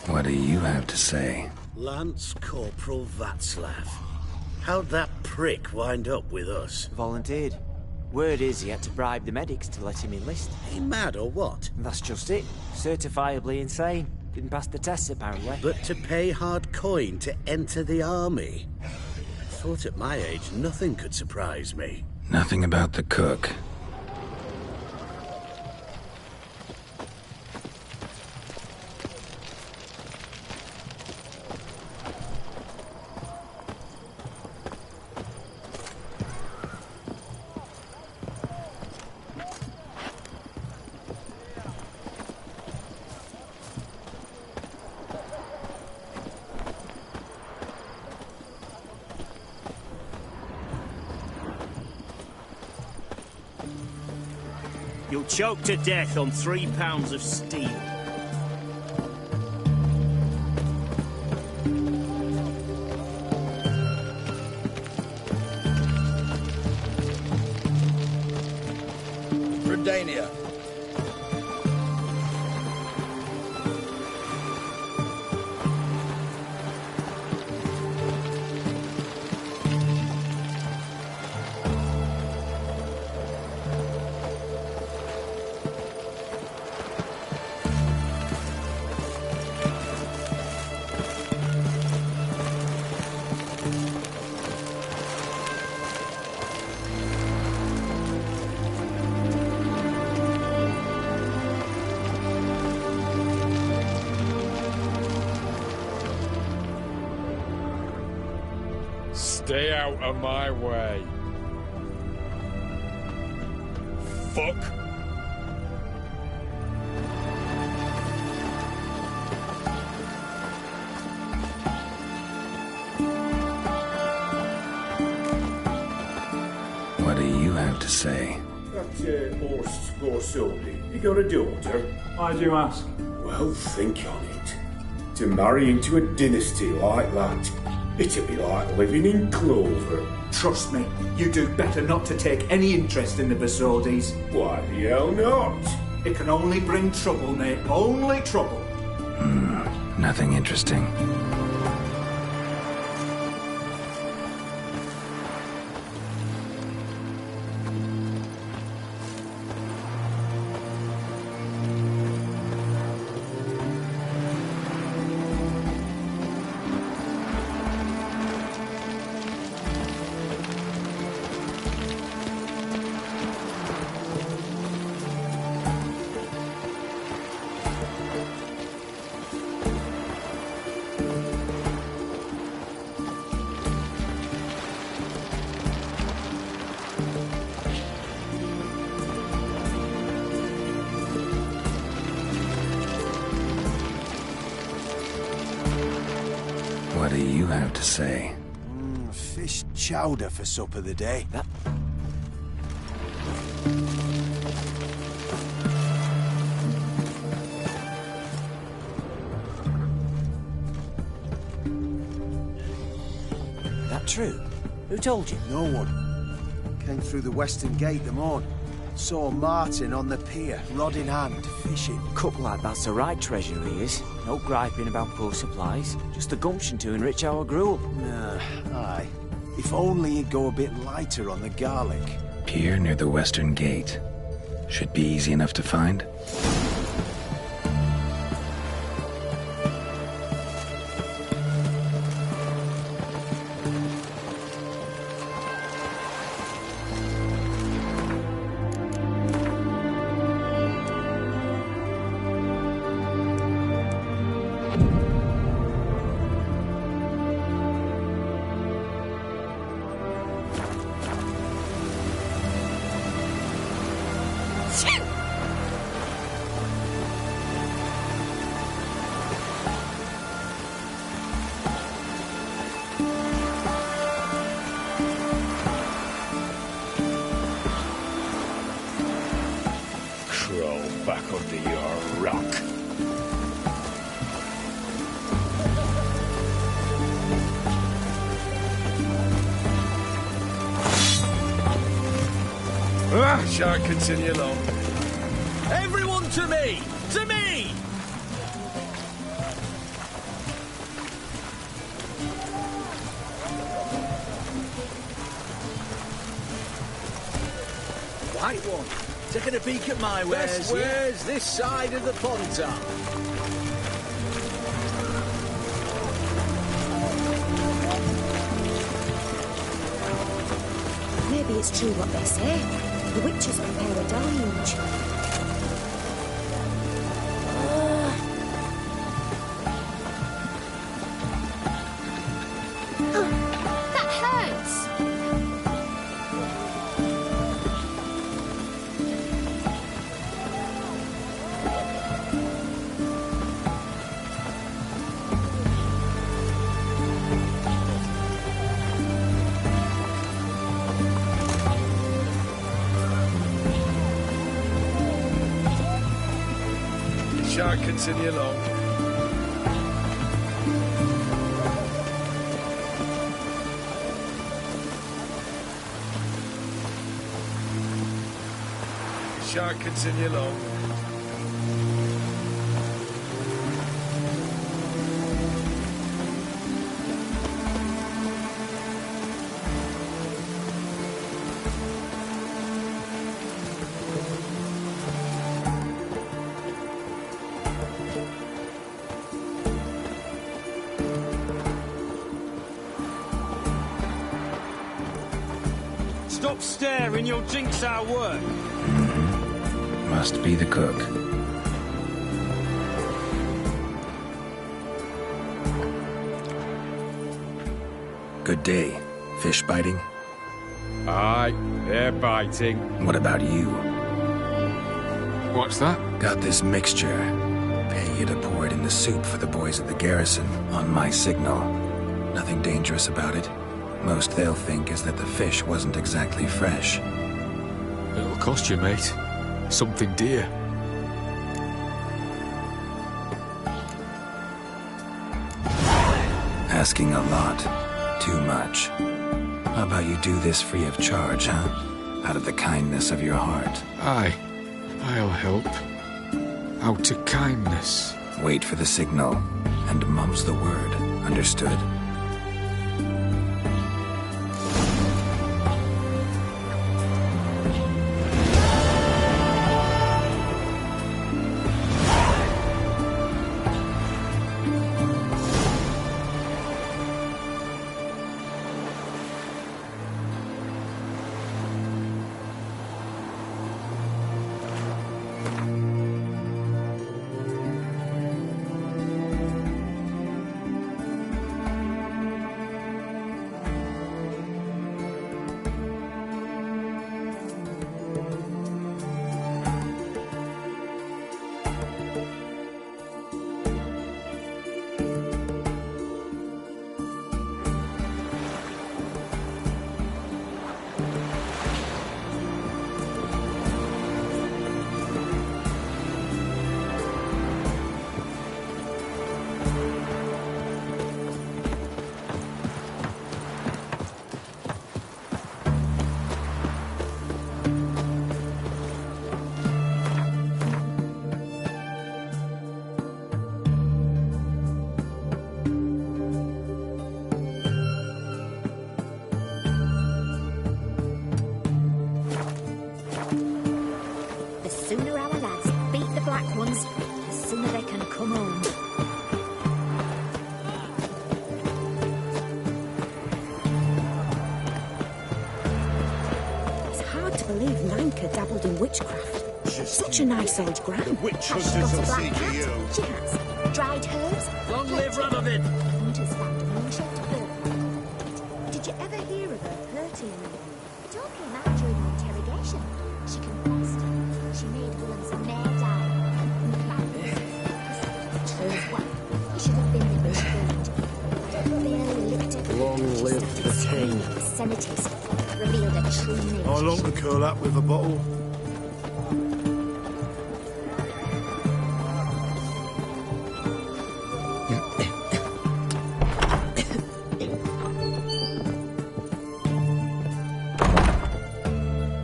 What do you have to say? Lance Corporal Václav. How'd that prick wind up with us? Volunteered. Word is he had to bribe the medics to let him enlist. He mad or what? That's just it. Certifiably insane. Didn't pass the tests, apparently. But to pay hard coin to enter the army? I thought at my age nothing could surprise me. Nothing about the cook. You'll choke to death on 3 pounds of steel. Redanian. Stay out of my way. Fuck. What do you have to say? That Horst Borsodi, you got a daughter? Why do you ask? Well, think on it. To marry into a dynasty like that, it'd be like living in clover. Trust me, you do better not to take any interest in the Borsodis. Why the hell not? It can only bring trouble, mate. Only trouble. Nothing interesting. What do you have to say? It's chowder for supper the day. That true? Who told you? No one. Came through the western gate the morn. Saw Martin on the pier, rod in hand, fishing. Cook lad, that's the right treasure he is. No griping about poor supplies. Just the gumption to enrich our gruel. Nah, aye. If only he'd go a bit lighter on the garlic. Pier near the western gate. Should be easy enough to find. Back under your rock. Shan't continue long. Everyone to me! To me! White one. Taking a peek at my wares. Best wares this side of the Pontar. Maybe it's true what they say. The witches prepare a deluge. That hurts! Shan't continue long. Shan't continue long. Stop staring, you'll jinx our work. Must be the cook. Good day. Fish biting? Aye, they're biting. What about you? What's that? Got this mixture. Pay you to pour it in the soup for the boys at the garrison, on my signal. Nothing dangerous about it. Most they'll think is that the fish wasn't exactly fresh. It'll cost you, mate. Something dear. Asking a lot. Too much. How about you do this free of charge, huh? Out of the kindness of your heart. Aye, I'll help. Out of kindness. Wait for the signal, and mum's the word. Understood? come home. It's hard to believe Nanka dabbled in witchcraft. Such a nice old gran. Witch Has she hunters got a will black see to cat? you. She has. Dried herbs. Long live Radovid! Hunters found a moon-shaped bird. Did you ever hear of her hurting anyone? It all came out during the interrogation. She confessed. She made Willem's mare die. He should have been the burned. Barely licked her. Long live the king. Obscenities revealed a true nature. I long to curl up with a bottle.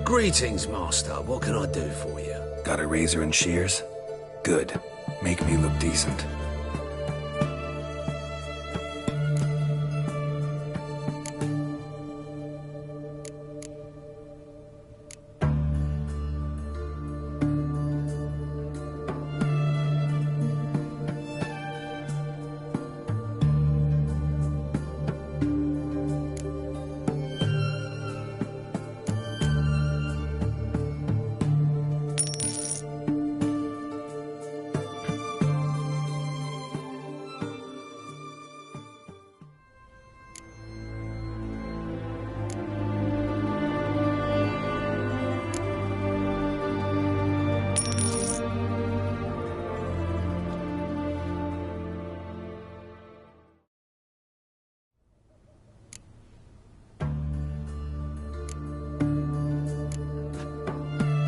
Greetings, Master. What can I do for you? Got a razor and shears? Good. Make me look decent.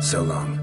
So long.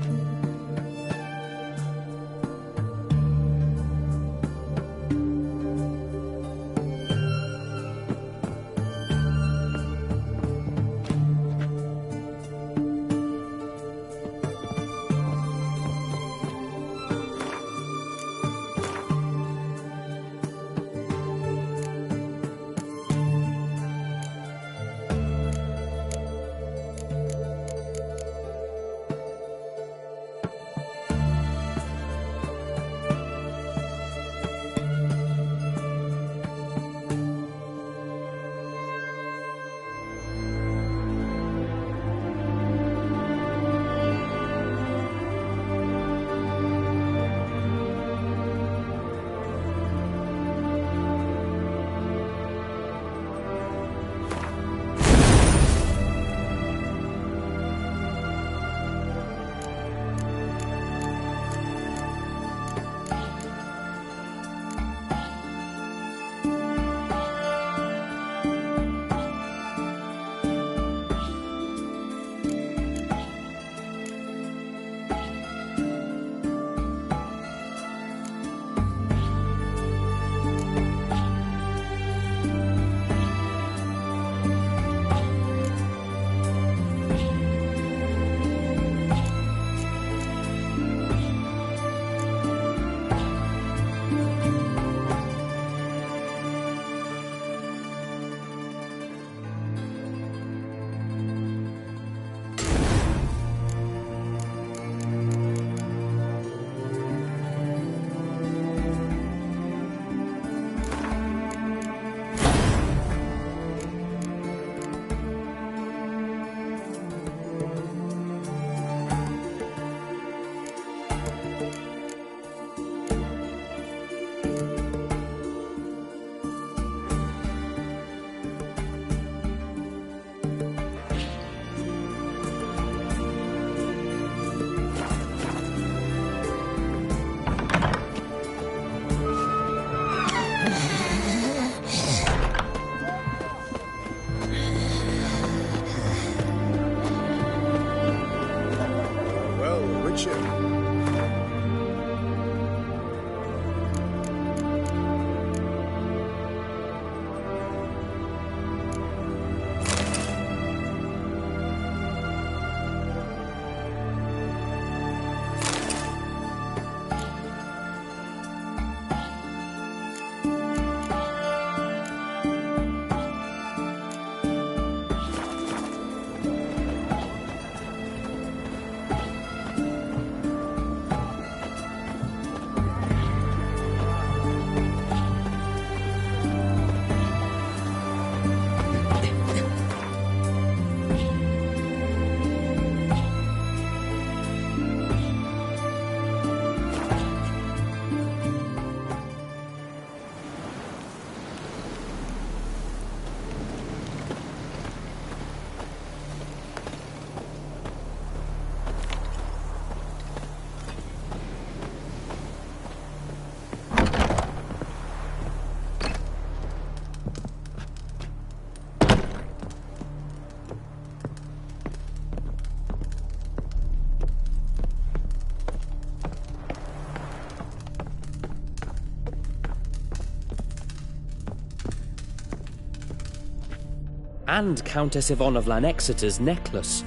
And Countess Yvonne of Exeter's necklace.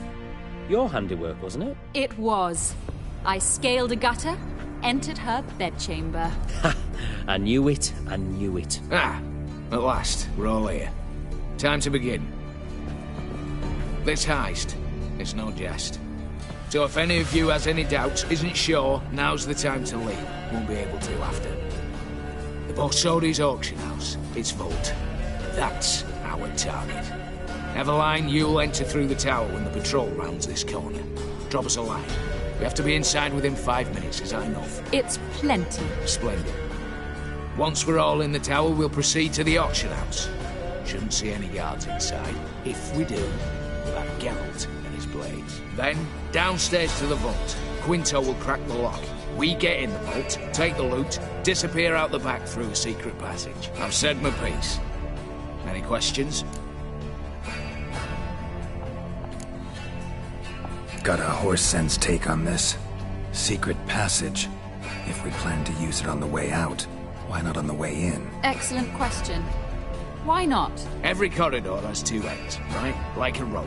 Your handiwork, wasn't it? It was. I scaled a gutter, entered her bedchamber. Ha! I knew it, I knew it. Ah, at last, we're all here. Time to begin. This heist is no jest. So if any of you has any doubts, isn't sure, now's the time to leave. Won't be able to after. The Borsodi's auction house, its vault. That's our target. Eveline, you'll enter through the tower when the patrol rounds this corner. Drop us a line. We have to be inside within 5 minutes, is that enough? It's plenty. Splendid. Once we're all in the tower, we'll proceed to the auction house. Shouldn't see any guards inside. If we do, we'll have Geralt and his blades. Then, downstairs to the vault. Quinto will crack the lock. We get in the vault, take the loot, disappear out the back through a secret passage. I've said my piece. Any questions? Got a horse sense take on this. Secret passage. If we plan to use it on the way out, why not on the way in? Excellent question. Why not? Every corridor has two ends, right? Like a rope.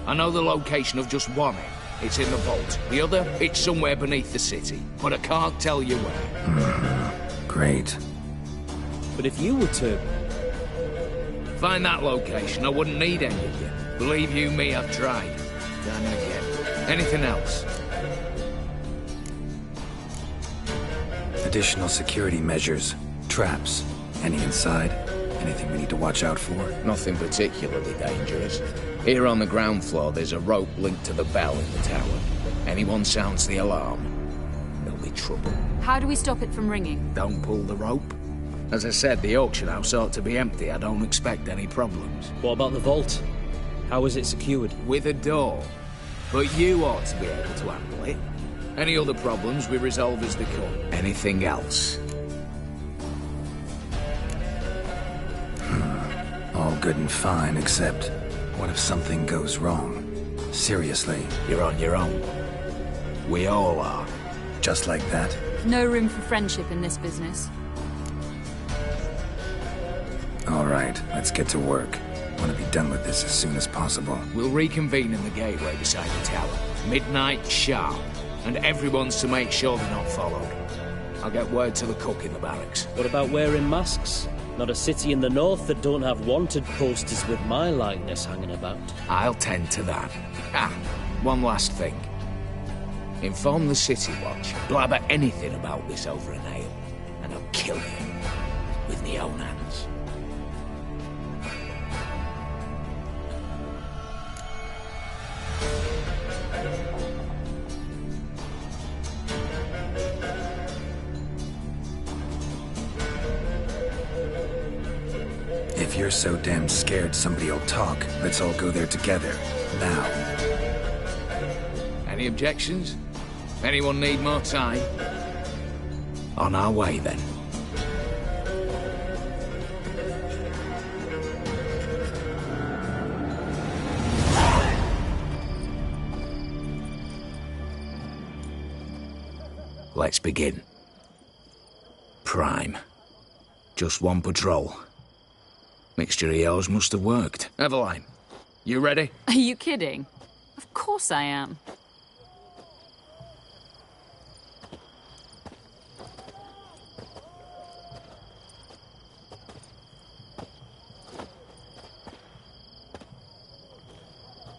I know the location of just one end. It's in the vault. The other, it's somewhere beneath the city. But I can't tell you where. Great. But if you were to... find that location, I wouldn't need any of you. Believe you me, I've tried. Done it again. Anything else? Additional security measures. Traps. Any inside? Anything we need to watch out for? Nothing particularly dangerous. Here on the ground floor, there's a rope linked to the bell in the tower. Anyone sounds the alarm, there'll be trouble. How do we stop it from ringing? Don't pull the rope. As I said, the auction house ought to be empty. I don't expect any problems. What about the vault? How is it secured? With a door. But you ought to be able to handle it. Any other problems we resolve as they come. Anything else? All good and fine, except... what if something goes wrong? Seriously. You're on your own. We all are. Just like that? No room for friendship in this business. All right, let's get to work. Want to be done with this as soon as possible. We'll reconvene in the gateway beside the tower. Midnight sharp. And everyone's to make sure they're not followed. I'll get word to the cook in the barracks. What about wearing masks? Not a city in the north that don't have wanted posters with my likeness hanging about. I'll tend to that. Ah, one last thing. Inform the City Watch. Blabber anything about this over an ale, and I'll kill you with my own hands. If you're so damn scared somebody'll talk, let's all go there together. Now. Any objections? Anyone need more time? On our way, then. Let's begin. Prime. Just one patrol. Mixture of yours must have worked. Eveline, you ready? Are you kidding? Of course I am.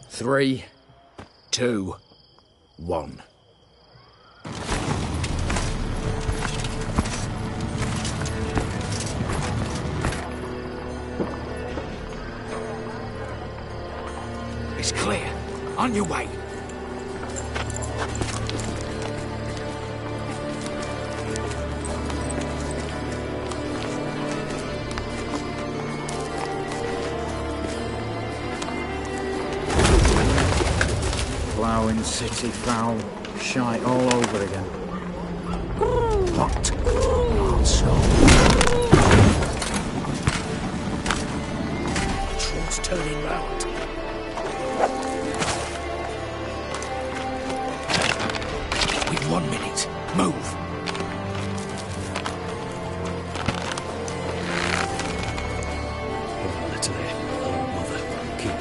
Three, 2, 1. It's clear. On your way. Ploughing city foul. Shite all over again. What? Not so. Patrol's turning round. We've 1 minute. Move. Literally, oh mother, keep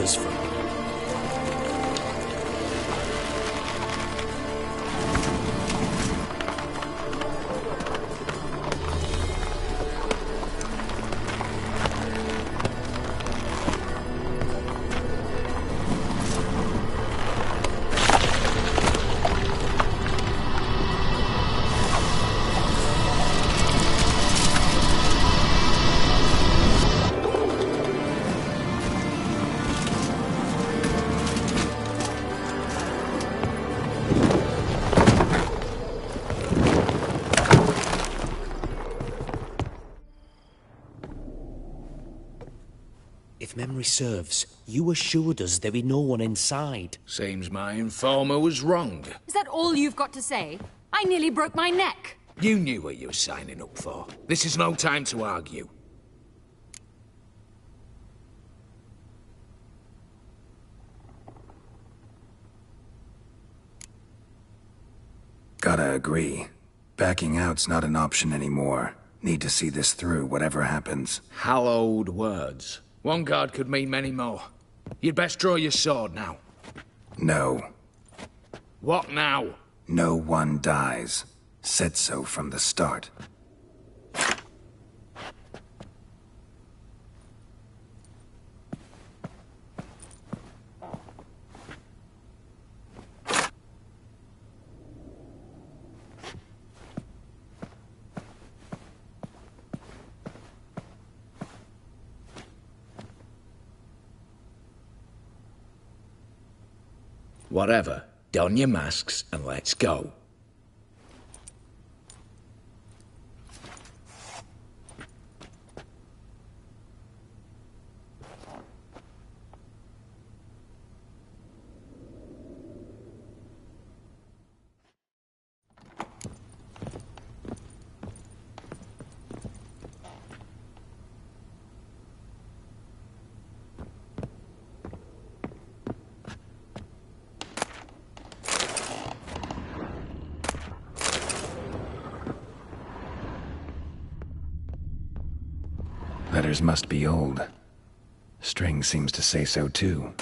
memory serves, you assured us there be no one inside. Seems my informer was wrong. Is that all you've got to say? I nearly broke my neck. You knew what you were signing up for. This is no time to argue. Gotta agree. Backing out's not an option anymore. Need to see this through, whatever happens. Hallowed words. One guard could mean many more. You'd best draw your sword now. No. What now? No one dies. Said so from the start. Whatever. Don your masks and let's go. Letters must be old. String seems to say so too.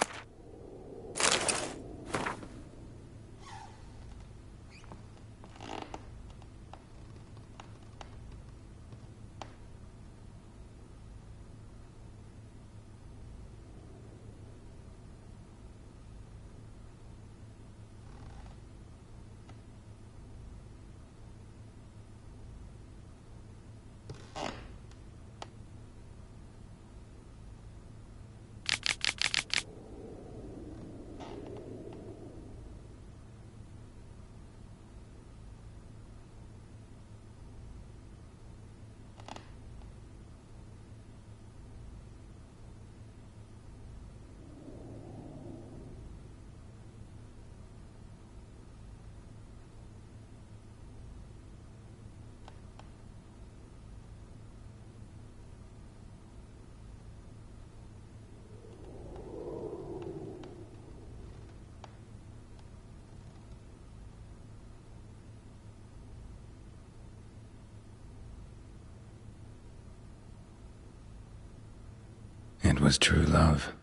It was true love.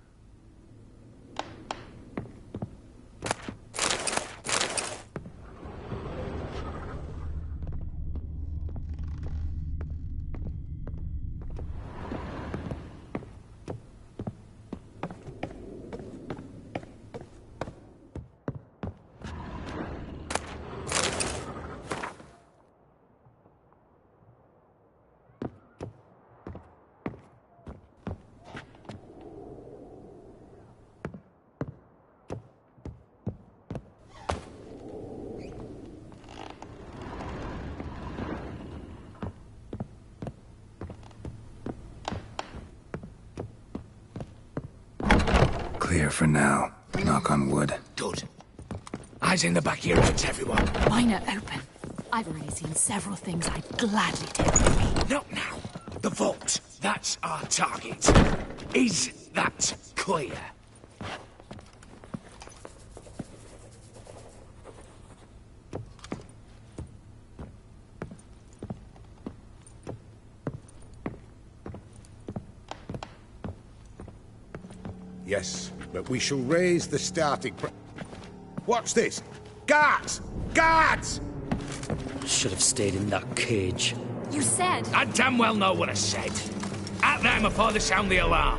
Clear for now. Knock on wood. Good. Eyes in the back of your heads, everyone. Mine are open. I've already seen several things I'd gladly take with me. Not now. The vault. That's our target. Is that clear? Yes, but we shall raise the starting What's this? Guards! Guards! Should have stayed in that cage. You said... I damn well know what I said. At them before they sound the alarm.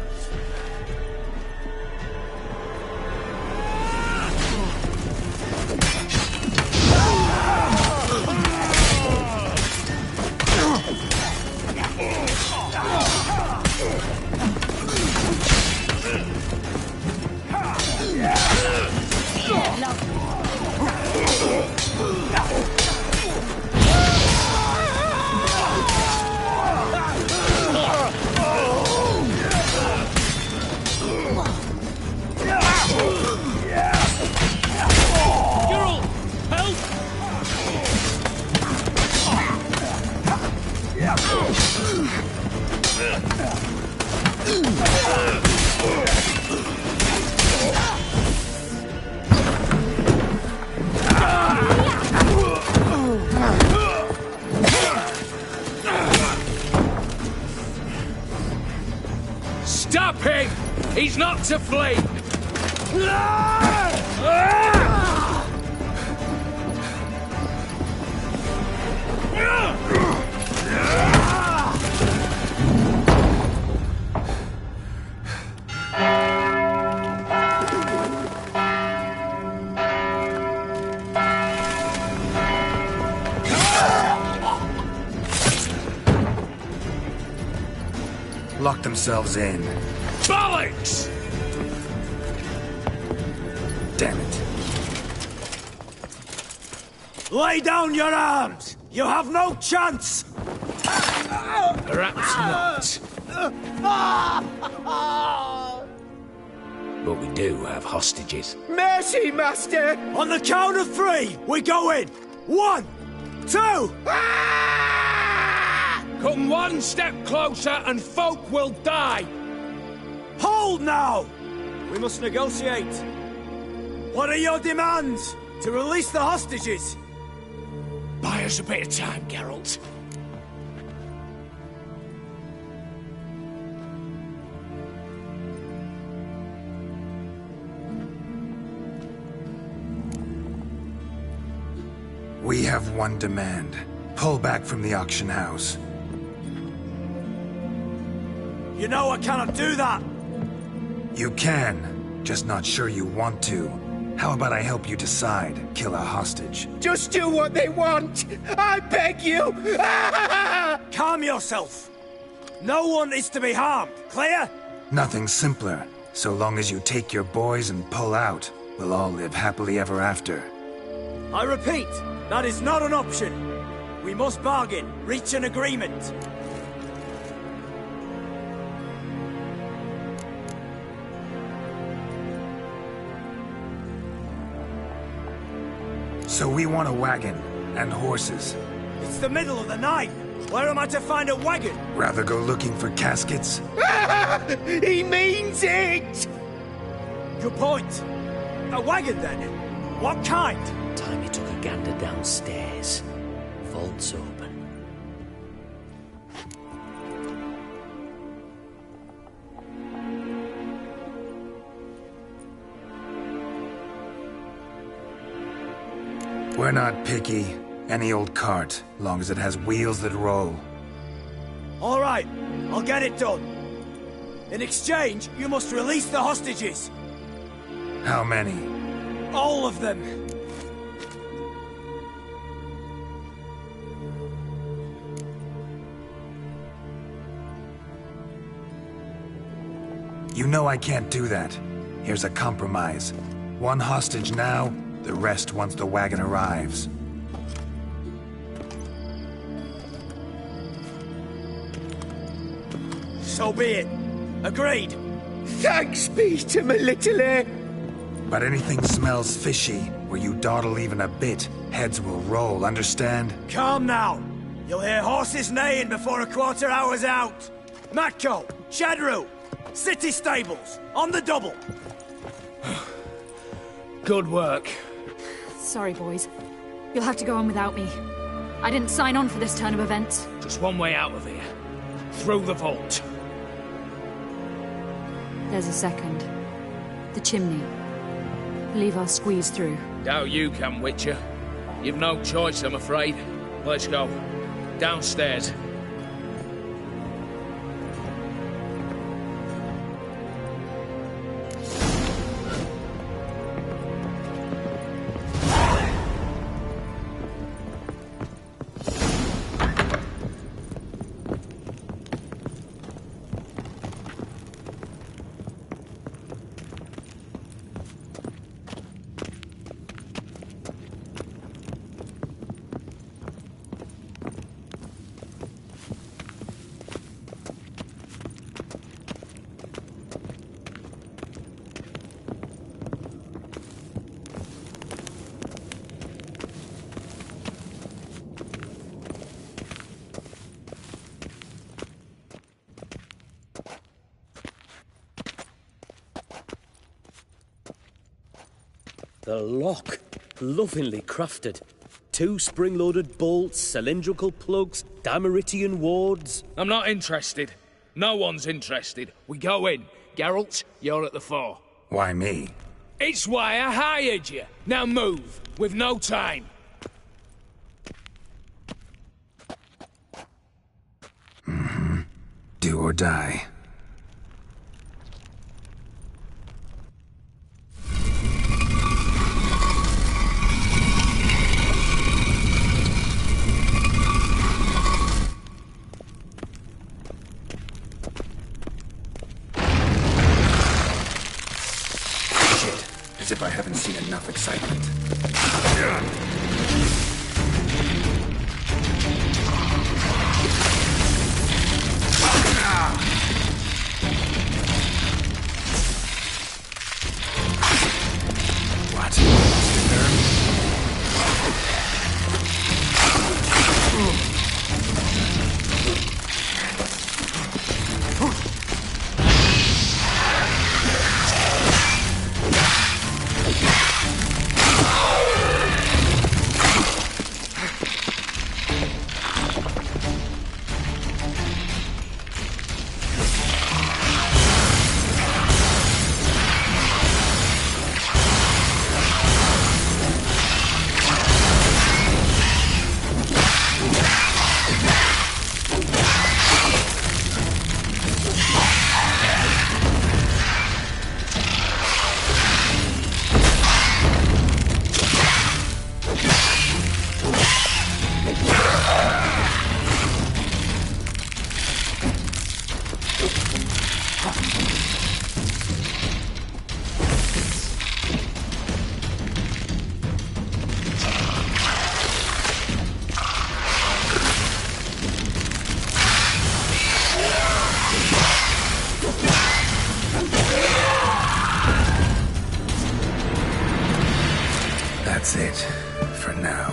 He's not to flee! Lock themselves in. Bollocks! Damn it. Lay down your arms! You have no chance! Perhaps not. But we do have hostages. Mercy, Master! On the count of 3, we go in! 1, 2... Come one step closer and folk will die! Hold now! We must negotiate. What are your demands? To release the hostages? Buy us a bit of time, Geralt. We have one demand. Pull back from the auction house. You know I cannot do that! You can, just not sure you want to. How about I help you decide, kill a hostage? Just do what they want! I beg you! Calm yourself! No one is to be harmed, clear? Nothing simpler. So long as you take your boys and pull out, we'll all live happily ever after. I repeat, that is not an option. We must bargain, reach an agreement. So we want a wagon, and horses. It's the middle of the night! Where am I to find a wagon? Rather go looking for caskets? He means it! Good point. A wagon, then? What kind? Time you took a gander downstairs. Vault's open. We're not picky. Any old cart, long as it has wheels that roll. All right, I'll get it done. In exchange, you must release the hostages. How many? All of them. You know I can't do that. Here's a compromise. One hostage now, the rest once the wagon arrives. So be it. Agreed. Thanks be to my little air. But anything smells fishy, where you dawdle even a bit, heads will roll, understand? Calm now. You'll hear horses neighing before a quarter hour's out. Matco, Shedru, city stables, on the double. Good work. Sorry, boys. You'll have to go on without me. I didn't sign on for this turn of events. Just one way out of here. Through the vault. There's a second. The chimney. Believe I'll squeeze through. Doubt you can, Witcher. You've no choice, I'm afraid. Let's go. Downstairs. The lock. Lovingly crafted. 2 spring-loaded bolts, cylindrical plugs, Dameritian wards. I'm not interested. No one's interested. We go in, Geralt, you're at the fore. Why me? It's why I hired you. Now move. We've no time. Do or die. As if I haven't seen enough excitement. What? That's it, for now.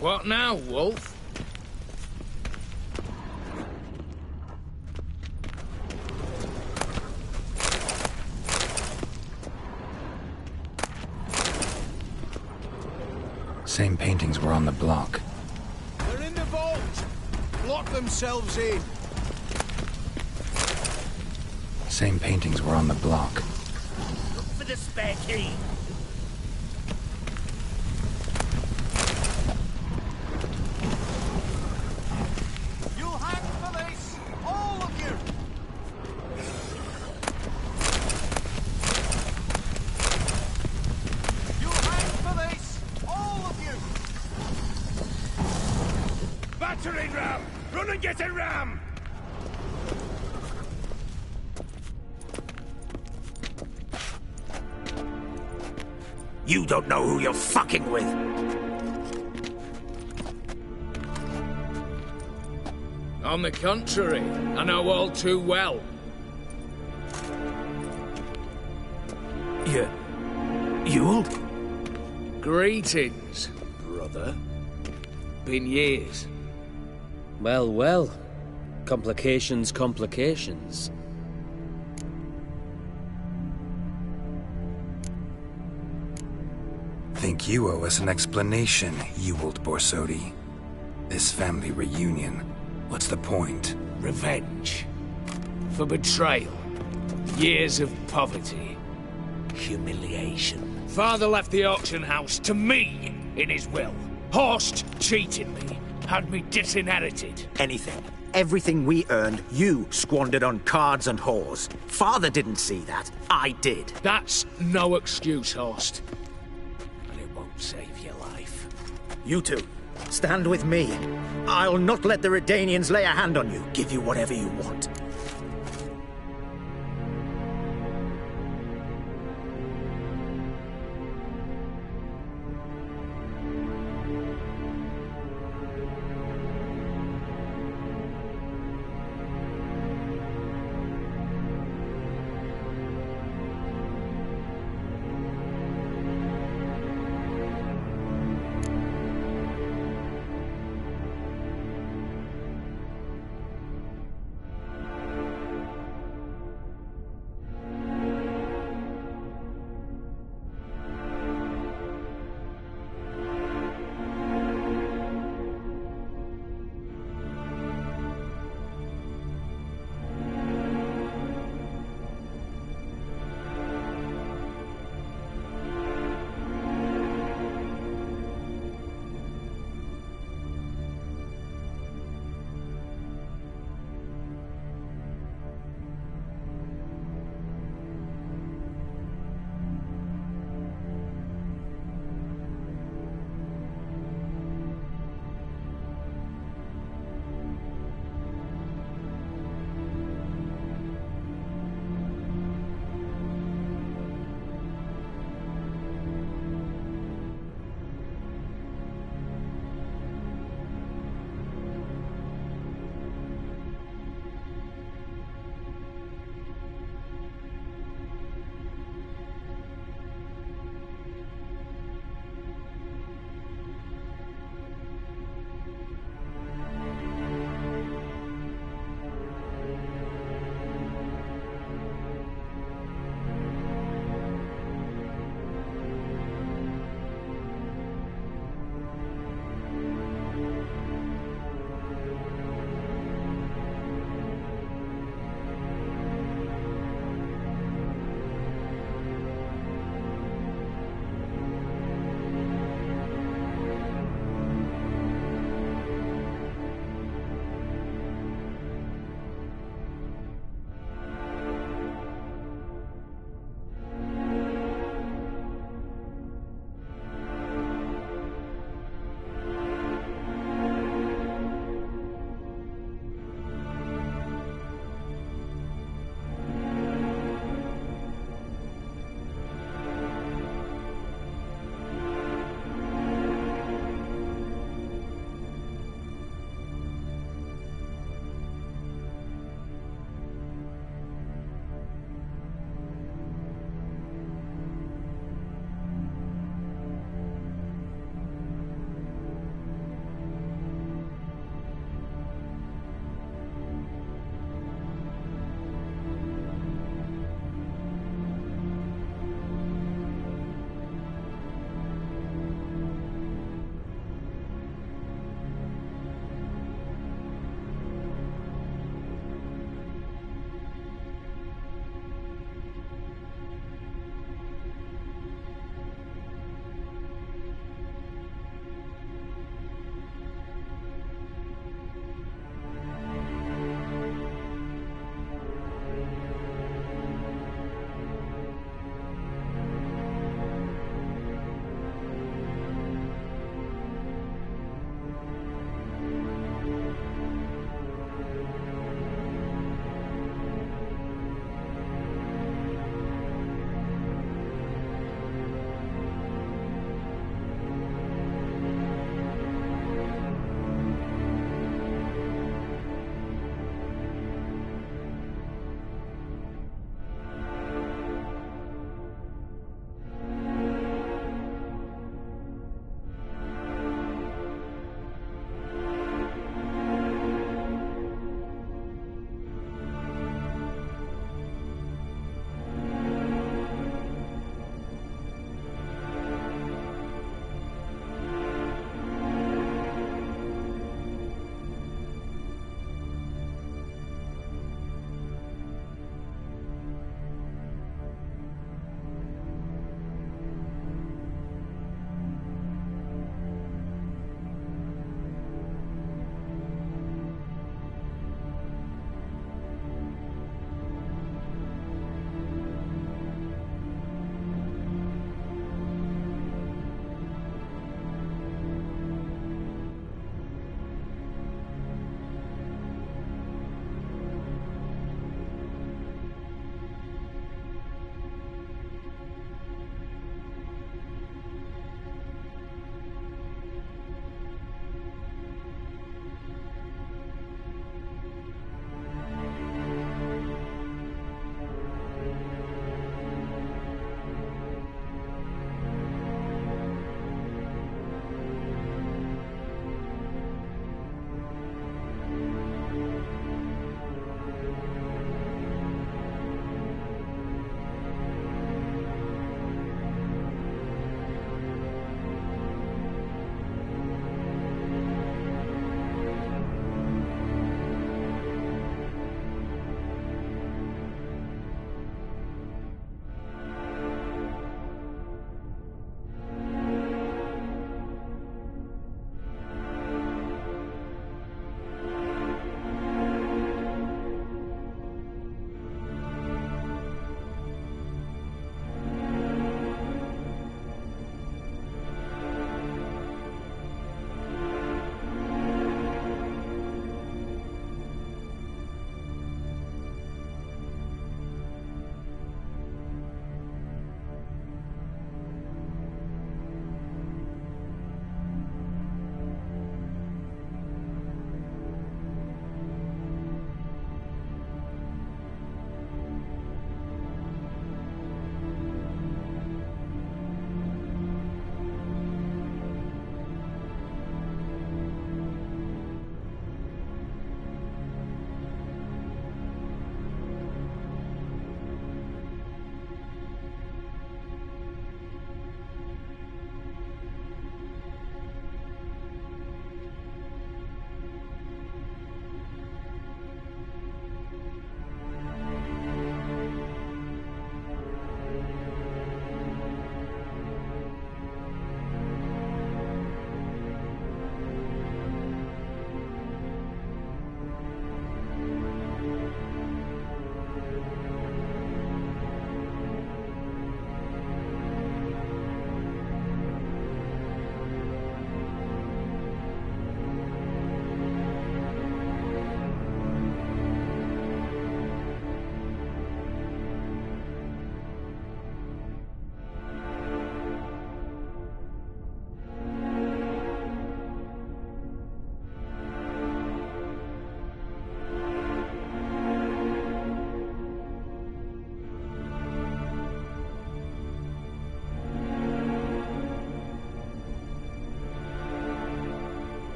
What now, Wolf? Same paintings were on the block. They're in the vault! Lock themselves in! Same paintings were on the block. Look for the spare key. You'll hang for this! All of you! You'll hang for this! All of you! Battering ram! Run and get a ram! You don't know who you're fucking with. On the contrary, I know all too well. Ewald? Greetings, brother. Been years. Well, well. Complications, complications. Think you owe us an explanation, Ewald Borsodi. This family reunion, what's the point? Revenge. For betrayal. Years of poverty. Humiliation. Father left the auction house to me in his will. Horst cheated me. Had me disinherited. Anything. Everything we earned, you squandered on cards and whores. Father didn't see that. I did. That's no excuse, Horst. And it won't save your life. You two, stand with me. I'll not let the Redanians lay a hand on you. Give you whatever you want.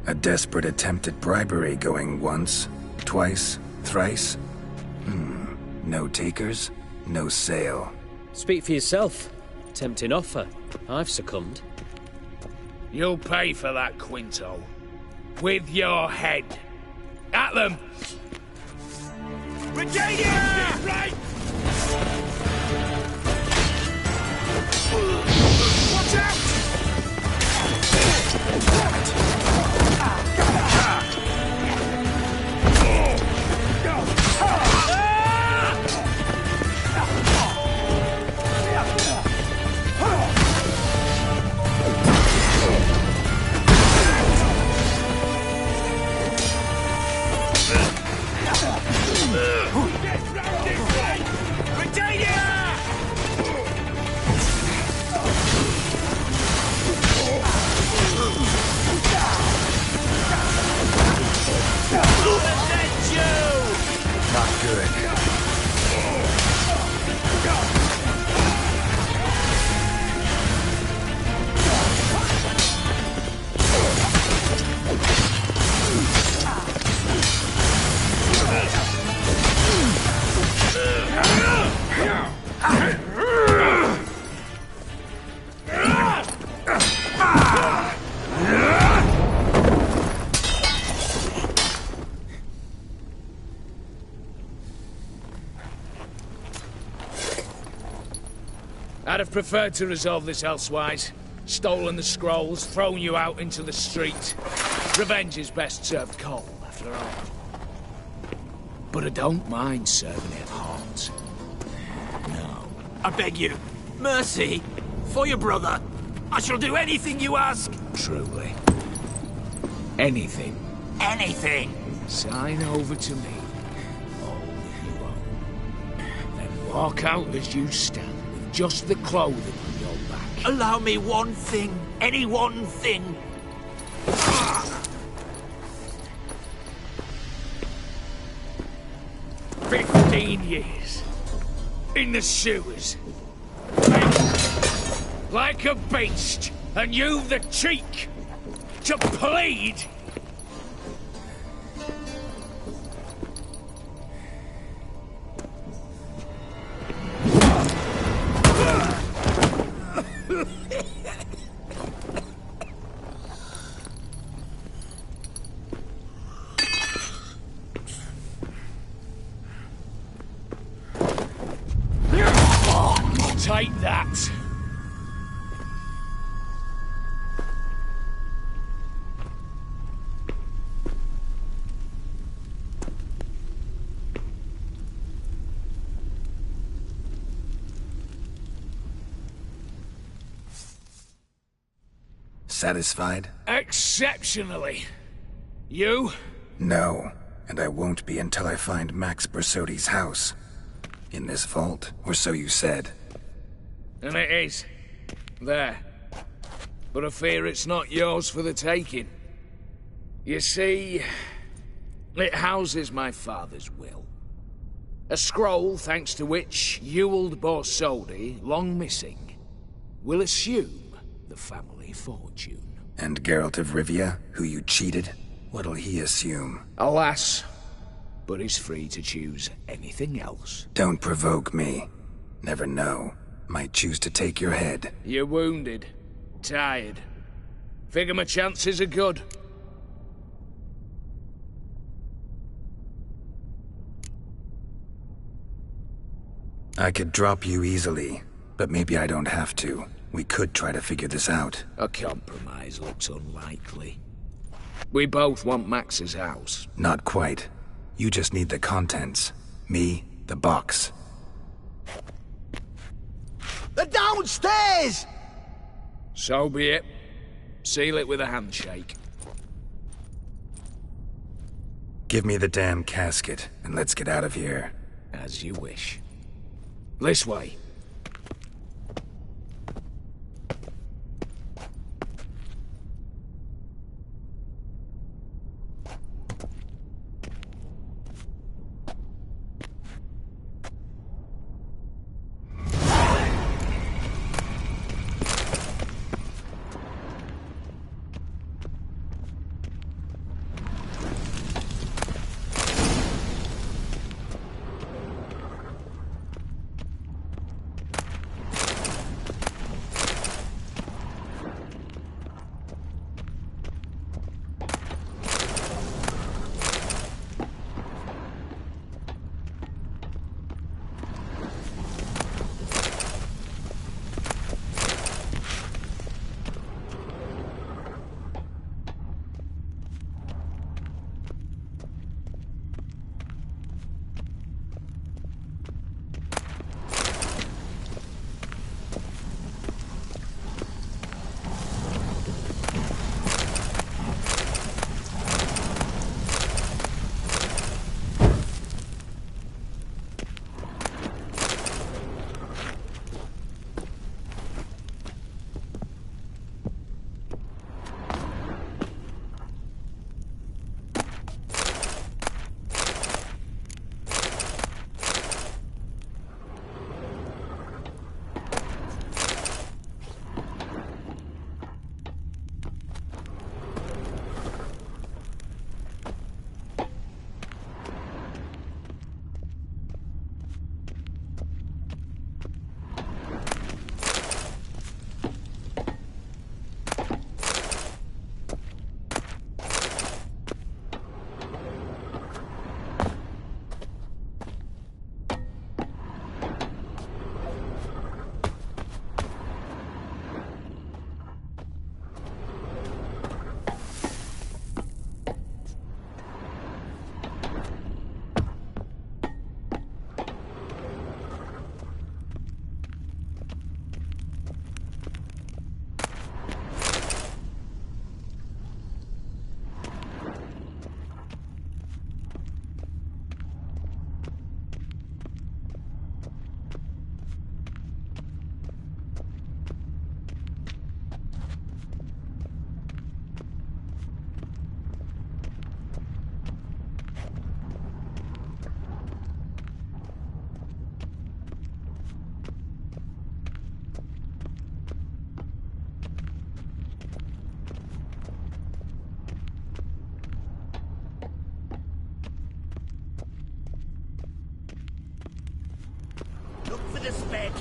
A desperate attempt at bribery going once, twice, thrice? No takers, no sale. Speak for yourself. Tempting offer. I've succumbed. You'll pay for that, Quinto. With your head. At them! Redanian! Right! Watch out! Not good. I'd have preferred to resolve this elsewise. Stolen the scrolls, thrown you out into the street. Revenge is best served cold, after all. But I don't mind serving it hot. No. I beg you, mercy, for your brother. I shall do anything you ask. Truly. Anything. Anything. Sign over to me. All that you own. Then walk out as you stand, with just the clothing on your back. Allow me one thing. Any one thing. 15 years. In the sewers. Like a beast. And you've the cheek to plead. Take that. Satisfied? Exceptionally. You? No, and I won't be until I find Max Borsodi's house. In this vault, or so you said. And it is. There. But I fear it's not yours for the taking. You see, it houses my father's will. A scroll thanks to which Ewald Borsodi, long missing, will assume the family fortune. And Geralt of Rivia, who you cheated, what'll he assume? Alas, but he's free to choose anything else. Don't provoke me. Never know. Might choose to take your head. You're wounded. Tired. Figure my chances are good. I could drop you easily, but maybe I don't have to. We could try to figure this out. A compromise looks unlikely. We both want Max's house. Not quite. You just need the contents. Me, the box. They're downstairs! So be it. Seal it with a handshake. Give me the damn casket, and let's get out of here. As you wish. This way.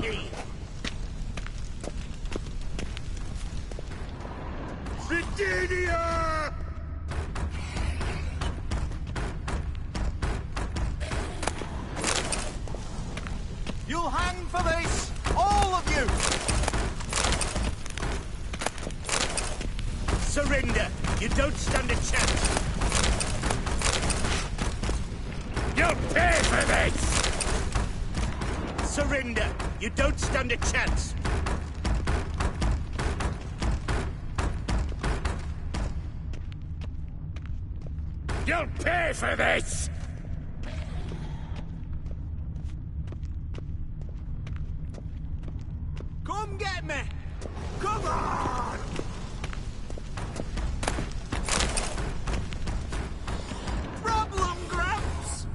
ye! Redanian! You'll hang for this! All of you! Surrender! You don't stand a chance! You'll pay for this! Surrender! You don't stand a chance! You'll pay for this! Come get me! Come on! Problem, Gramps!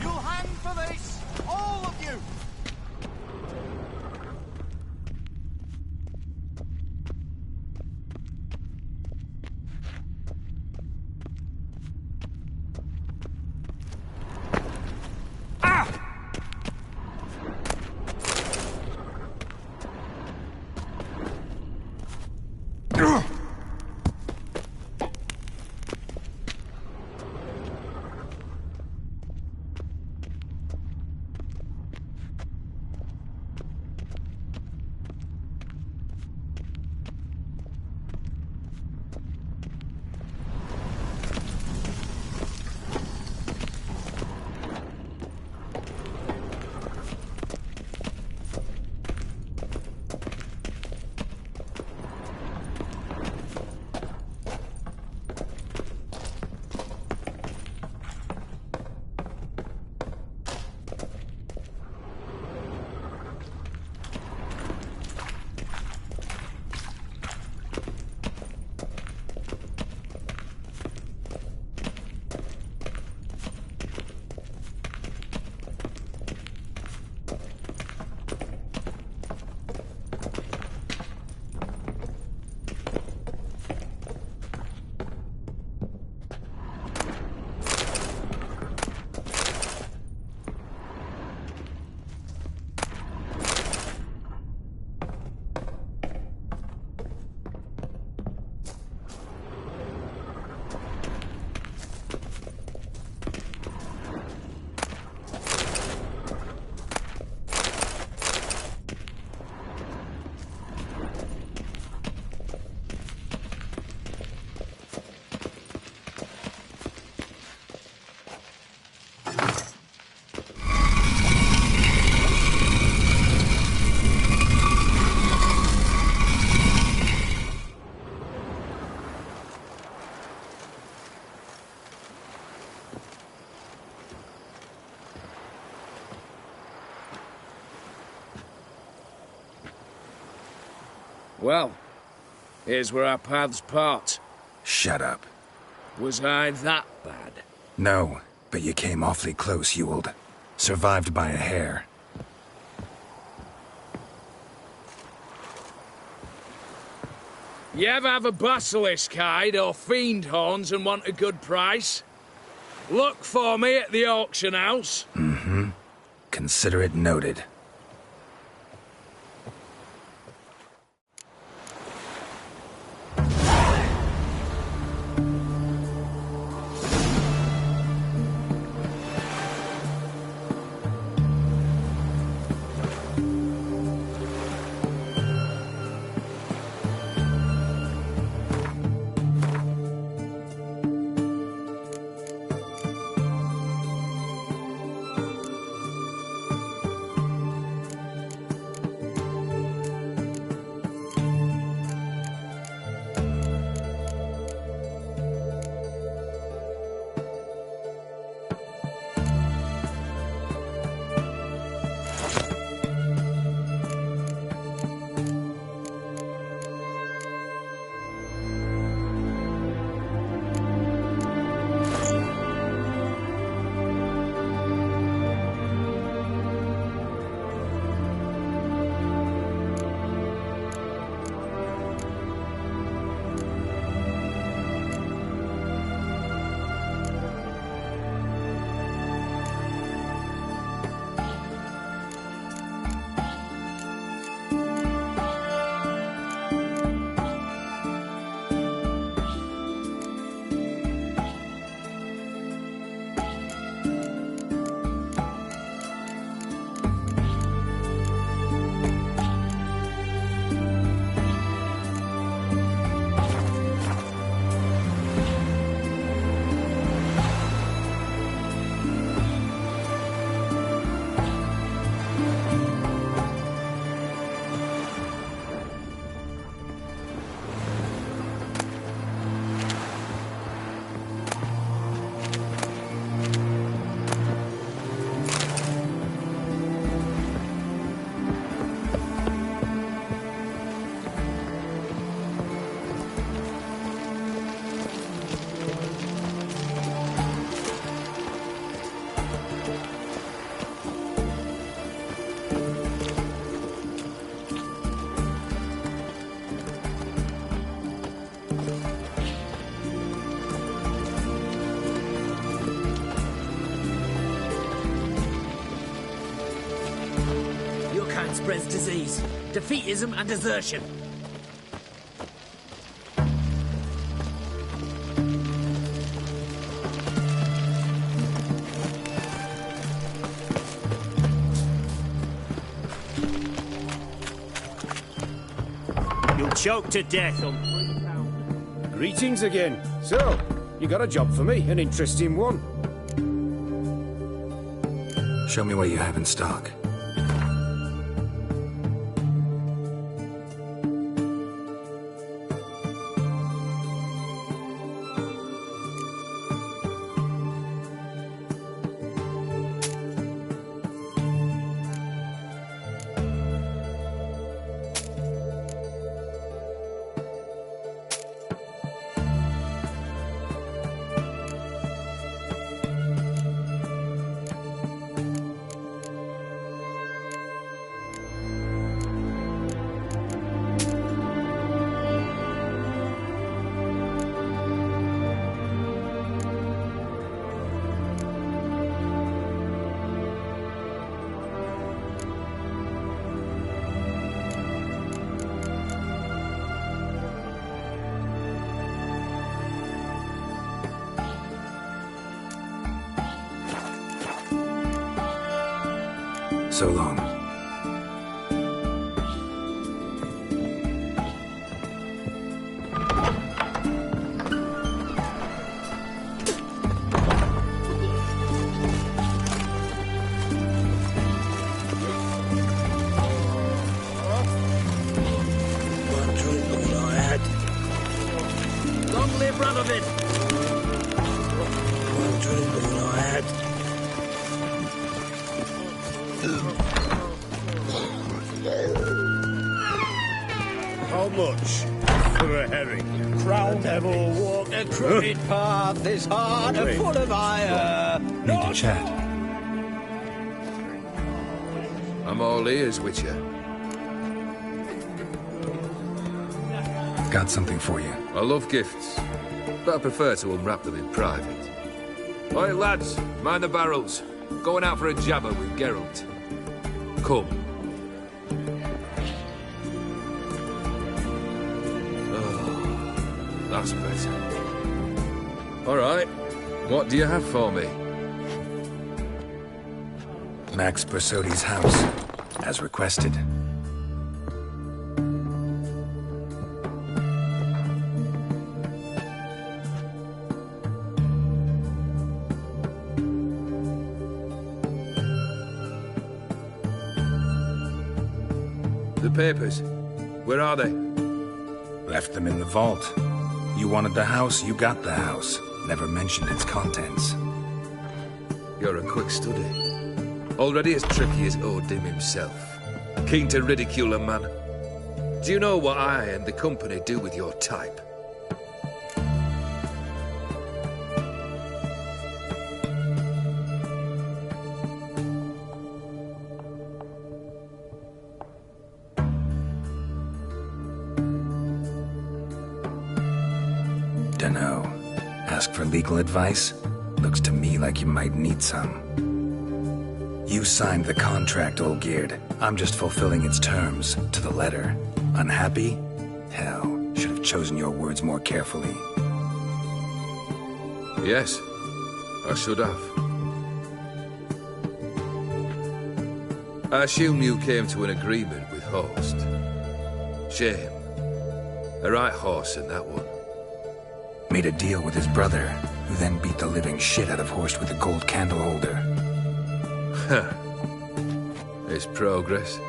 You'll hang for this! All of you! Well, here's where our paths part. Shut up. Was I that bad? No, but you came awfully close, Ewald. Survived by a hair. You ever have a basilisk hide or fiend horns and want a good price? Look for me at the auction house. Mm-hmm. Consider it noted. man spreads disease, defeatism and desertion. You'll choke to death on... Greetings again. So, you got a job for me, an interesting one. Show me what you have in stock. So long. One drink all I had. Long live Radovid! One drink all I had. How much for a herring? Crown devil walk a crooked path, his heart a full of ire. Need to chat. I'm all ears, Witcher. Got something for you. I love gifts, but I prefer to unwrap them in private. Oi, lads, mind the barrels. Going out for a jabber with Geralt. Come. Oh, that's better. All right, what do you have for me? Max Borsodi's house, as requested. The papers, where are they? Left them in the vault. You wanted the house, you got the house. Never mentioned its contents. You're a quick study. Already as tricky as Odin himself. Keen to ridicule a man. Do you know what I and the company do with your type? Dunno. Ask for legal advice? Looks to me like you might need some. You signed the contract, old Geared. I'm just fulfilling its terms, to the letter. Unhappy? Hell, should have chosen your words more carefully. Yes, I should have. I assume you came to an agreement with Horst. Shame. A right horse in that one. Made a deal with his brother, who then beat the living shit out of Horst with a gold candle holder. Huh. It's progress.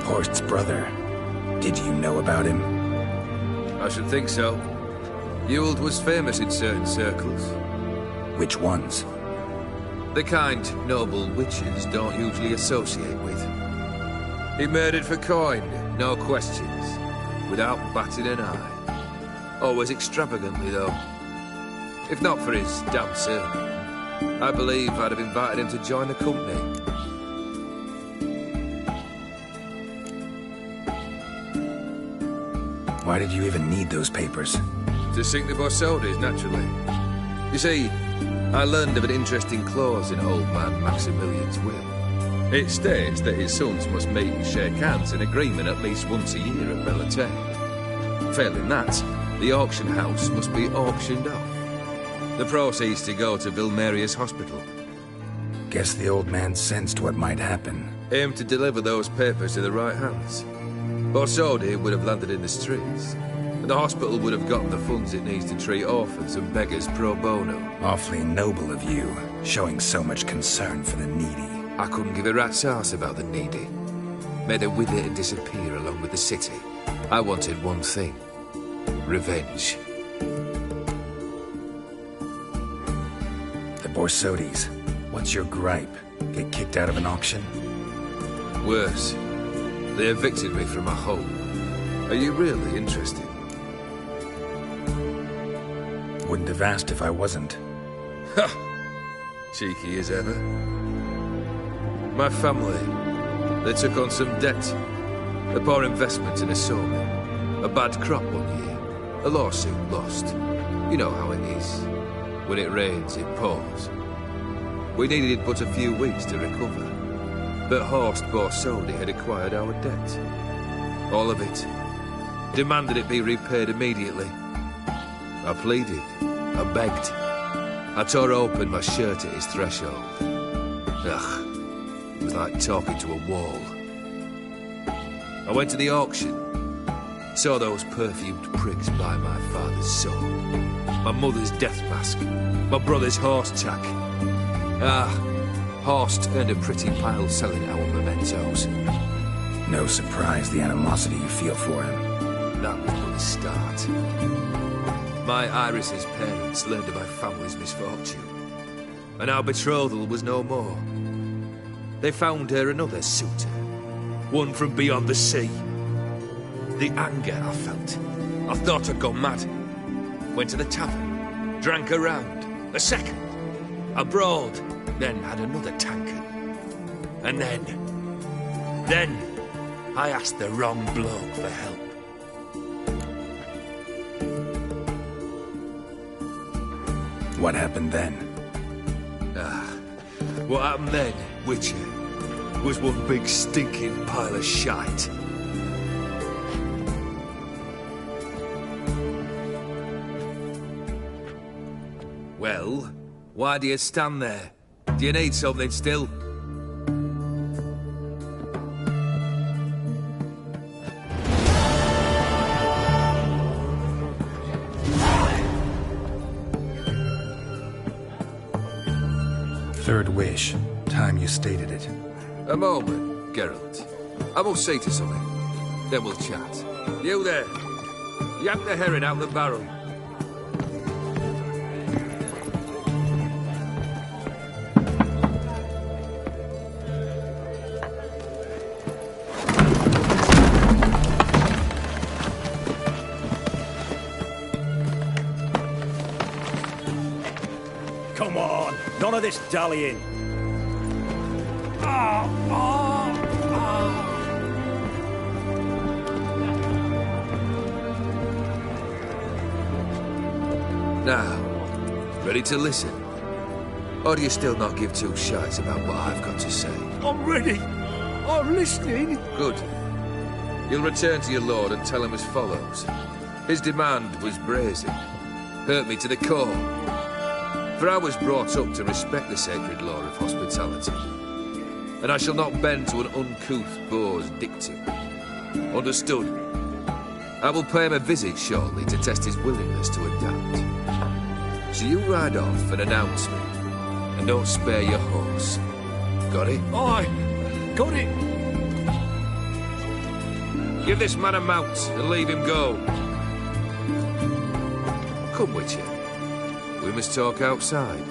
Horst's brother. Did you know about him? I should think so. Ewald was famous in certain circles. Which ones? The kind noble witches don't usually associate with. He murdered for coin, no questions, without batting an eye. Always extravagantly, though. If not for his damn surname, I believe I'd have invited him to join the company. Why did you even need those papers? To sink the Borsodis, naturally. You see, I learned of an interesting clause in old man Maximilian's will. It states that his sons must meet and shake hands in agreement at least once a year at Bellatane. Failing that, the auction house must be auctioned off. The proceeds to go to Vilmerius Hospital. Guess the old man sensed what might happen. Aimed to deliver those papers to the right hands. Borsodi would have landed in the streets, and the hospital would have gotten the funds it needs to treat orphans and beggars pro bono. Awfully noble of you, showing so much concern for the needy. I couldn't give a rat's ass about the needy. May they wither and disappear along with the city. I wanted one thing. Revenge. The Borsodis. What's your gripe? Get kicked out of an auction? Worse. They evicted me from my home. Are you really interested? Wouldn't have asked if I wasn't. Ha! Cheeky as ever. My family, they took on some debt. A poor investment in a sawmill. A bad crop one year. A lawsuit lost. You know how it is. When it rains, it pours. We needed but a few weeks to recover. But Horst Borsodi had acquired our debt. All of it. Demanded it be repaid immediately. I pleaded. I begged. I tore open my shirt at his threshold. Ugh. It was like talking to a wall. I went to the auction. Saw those perfumed pricks buy my father's soul. My mother's death mask. My brother's horse tack. Horst earned a pretty pile selling our mementos. No surprise the animosity you feel for him. That was but the start. My Iris's parents learned of my family's misfortune. And our betrothal was no more. They found her another suitor. One from beyond the sea. The anger I felt. I thought I'd gone mad. Went to the tavern. Drank a round. A second. I brawled. Then had another tankard. And then I asked the wrong bloke for help. What happened then? What happened then, Witcher, was one big stinking pile of shite. Well, why do you stand there? Do you need something still? Third wish. Time you stated it. A moment, Geralt. I must see to something. Then we'll chat. You there. Yank the herring out the barrel. Come on, none of this dallying. Now, ready to listen? Or do you still not give two shites about what I've got to say? I'm ready. I'm listening. Good. You'll return to your lord and tell him as follows. His demand was brazen. Hurt me to the core. For I was brought up to respect the sacred law of hospitality. And I shall not bend to an uncouth boor's dictum. Understood? I will pay him a visit shortly to test his willingness to adapt. So you ride off and announce me. And don't spare your horse. Got it? Aye, got it. Give this man a mount and leave him go. Come, Witcher. We must talk outside.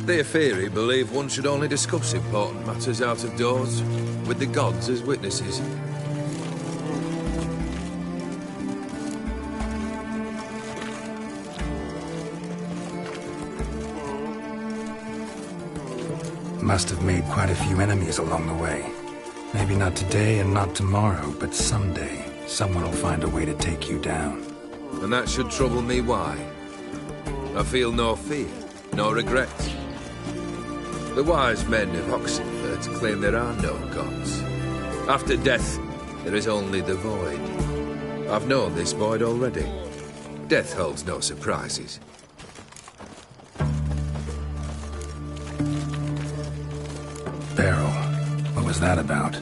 The Aphiri believe one should only discuss important matters out of doors, with the gods as witnesses. Must have made quite a few enemies along the way. Maybe not today and not tomorrow, but someday, someone will find a way to take you down. And that should trouble me why? I feel no fear, no regret. The wise men of Oxenfurt claim there are no gods. After death, there is only the void. I've known this void already. Death holds no surprises. Barrel. What was that about?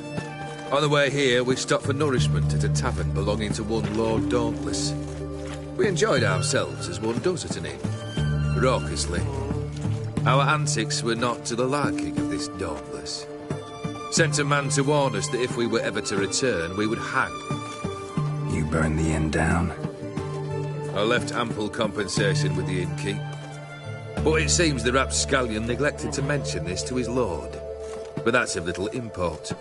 On the way here, we stopped for nourishment at a tavern belonging to one Lord Dauntless. We enjoyed ourselves as one does at an inn, raucously. Our antics were not to the liking of this Dauntless. Sent a man to warn us that if we were ever to return, we would hang. You burned the inn down? I left ample compensation with the innkeep. But it seems the rapscallion neglected to mention this to his lord. But that's of little import.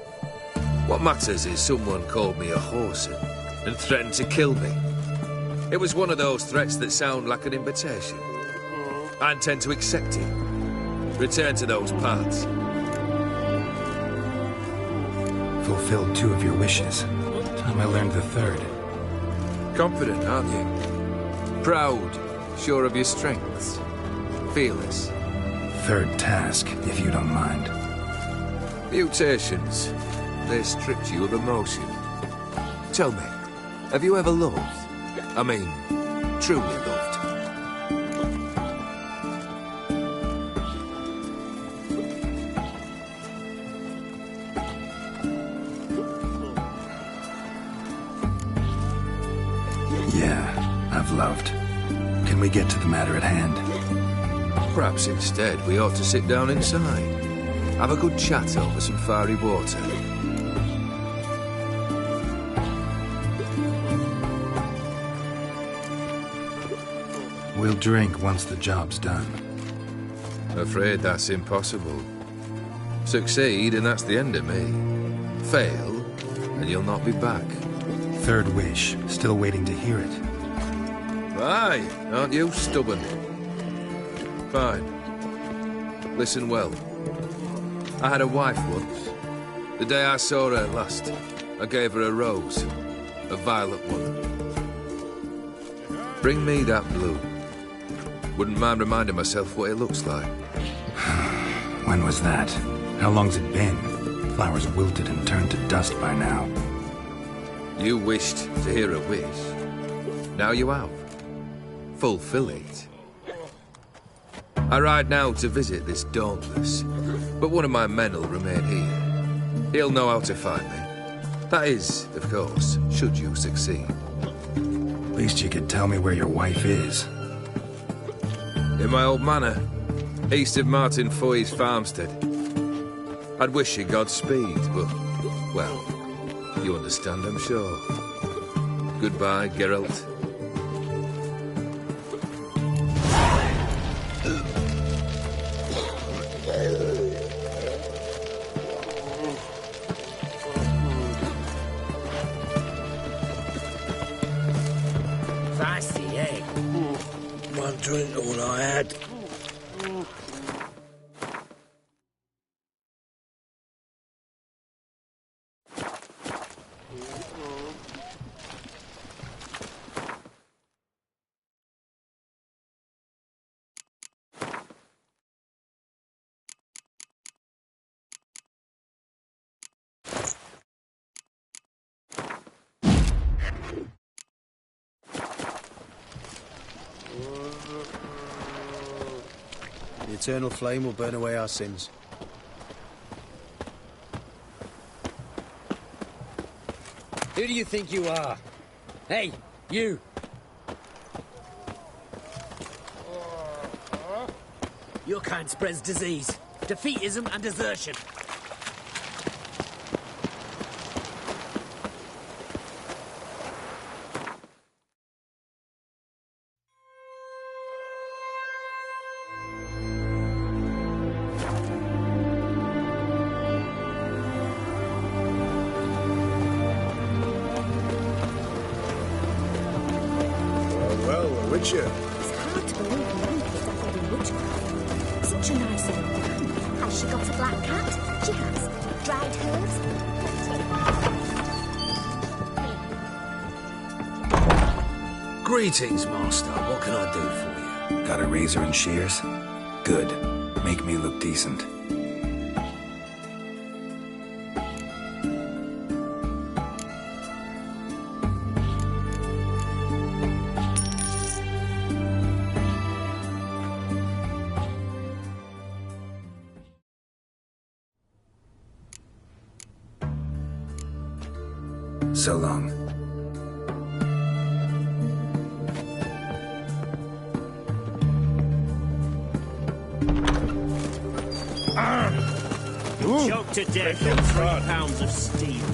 What matters is someone called me a whoreson and threatened to kill me. It was one of those threats that sound like an invitation. I intend to accept it. Return to those parts. Fulfilled 2 of your wishes. Time I learned the 3rd. Confident, aren't you? Proud, sure of your strengths. Fearless. 3rd task, if you don't mind. Mutations. They stripped you of emotion. Tell me, have you ever loved? I mean, truly loved? Yeah, I've loved. Can we get to the matter at hand? Perhaps instead we ought to sit down inside. Have a good chat over some fiery water. We'll drink once the job's done. Afraid that's impossible. Succeed, and that's the end of me. Fail, and you'll not be back. 3rd wish. Still waiting to hear it. Aye, aren't you stubborn? Fine. Listen well. I had a wife once. The day I saw her last, I gave her a rose. A violet one. Bring me that blue. Wouldn't mind reminding myself what it looks like. When was that? How long's it been? Flowers wilted and turned to dust by now. You wished to hear a wish. Now you have. Fulfill it. I ride now to visit this Dauntless, but one of my men will remain here. He'll know how to find me. That is, of course, should you succeed. Least you could tell me where your wife is. In my old manor, east of Martin Foy's farmstead. I'd wish you Godspeed, but, well, you understand, I'm sure. Goodbye, Geralt. Feisty egg. One drink all I had. The eternal flame will burn away our sins. Who do you think you are? Hey, you! Your kind spreads disease, defeatism and desertion. It's hard to believe Memphis has every witchcraft. Such a nice old woman. Has she got a black cat? She has. Dried herbs. Greetings, Master. What can I do for you? Got a razor and shears? Good. Make me look decent. So long. Choked to death on 3 pounds of steel.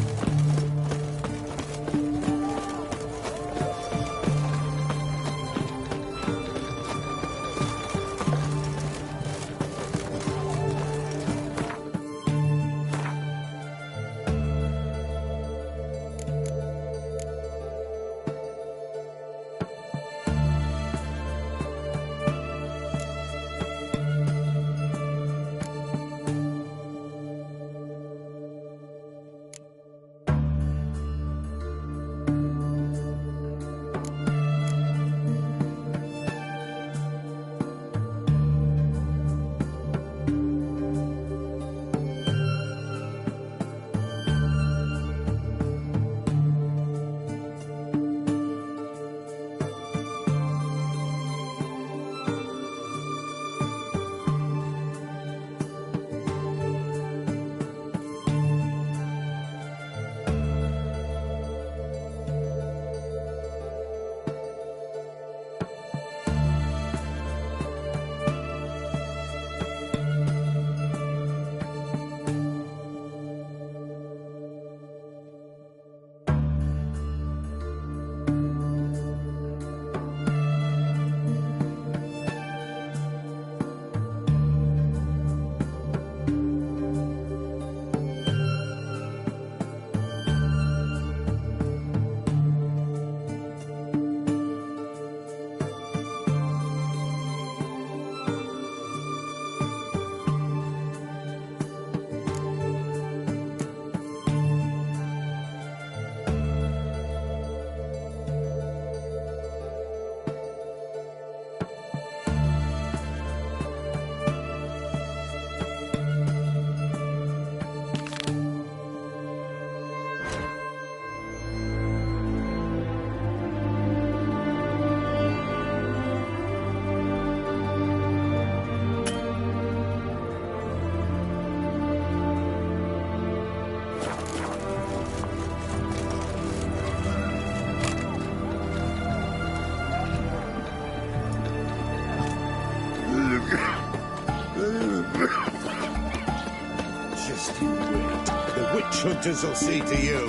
Just you wait. The witch hunters will see to you.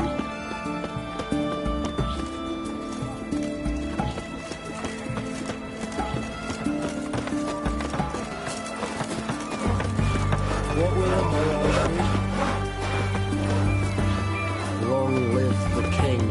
What will Emperor be? Long live the king.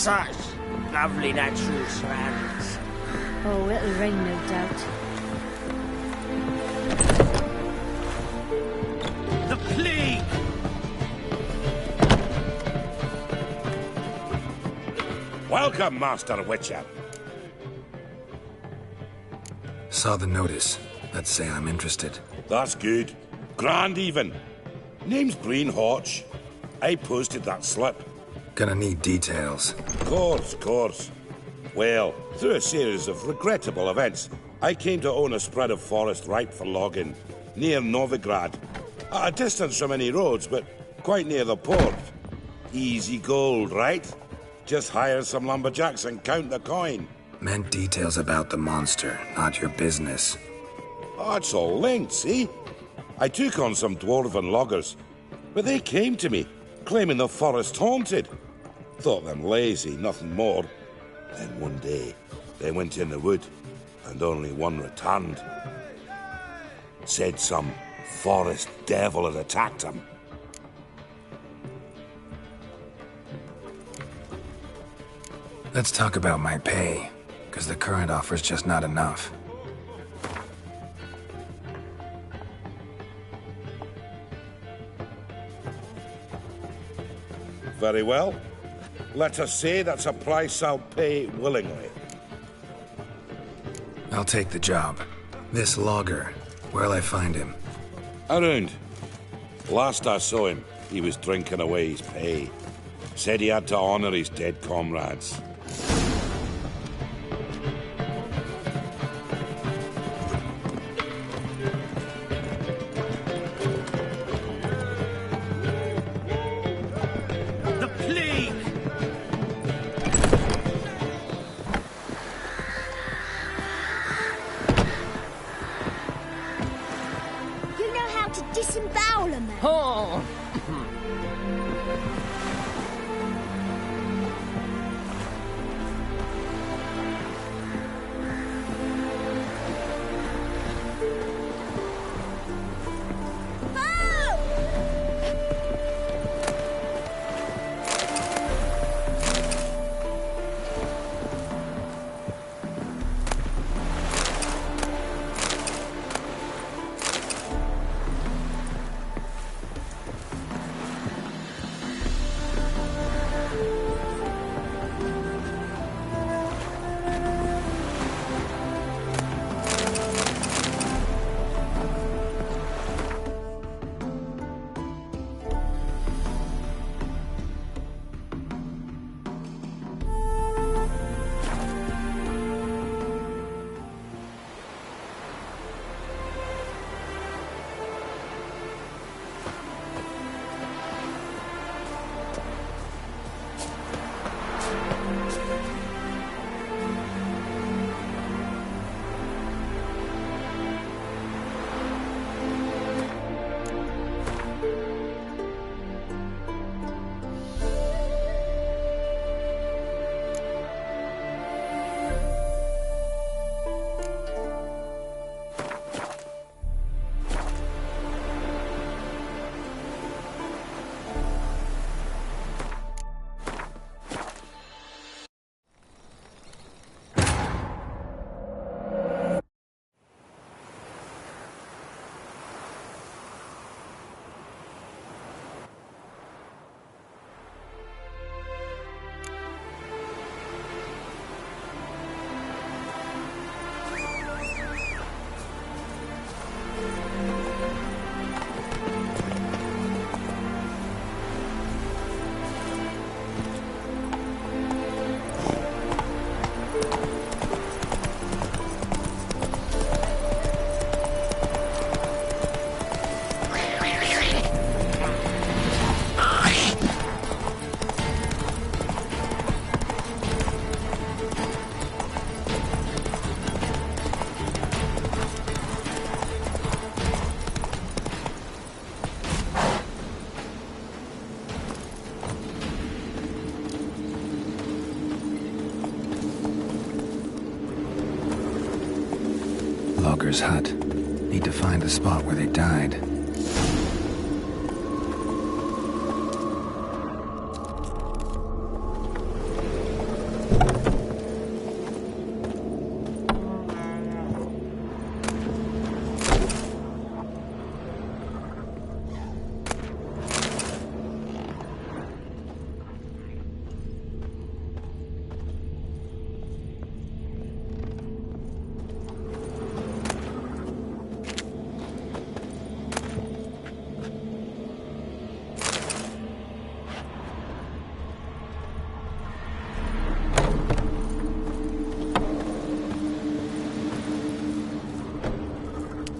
such lovely natural surroundings. Oh, it'll rain, no doubt. The plague! Welcome, Master Witcher. Saw the notice. Let's say I'm interested. That's good. Grand even. Name's Breen Hodge. I posted that slip. Gonna need details. Course. Well, through a series of regrettable events, I came to own a spread of forest ripe for logging, near Novigrad. At a distance from any roads, but quite near the port. Easy gold, right? Just hire some lumberjacks and count the coin. Meant details about the monster, not your business. Oh, it's all linked, see? I took on some dwarven loggers, but they came to me, claiming the forest haunted. Thought them lazy, nothing more. Then one day, they went in the wood, and only one returned. Said some forest devil had attacked him. Let's talk about my pay, because the current offer's just not enough. Very well. Let us say that's a price I'll pay willingly. I'll take the job. This logger, where'll I find him? Around. Last I saw him, he was drinking away his pay. Said he had to honor his dead comrades. Logger's hut. Need to find the spot where they died.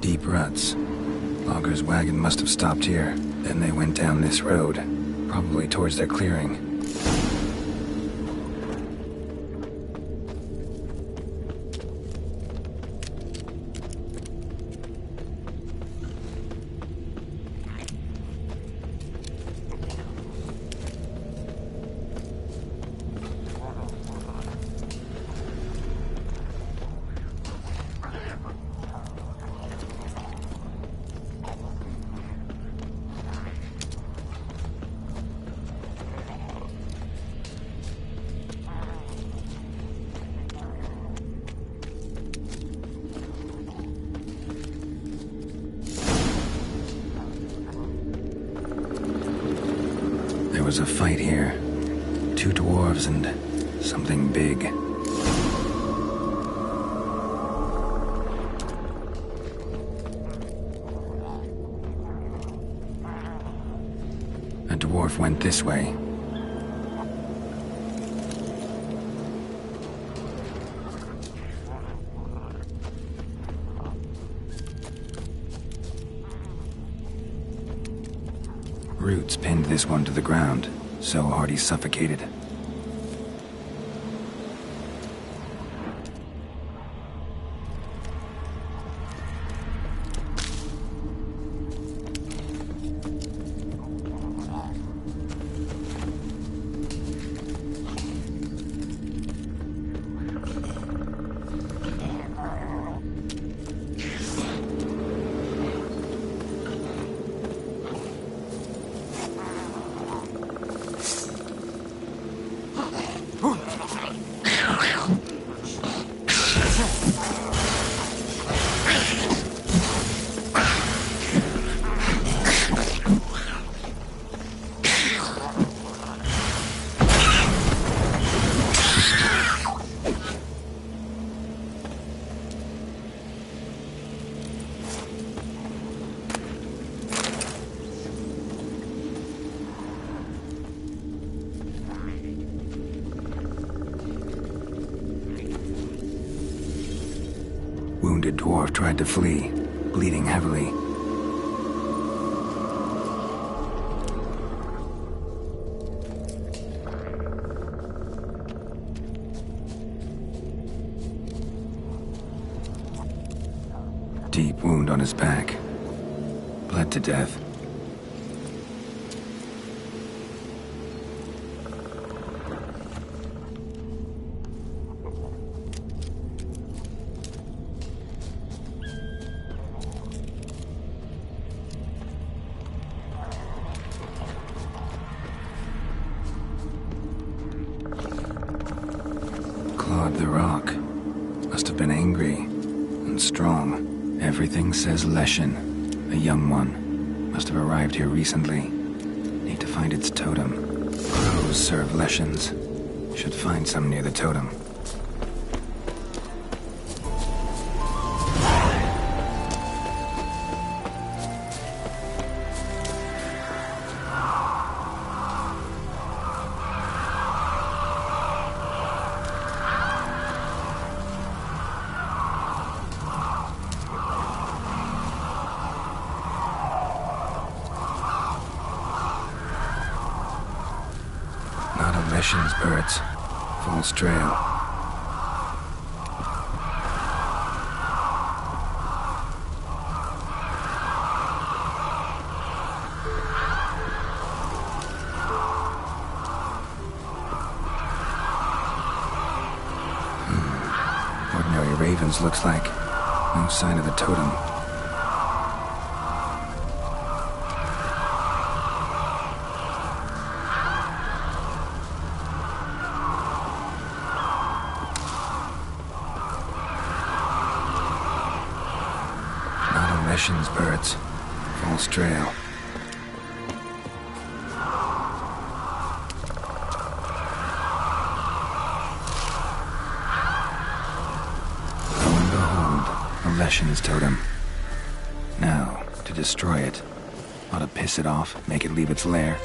deep ruts. Logger's wagon must have stopped here. Then they went down this road, probably towards their clearing. There was a fight here. 2 dwarves and something big. A dwarf went this way. Roots pinned this one to the ground, so hard he suffocated. Wounded dwarf tried to flee, bleeding heavily. Deep wound on his back. Bled to death. The rock must have been angry and strong. Everything says Leshen, a young one. Must have arrived here recently. Need to find its totem. Crows serve Leshens. Should find some near the totem. Birds. False trail. Ordinary ravens looks like. No sign of the totem. Birds. False trail. Lo and behold, a Leshen's totem. Now, to destroy it. Ought to piss it off, make it leave its lair.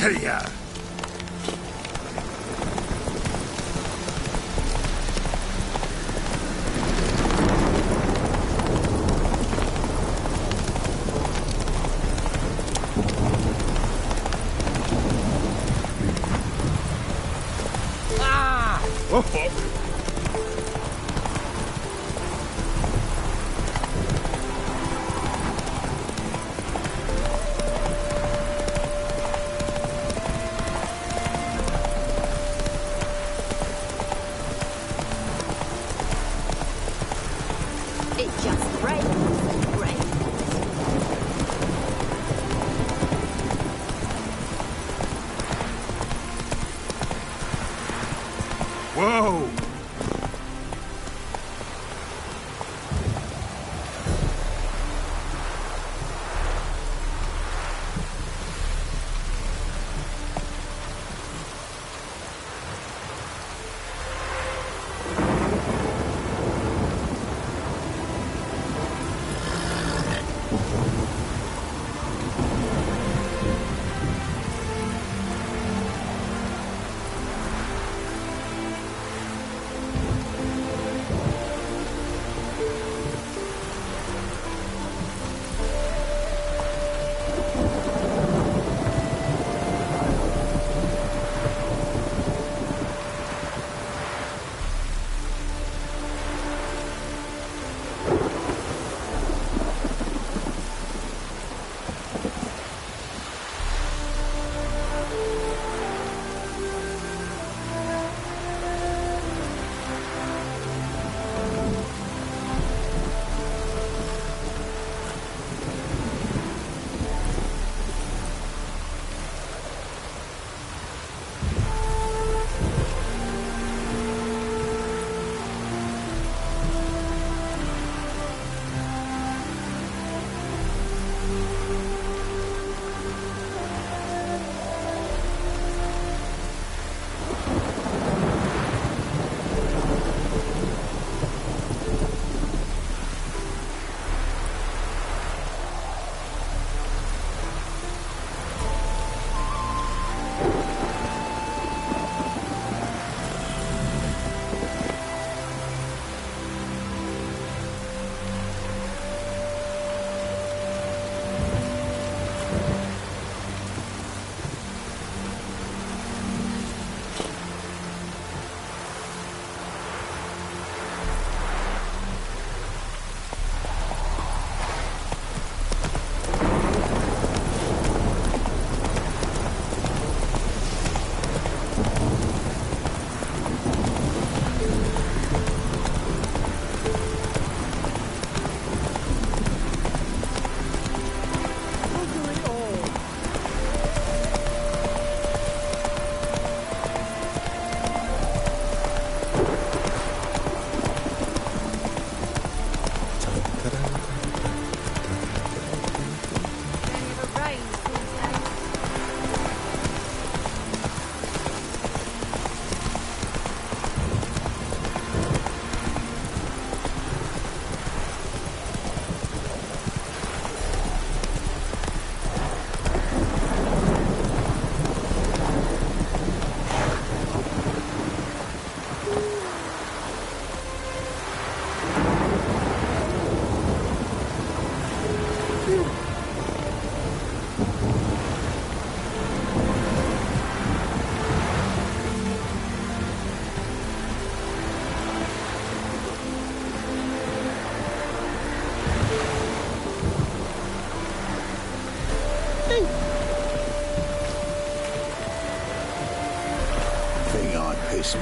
Hiya! It just rains and rains. Whoa!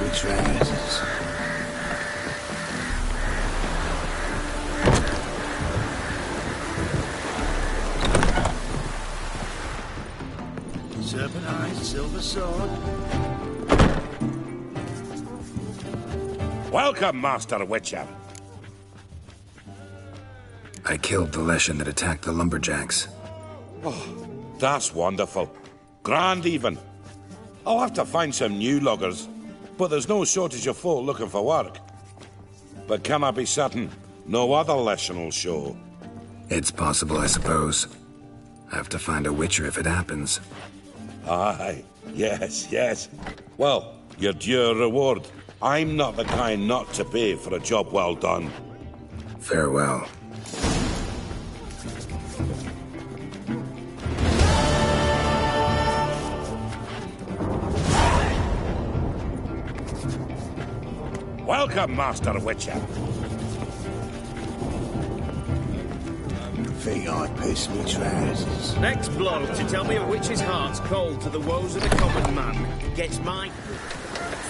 With trousers. Serpent eyes, silver sword. Welcome, Master Witcher. I killed the Leshen that attacked the lumberjacks. Oh, that's wonderful. Grand even. I'll have to find some new loggers, but there's no shortage of folk looking for work. But can I be certain no other Leshen will show? It's possible, I suppose. I have to find a Witcher if it happens. Aye, yes, yes. Well, you're due your reward. I'm not the kind not to pay for a job well done. Farewell. Welcome, Master Witcher. Think I'd piss me trousers. Next bloke to tell me a witch's heart's cold to the woes of the common man gets my...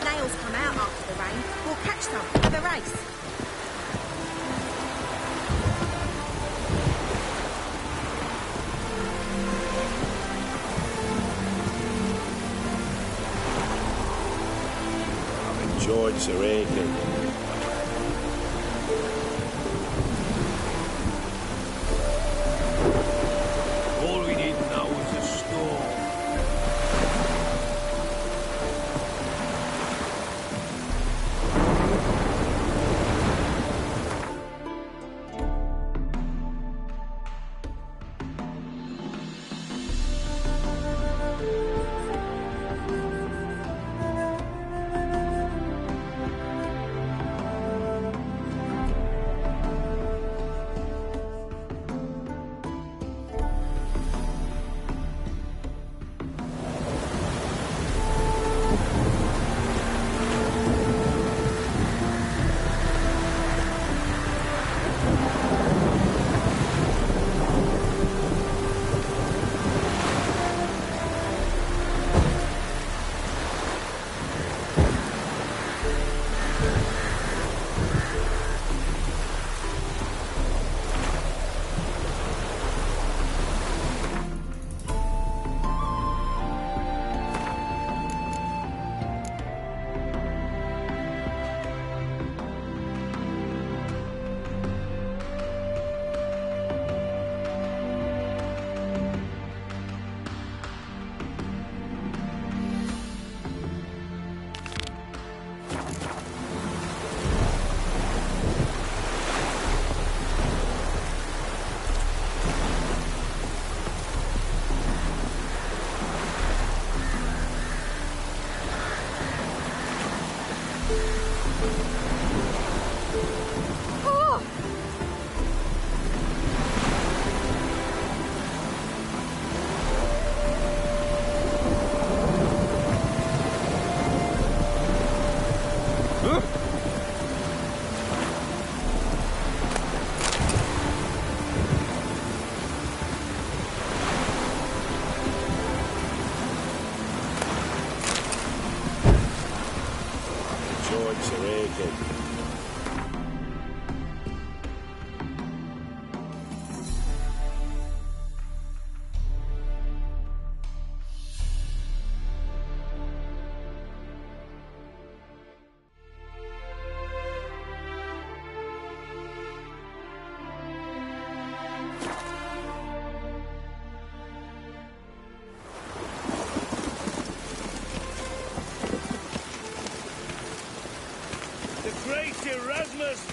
Snails come out after the rain. We'll catch some. Have a race. I've enjoyed Sir Aiken.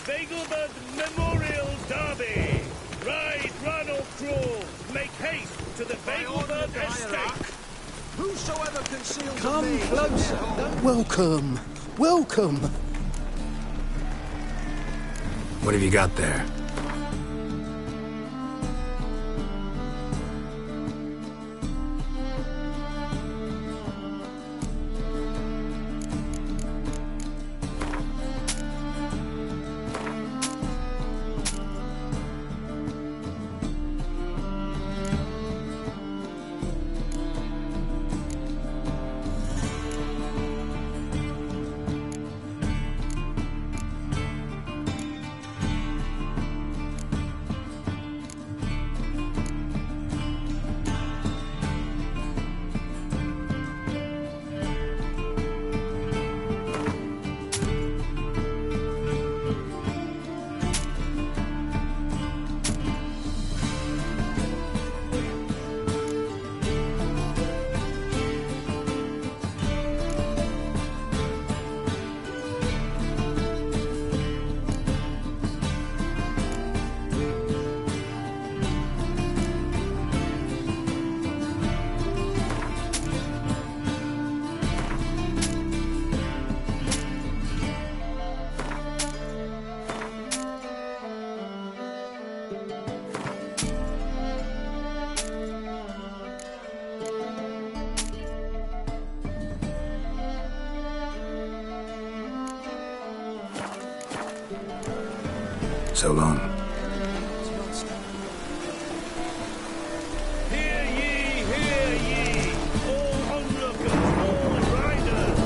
Vegelbud Memorial Derby. Ride, run or crawl. Make haste to the Vegelbud estate. Whosoever conceals Come a maid closer. in their home- Welcome. Welcome. What have you got there? So long. Hear ye, all onlookers, all riders.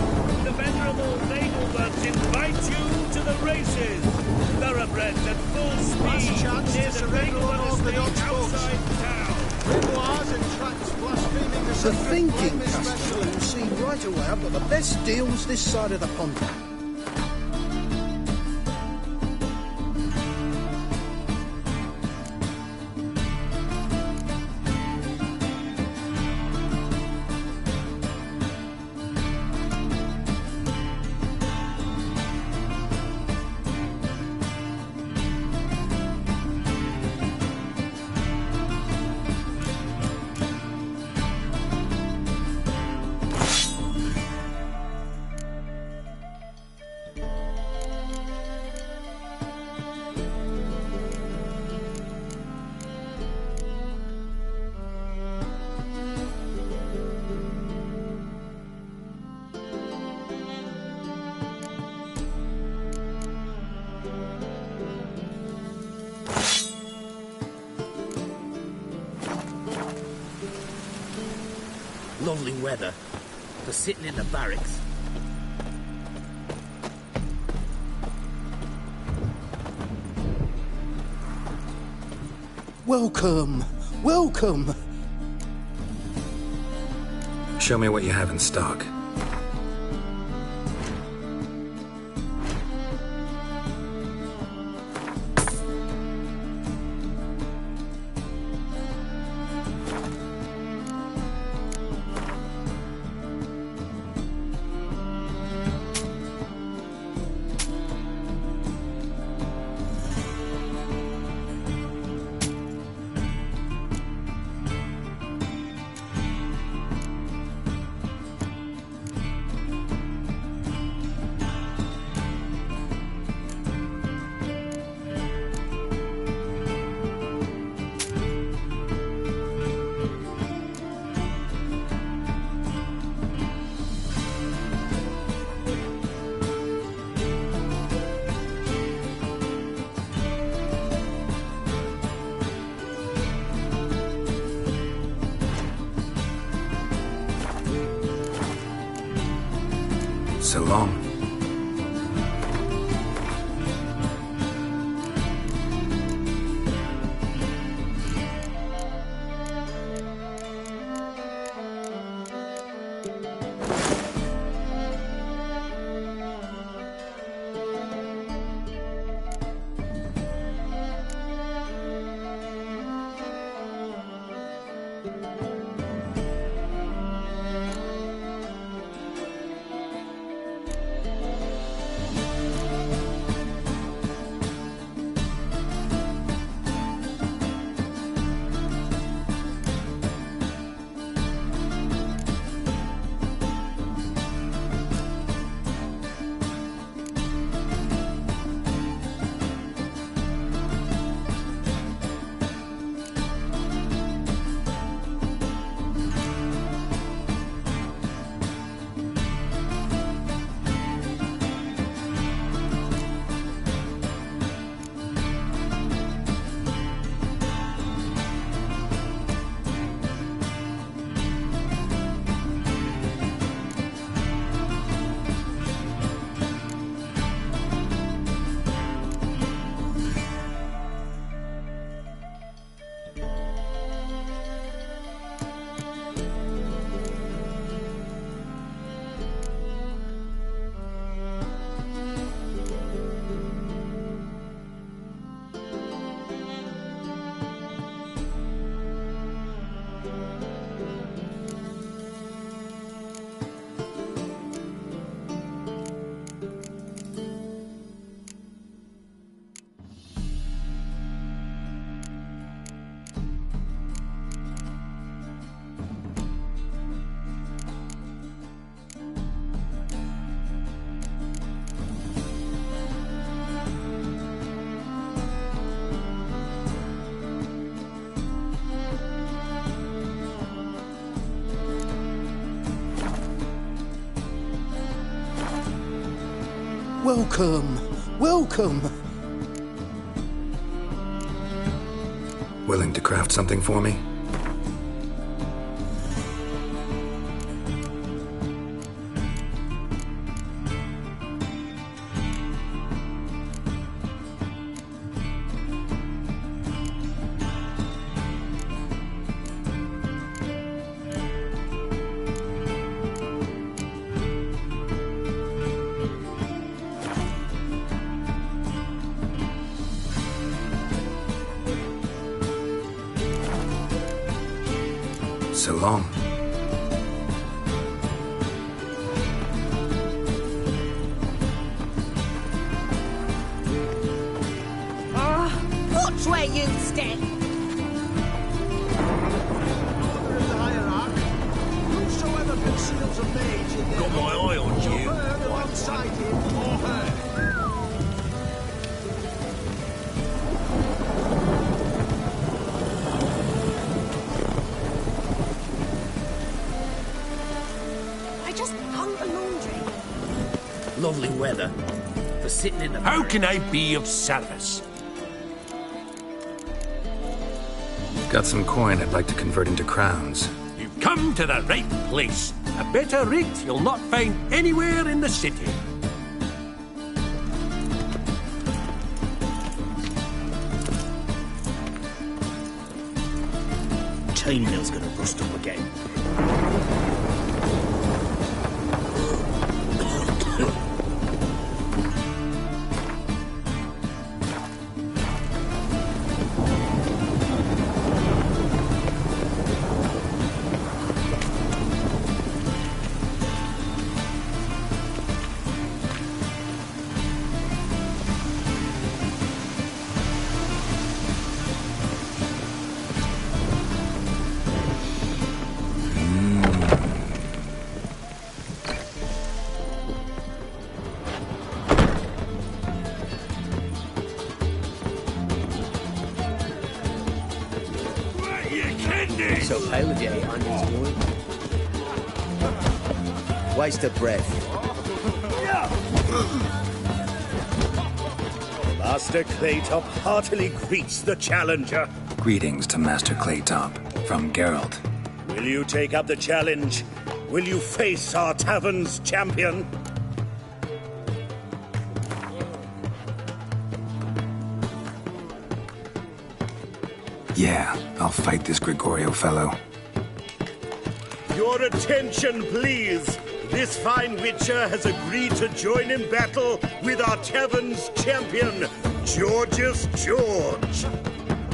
The venerable Nagelbuds invite you to the races. Thoroughbreds at full speed near the Nagelbud estate outside town. The thinking customer will see right away I've got the best deals this side of the pond. Lovely weather for sitting in the barracks. Welcome, welcome. Show me what you have in stock. So long. Welcome, welcome. Willing to craft something for me? So long. Watch where you step. Whosoever conceals a mage in their Got my eye on shall you. burn alongside him or her. I just hung a laundry. Lovely weather for sitting in the... How can I be of service? Got some coin I'd like to convert into crowns. You've come to the right place. A better rate you'll not find anywhere in the city. Chainmail's gonna rust up again. So Piledriver on his wood. Waste of breath. Master Claytop heartily greets the challenger. Greetings to Master Claytop from Geralt. Will you take up the challenge? Will you face our tavern's champion? Yeah, I'll fight this Gregorio fellow. Your attention, please. This fine witcher has agreed to join in battle with our tavern's champion, Georgius George.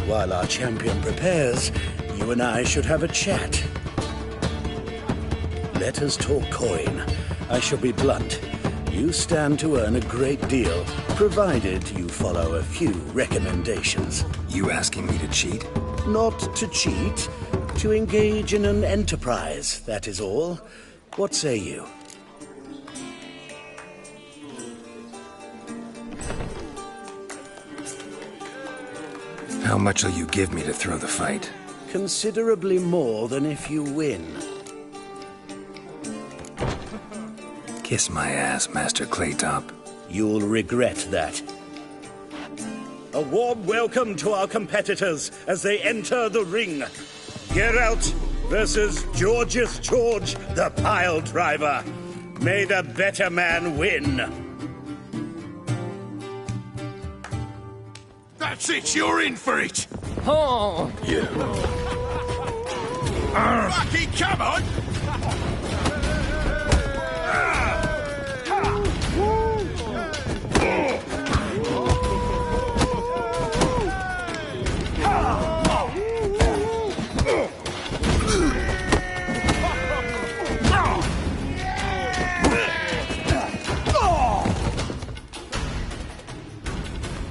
While our champion prepares, you and I should have a chat. Let us talk coin. I shall be blunt. You stand to earn a great deal, provided you follow a few recommendations. You asking me to cheat? Not to cheat, to engage in an enterprise, that is all. What say you? How much will you give me to throw the fight? Considerably more than if you win. Kiss my ass, Master Claytop. You'll regret that. A warm welcome to our competitors as they enter the ring. Geralt versus Georgius George, the Piledriver. May the better man win. That's it, you're in for it. Oh! Yeah. Rocky, come on!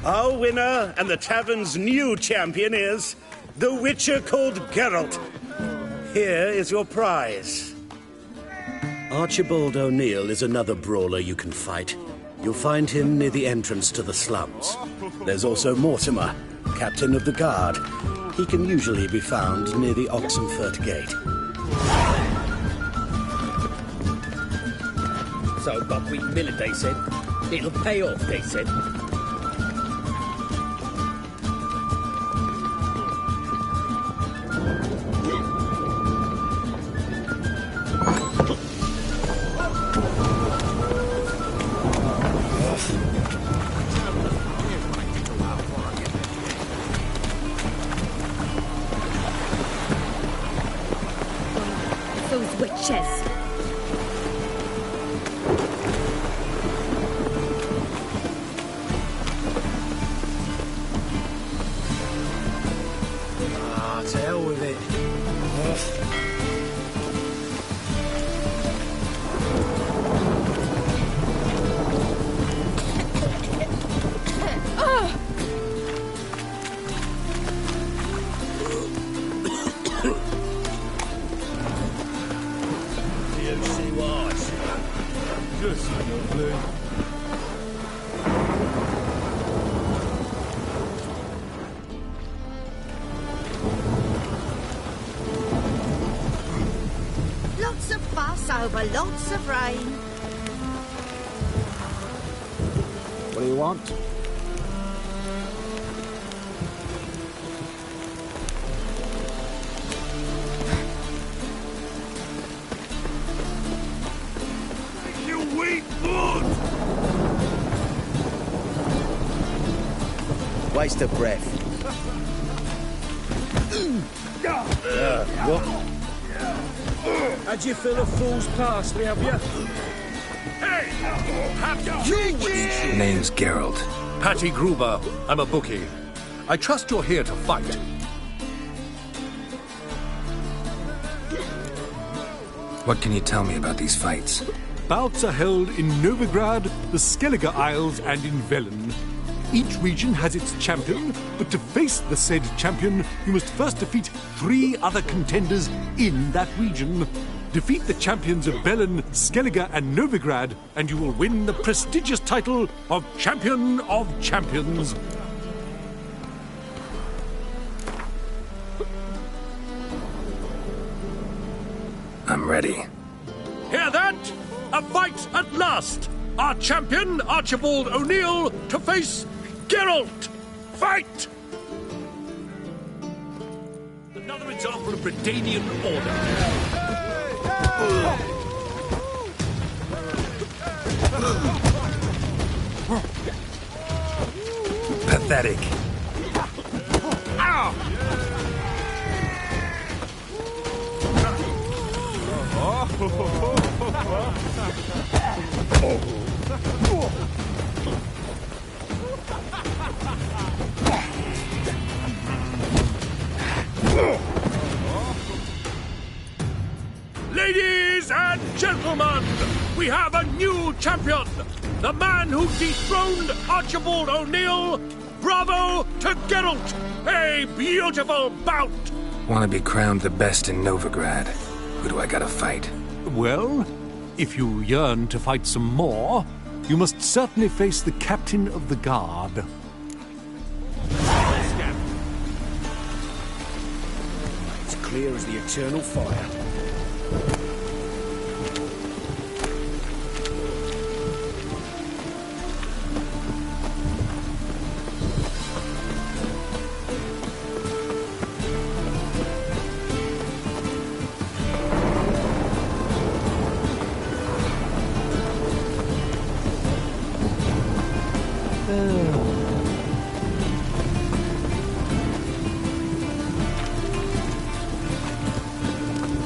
Our winner and the tavern's new champion is the Witcher called Geralt. Here is your prize. Archibald O'Neill is another brawler you can fight. You'll find him near the entrance to the slums. There's also Mortimer, captain of the guard. He can usually be found near the Oxenfurt gate. So, buckwheat millet, they said. It'll pay off, they said. witches! To hell with it. You see what I see? Just lovely. Lots of fuss over lots of rain. What do you want? You weep blood! Waste of breath. What? Had you fill a fool's parsley, have you? Hey! Have you? Name's Geralt. Patty Gruber. I'm a bookie. I trust you're here to fight. What can you tell me about these fights? Bouts are held in Novigrad, the Skellige Isles, and in Velen. Each region has its champion, but to face the said champion, you must first defeat 3 other contenders in that region. Defeat the champions of Velen, Skellige, and Novigrad, and you will win the prestigious title of Champion of Champions. I'm ready. Hear that? A fight at last! Our champion, Archibald O'Neill, to face Geralt! Fight! Another example of Redanian order. Pathetic. Ladies and gentlemen, we have a new champion! The man who dethroned Archibald O'Neill! Bravo to Geralt! A beautiful bout! Want to be crowned the best in Novigrad? Who do I gotta fight? Well, if you yearn to fight some more, you must certainly face the captain of the guard. It's clear as the eternal fire.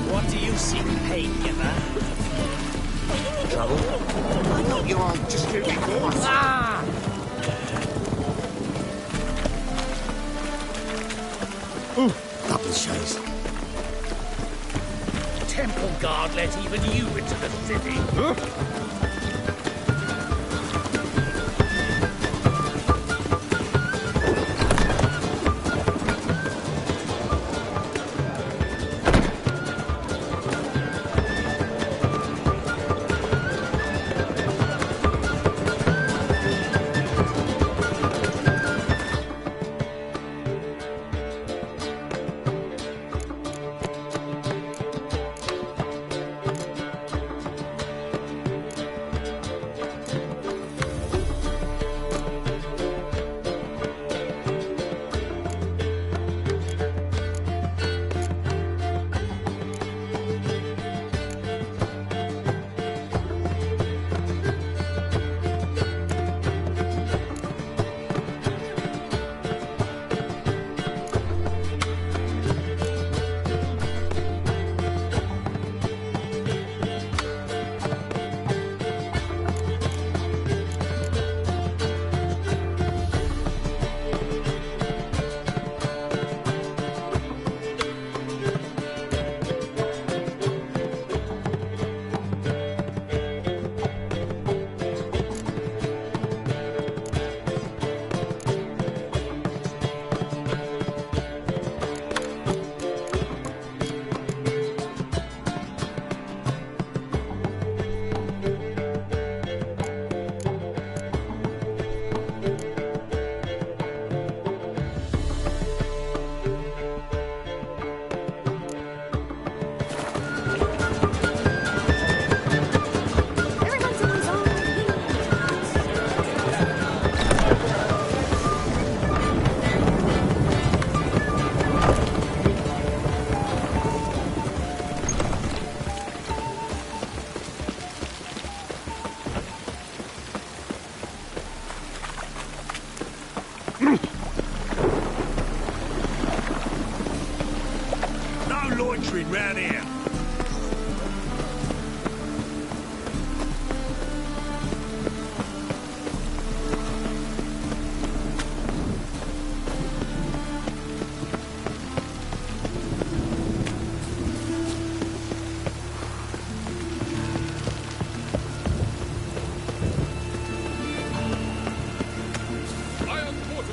What do you seek, pain giver? Trouble? I thought you all just get Ah! Double chase. Temple guard let even you into the city. No loitering round here.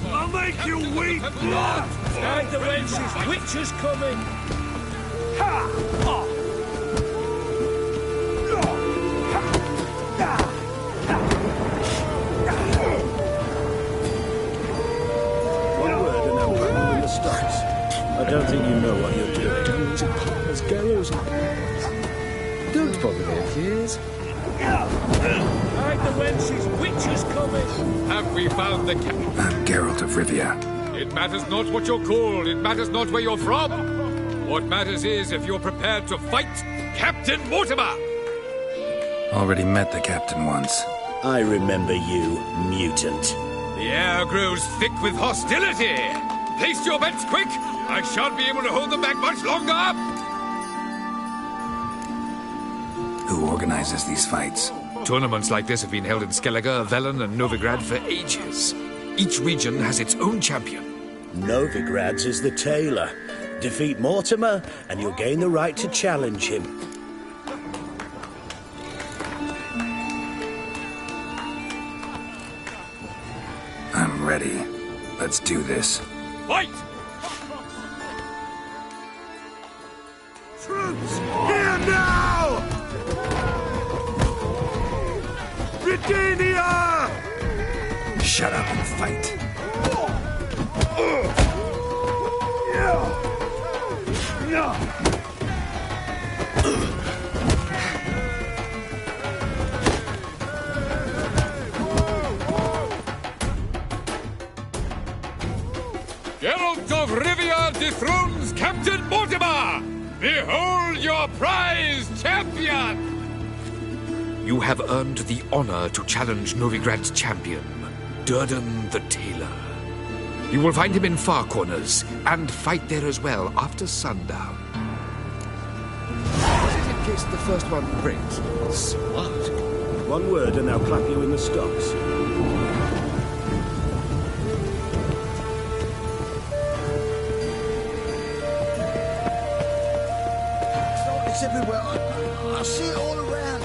I'll make you weep blood! Hide the wenches, witches coming! One word and I'll put you in the stocks. I don't think you know what you're doing. Gallows and partners, gallows and partners. Don't bother their fears. Hide the wenches, witches coming! Have we found the I'm Geralt of Rivia. It matters not what you're called. It matters not where you're from. What matters is if you're prepared to fight Captain Mortimer. Already met the captain once. I remember you, mutant. The air grows thick with hostility. Place your bets quick. I shan't be able to hold them back much longer. Who organizes these fights? Tournaments like this have been held in Skellige, Velen, and Novigrad for ages. Each region has its own champion. Novigrad's is the Tailor. Defeat Mortimer, and you'll gain the right to challenge him. I'm ready. Let's do this. Fight! Troops, here now! Redanian! Shut up and fight. Geralt of Rivia dethrones Captain Mortimer! Behold your prize champion! You have earned the honor to challenge Novigrad's champion, Durden the Tailor. You will find him in Far Corners, and fight there as well after sundown. Was it in case the first one breaks? Smart. One word and I'll clap you in the stocks. It's everywhere. I see it all around.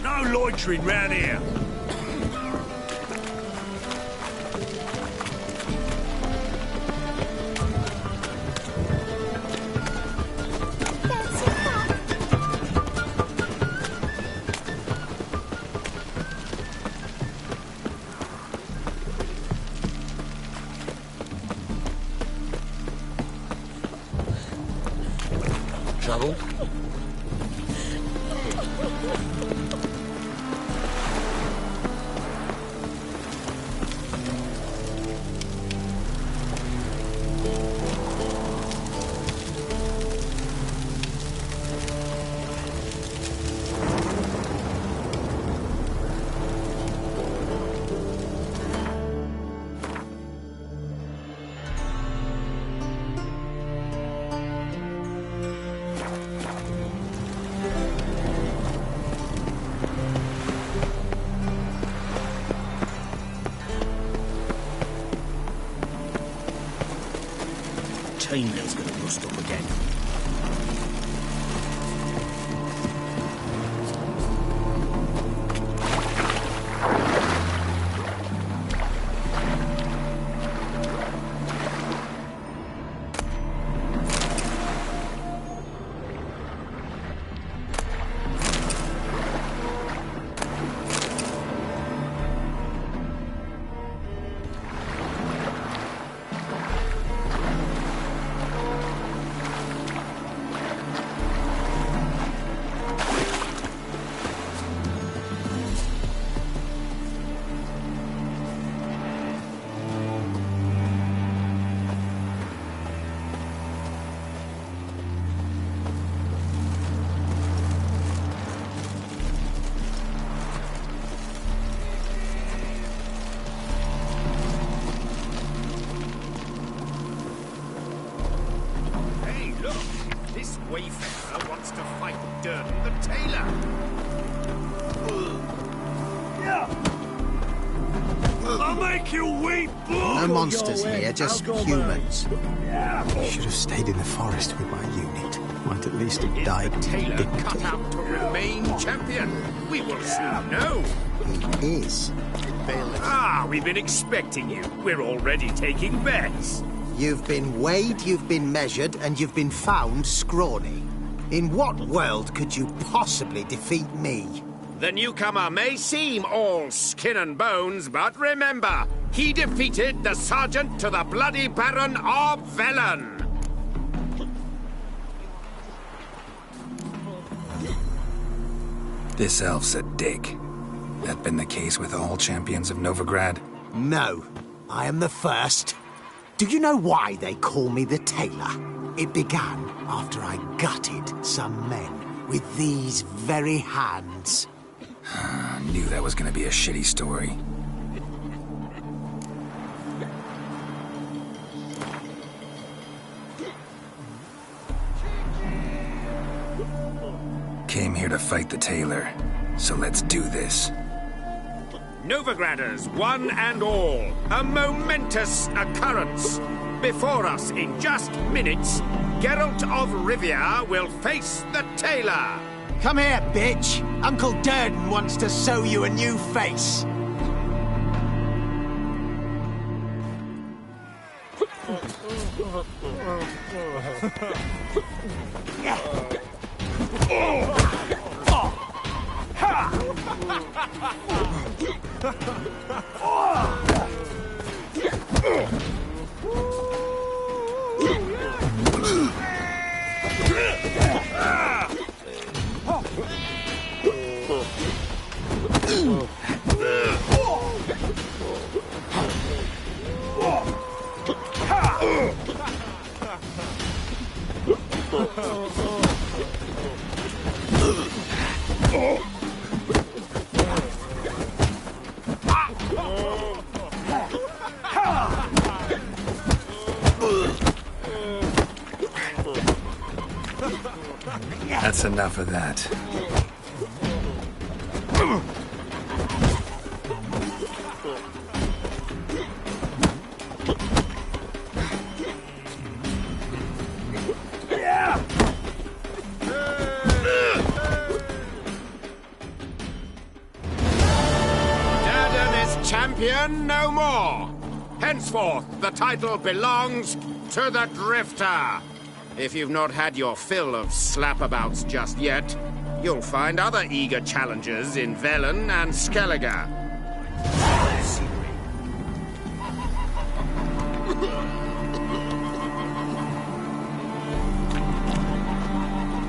No loitering round here. Trouble? Chainmail's gonna rust up again. seafarer wants to fight Durden the Tailor. I'll make you weep! No monsters here, just humans. Should have stayed in the forest with my unit. Might at least have died. Tailor cut out to remain champion. We will soon know. He is. We've been expecting you. We're already taking bets. You've been weighed, you've been measured, and you've been found scrawny. In what world could you possibly defeat me? The newcomer may seem all skin and bones, but remember, he defeated the sergeant to the bloody Baron of Velen. This elf's a dick. That been the case with all champions of Novigrad? No. I am the first. Do you know why they call me the Tailor? It began after I gutted some men with these very hands. I knew that was gonna be a shitty story. Came here to fight the Tailor, so let's do this. Novigraders, one and all, a momentous occurrence. Before us, in just minutes, Geralt of Rivia will face the Tailor. Come here, bitch! Uncle Durden wants to sew you a new face. That's enough of that. Durden is champion no more. Henceforth, the title belongs to the Drifter. If you've not had your fill of slapabouts just yet, you'll find other eager challengers in Velen and Skellige.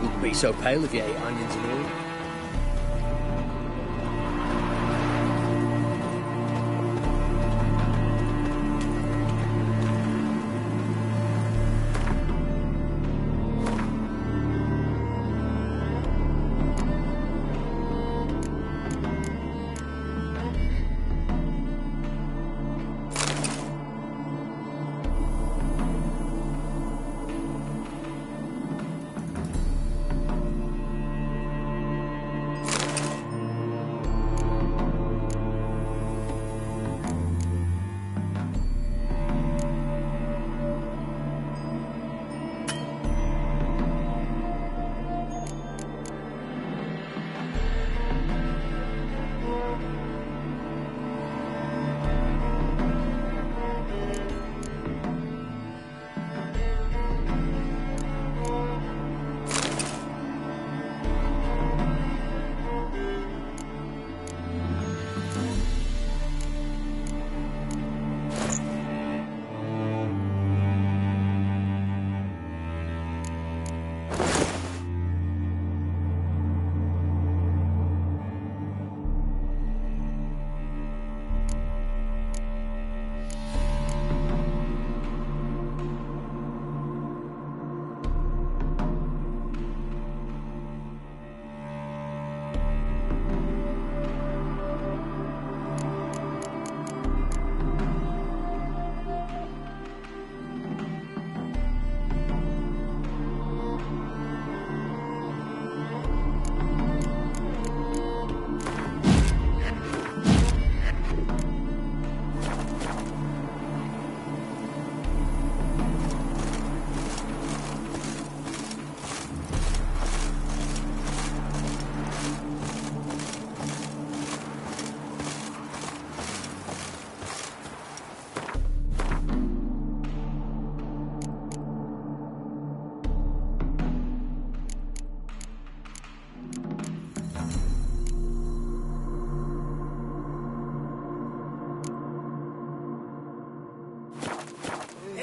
Wouldn't be so pale if you ate onions and all.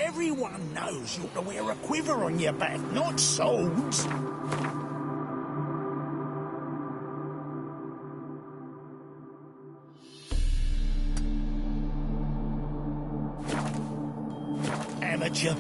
Everyone knows you ought to wear a quiver on your back, not swords. Amateur.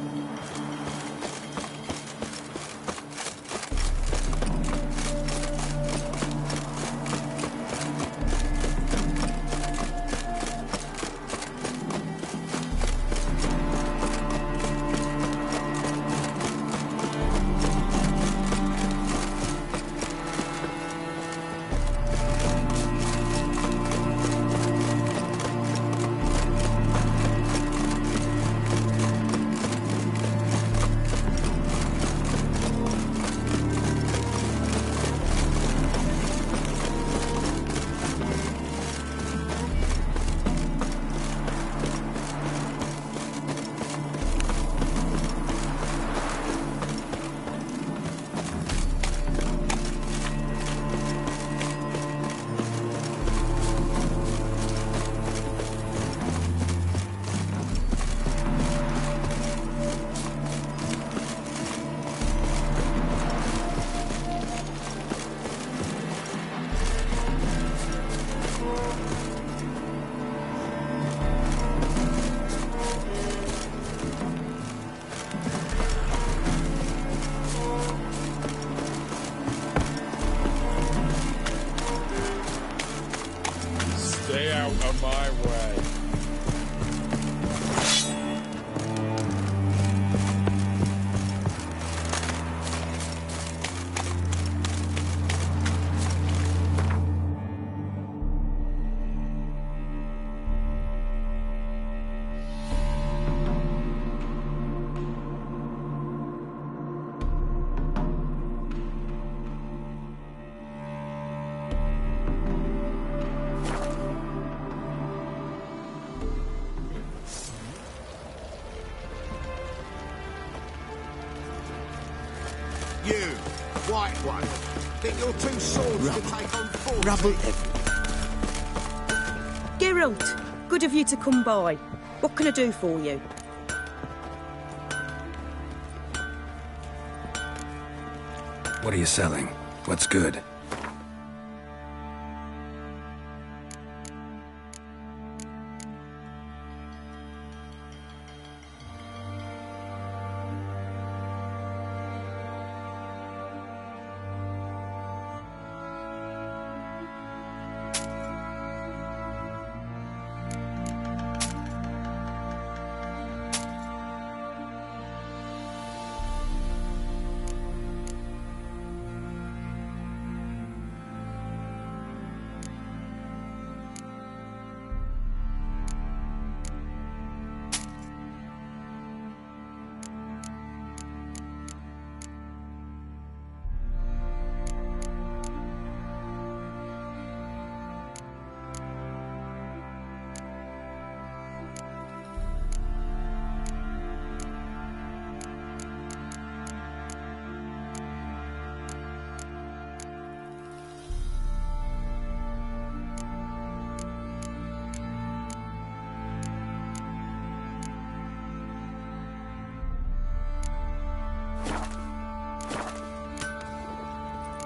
You, white one, think you're too swords to take on force? Rubble Geralt, good of you to come by. What can I do for you? What are you selling? What's good?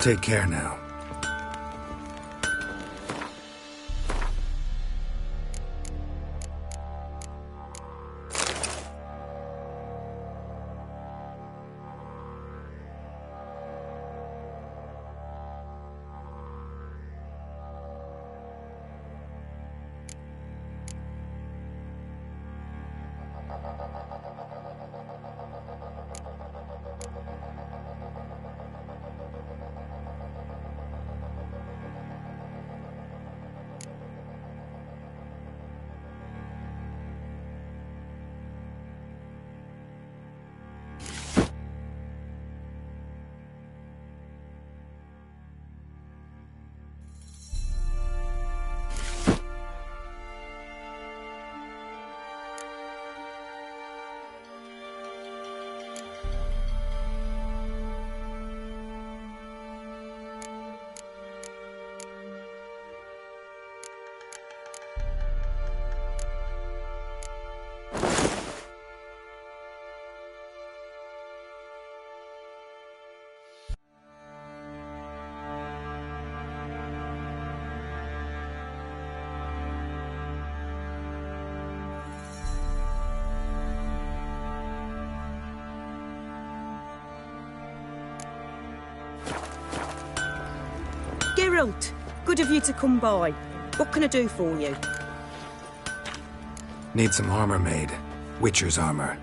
Take care now. Geralt, good of you to come by. What can I do for you? Need some armor made. Witcher's armor.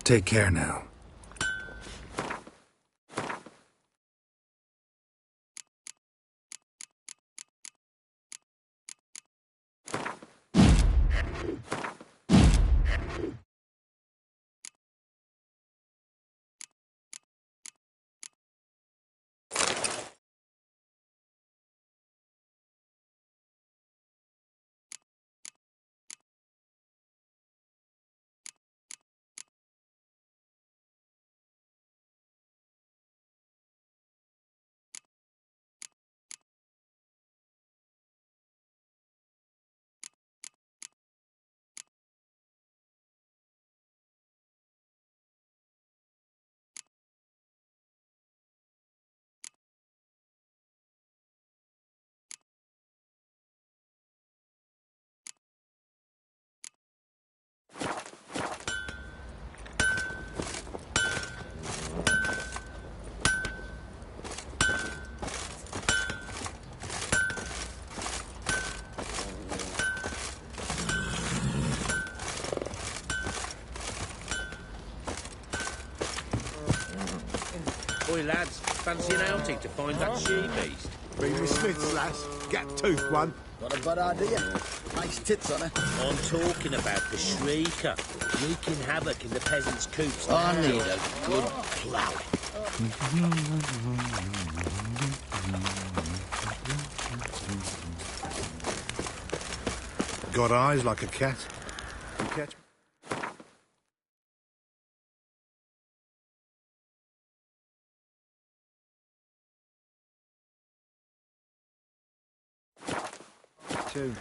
Take care now. Oi, lads, fancy an outing to find that she-beast? Bring me Smith's, lass. Gap-toothed one. Got a bad idea. Nice tits on her. I'm talking about the Shrieker, wreaking havoc in the peasants' coops. I need a good plough. Got eyes like a cat. You catch me? Two.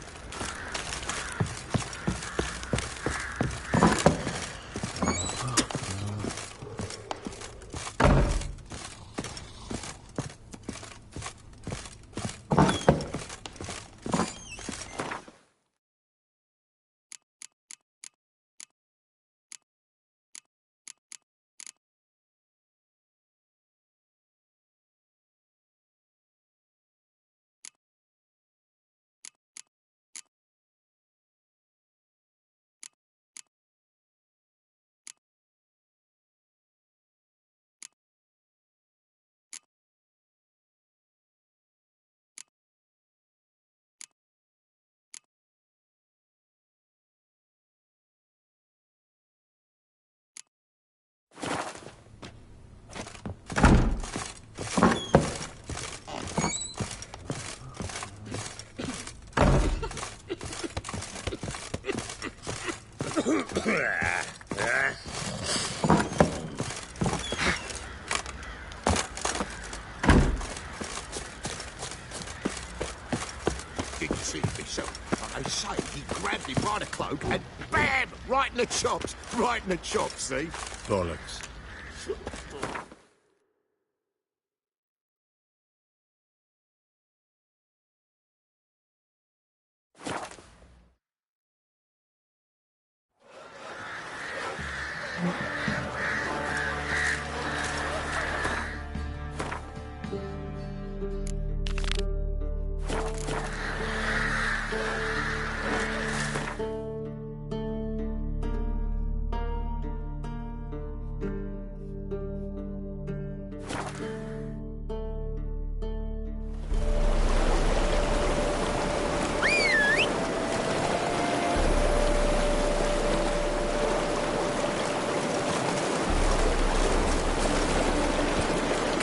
behind a cloak, and bam! Right in the chops. Right in the chops, see? Bollocks.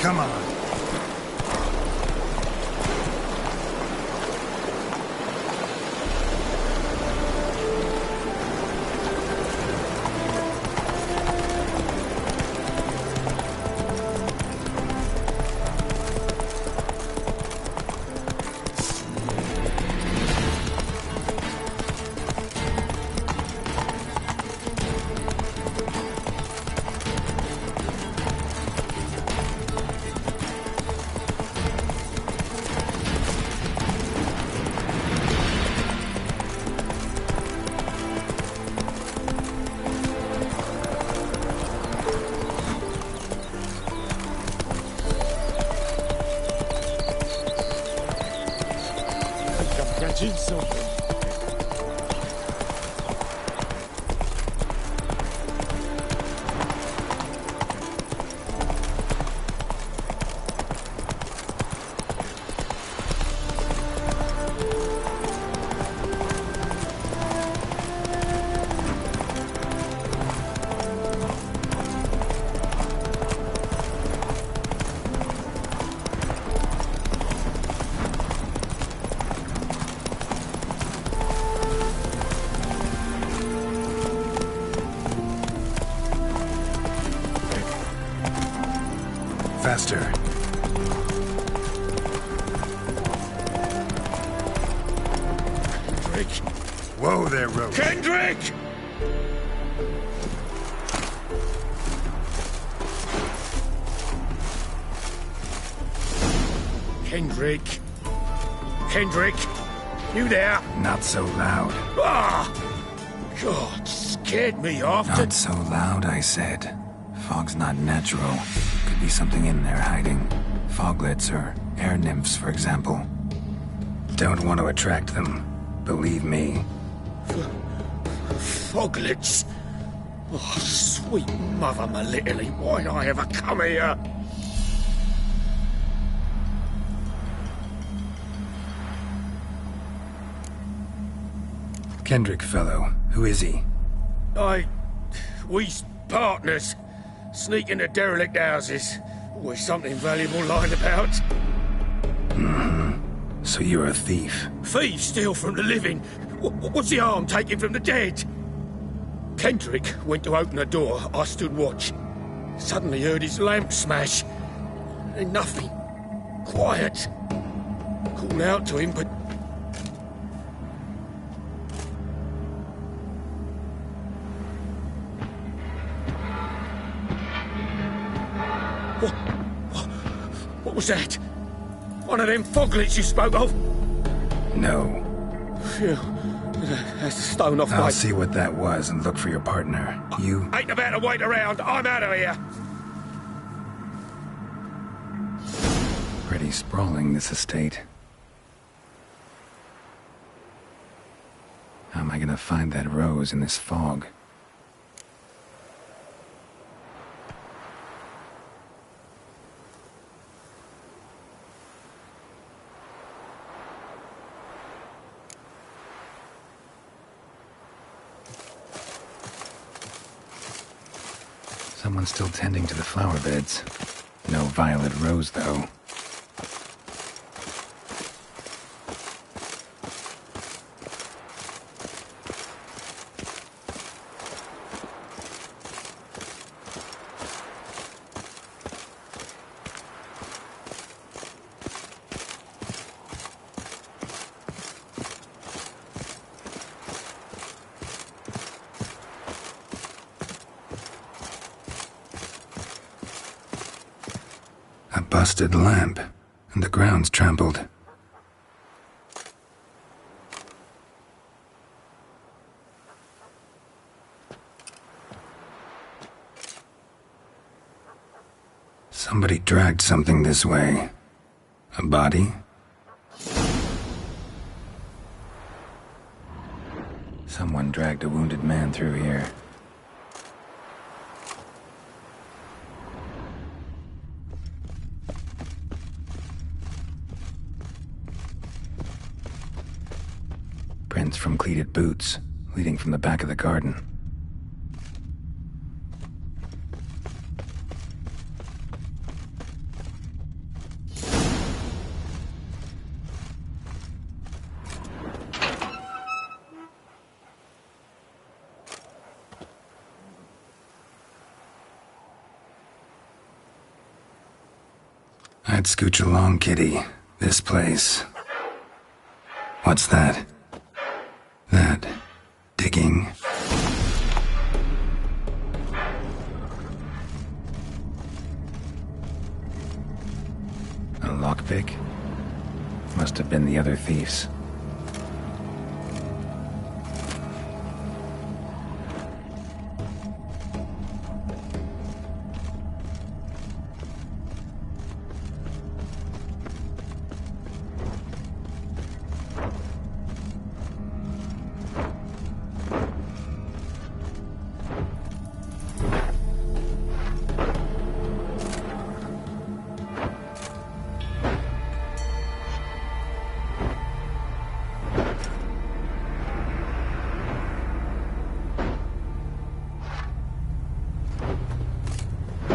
Come on. Faster. Kendrick! Whoa there, Roach. Kendrick! Kendrick! Kendrick! You there? Not so loud. Ah! God, scared me off. Not so loud, I said. Fog's not natural. Could be something in there hiding. Foglets or air nymphs, for example. Don't want to attract them. Believe me. Foglets? Oh, sweet mother, my little, why'd I ever come here? Kendrick fellow. Who is he? We's partners. Sneak into derelict houses. Always something valuable lying about. Mm-hmm. So you're a thief? Thieves steal from the living. What's the harm taking from the dead? Kendrick went to open a door. I stood watch. Suddenly heard his lamp smash. And nothing. Quiet. Called out to him, but... What was that? One of them foglets you spoke of? No. Phew. That's the stone off my... I'll see what that was and look for your partner. You... Ain't about to wait around. I'm out of here. Pretty sprawling, this estate. How am I gonna find that rose in this fog? Someone's still tending to the flower beds. No violet rose, though. A busted lamp, and the ground's trampled. Somebody dragged something this way. A body? Someone dragged a wounded man through here. Prints from cleated boots, leading from the back of the garden. I'd scooch along, kitty. This place. What's that? That... digging? A lockpick? Must have been the other thieves.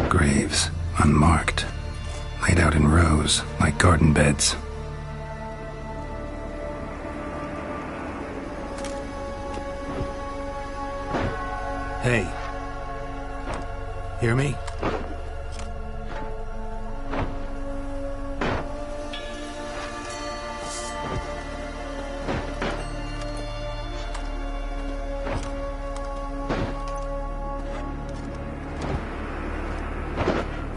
Graves, unmarked, laid out in rows like garden beds. Hey. Hear me?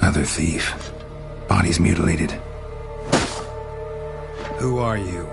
Other thief. Body's mutilated. Who are you?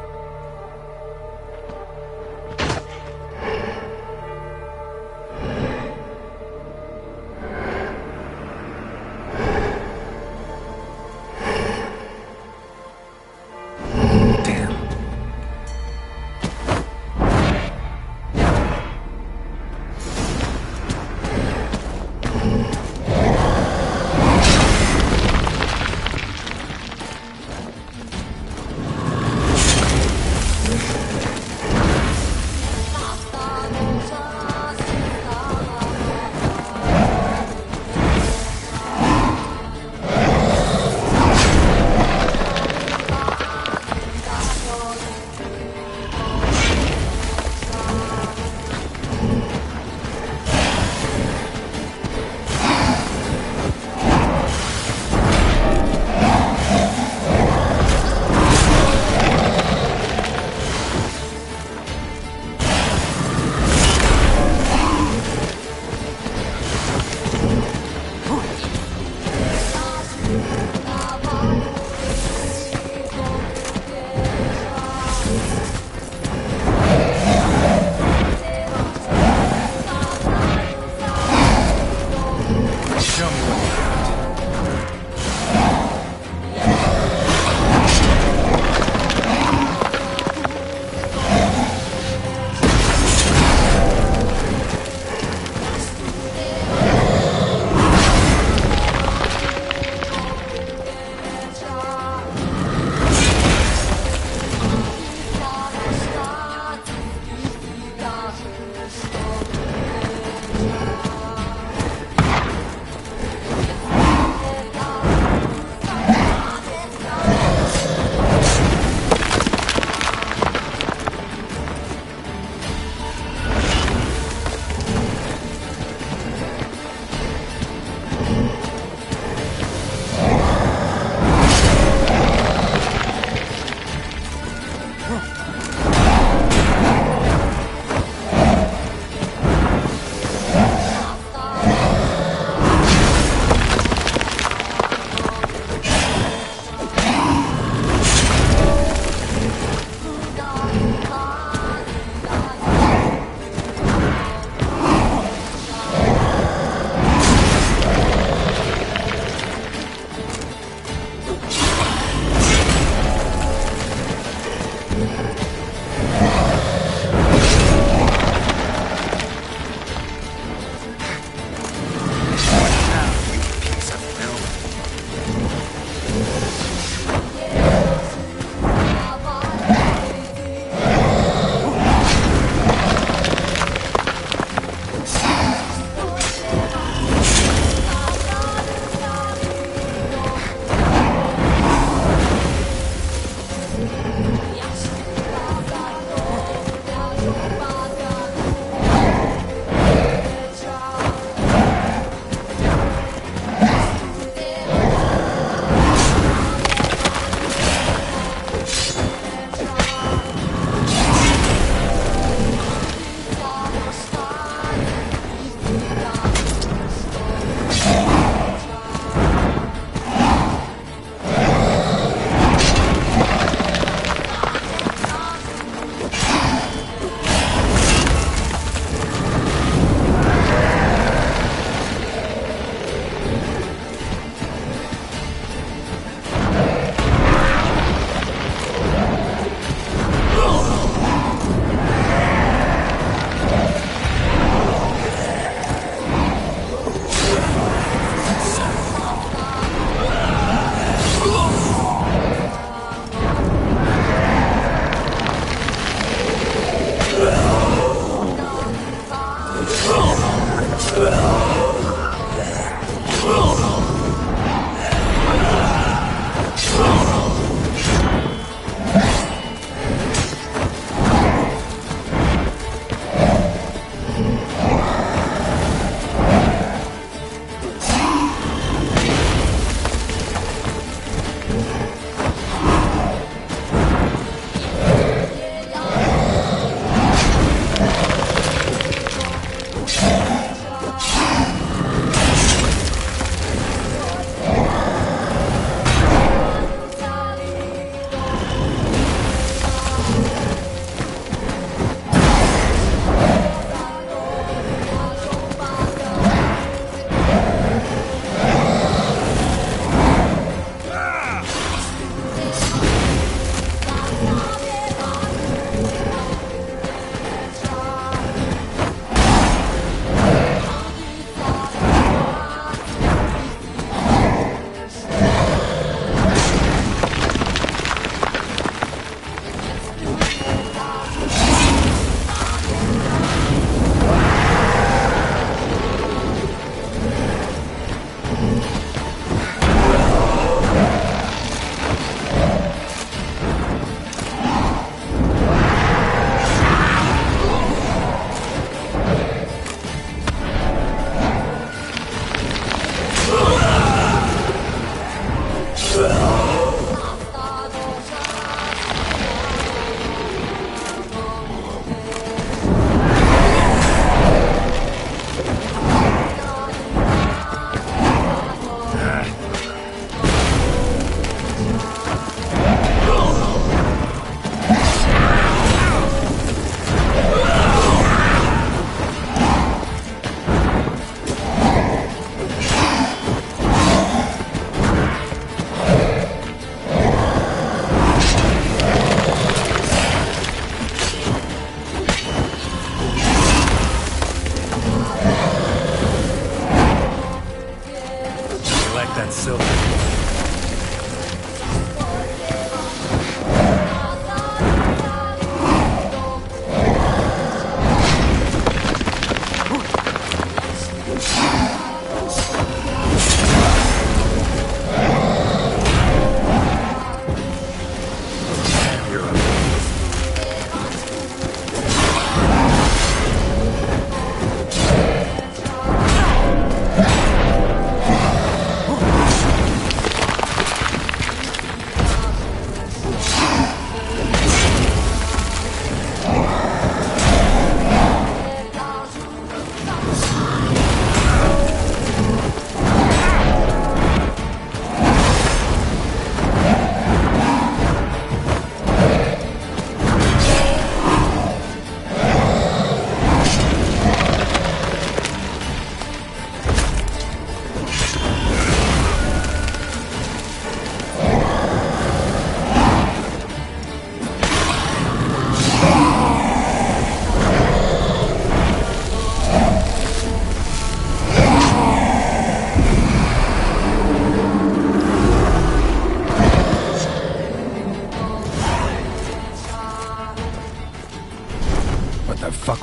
silver.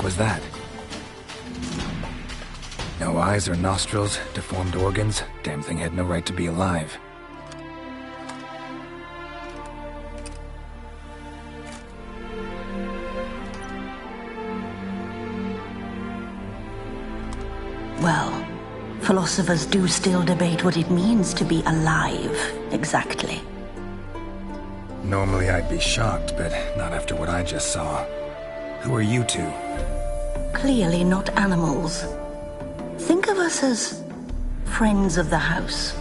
Was that? No eyes or nostrils, deformed organs. Damn thing had no right to be alive. Well, philosophers do still debate what it means to be alive, exactly. Normally I'd be shocked, but not after what I just saw. Who are you two? Clearly not animals. Think of us as friends of the house.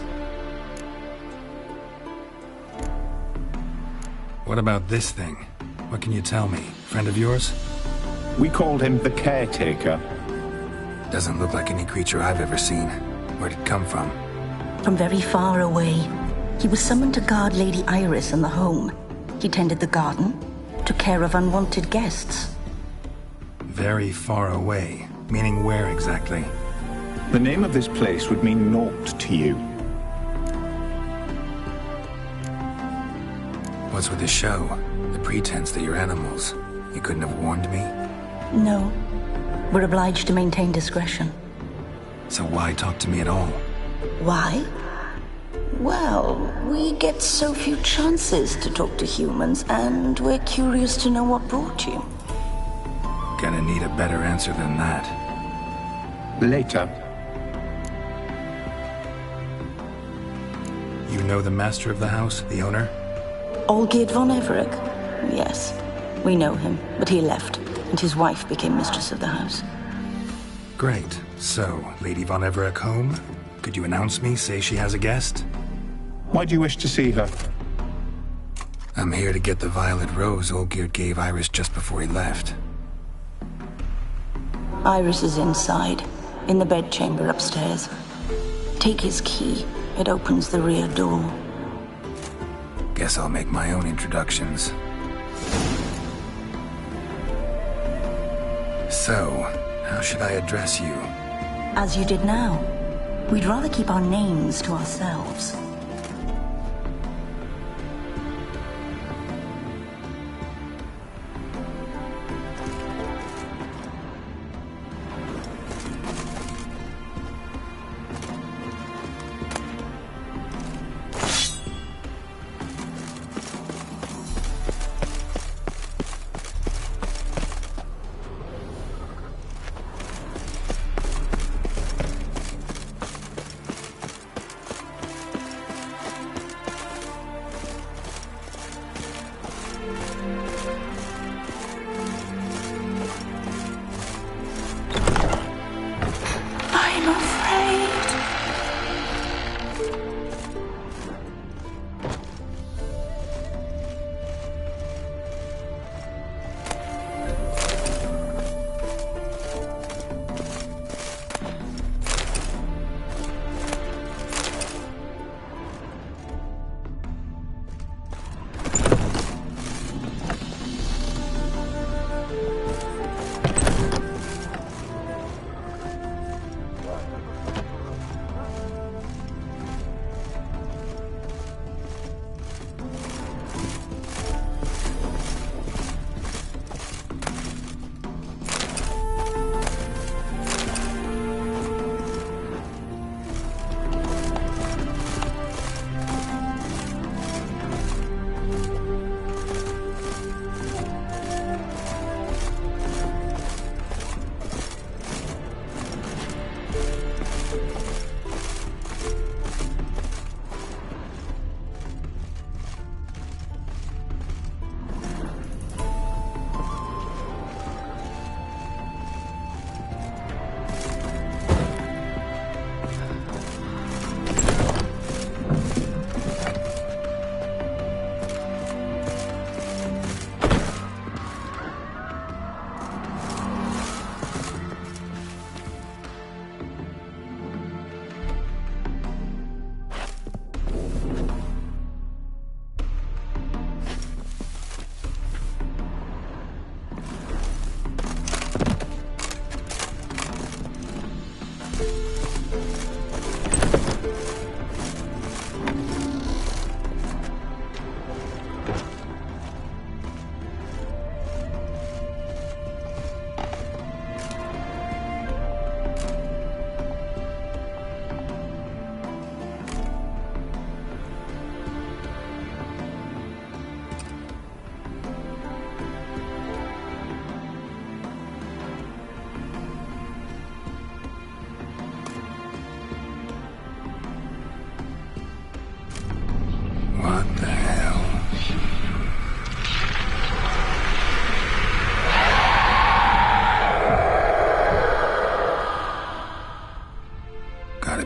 What about this thing? What can you tell me? Friend of yours? We called him the Caretaker. Doesn't look like any creature I've ever seen. Where'd it come from? From very far away. He was summoned to guard Lady Iris and the home. He tended the garden, took care of unwanted guests. Very far away. Meaning where exactly? The name of this place would mean naught to you. What's with the show? The pretense that you're animals. You couldn't have warned me? No. We're obliged to maintain discretion. So why talk to me at all? Why? Well, we get so few chances to talk to humans, and we're curious to know what brought you. Gonna need a better answer than that. Later. You know the master of the house, the owner? Olgierd von Everec? Yes, we know him, but he left, and his wife became mistress of the house. Great. So, Lady von Everec home? Could you announce me, say she has a guest? Why do you wish to see her? I'm here to get the violet rose Olgierd gave Iris just before he left. Iris is inside, in the bedchamber upstairs. Take his key. It opens the rear door. Guess I'll make my own introductions. So, how should I address you? As you did now. We'd rather keep our names to ourselves.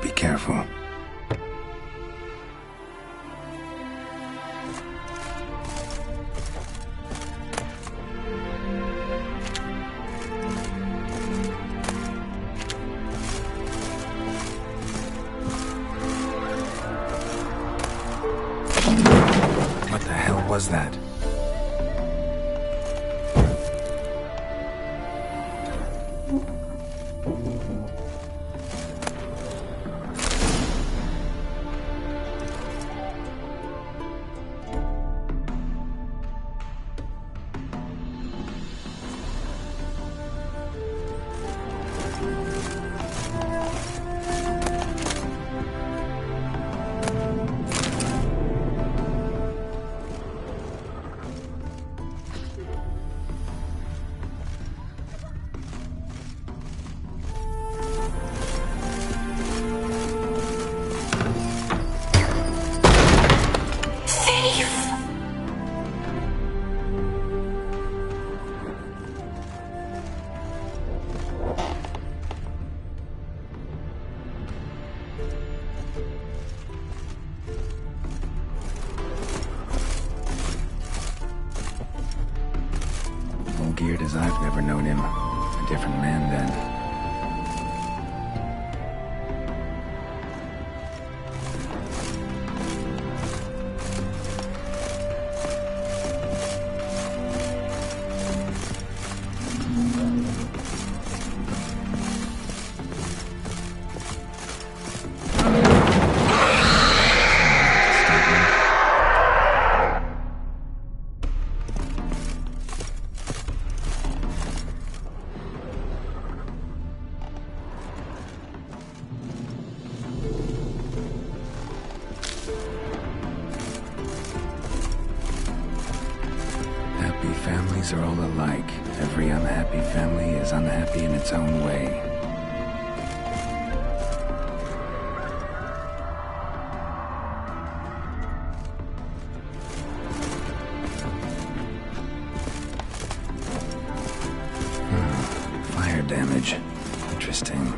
be careful. What the hell was that? Geared as I've never known him. A different man then. Are all alike. Every unhappy family is unhappy in its own way. Fire damage. Interesting.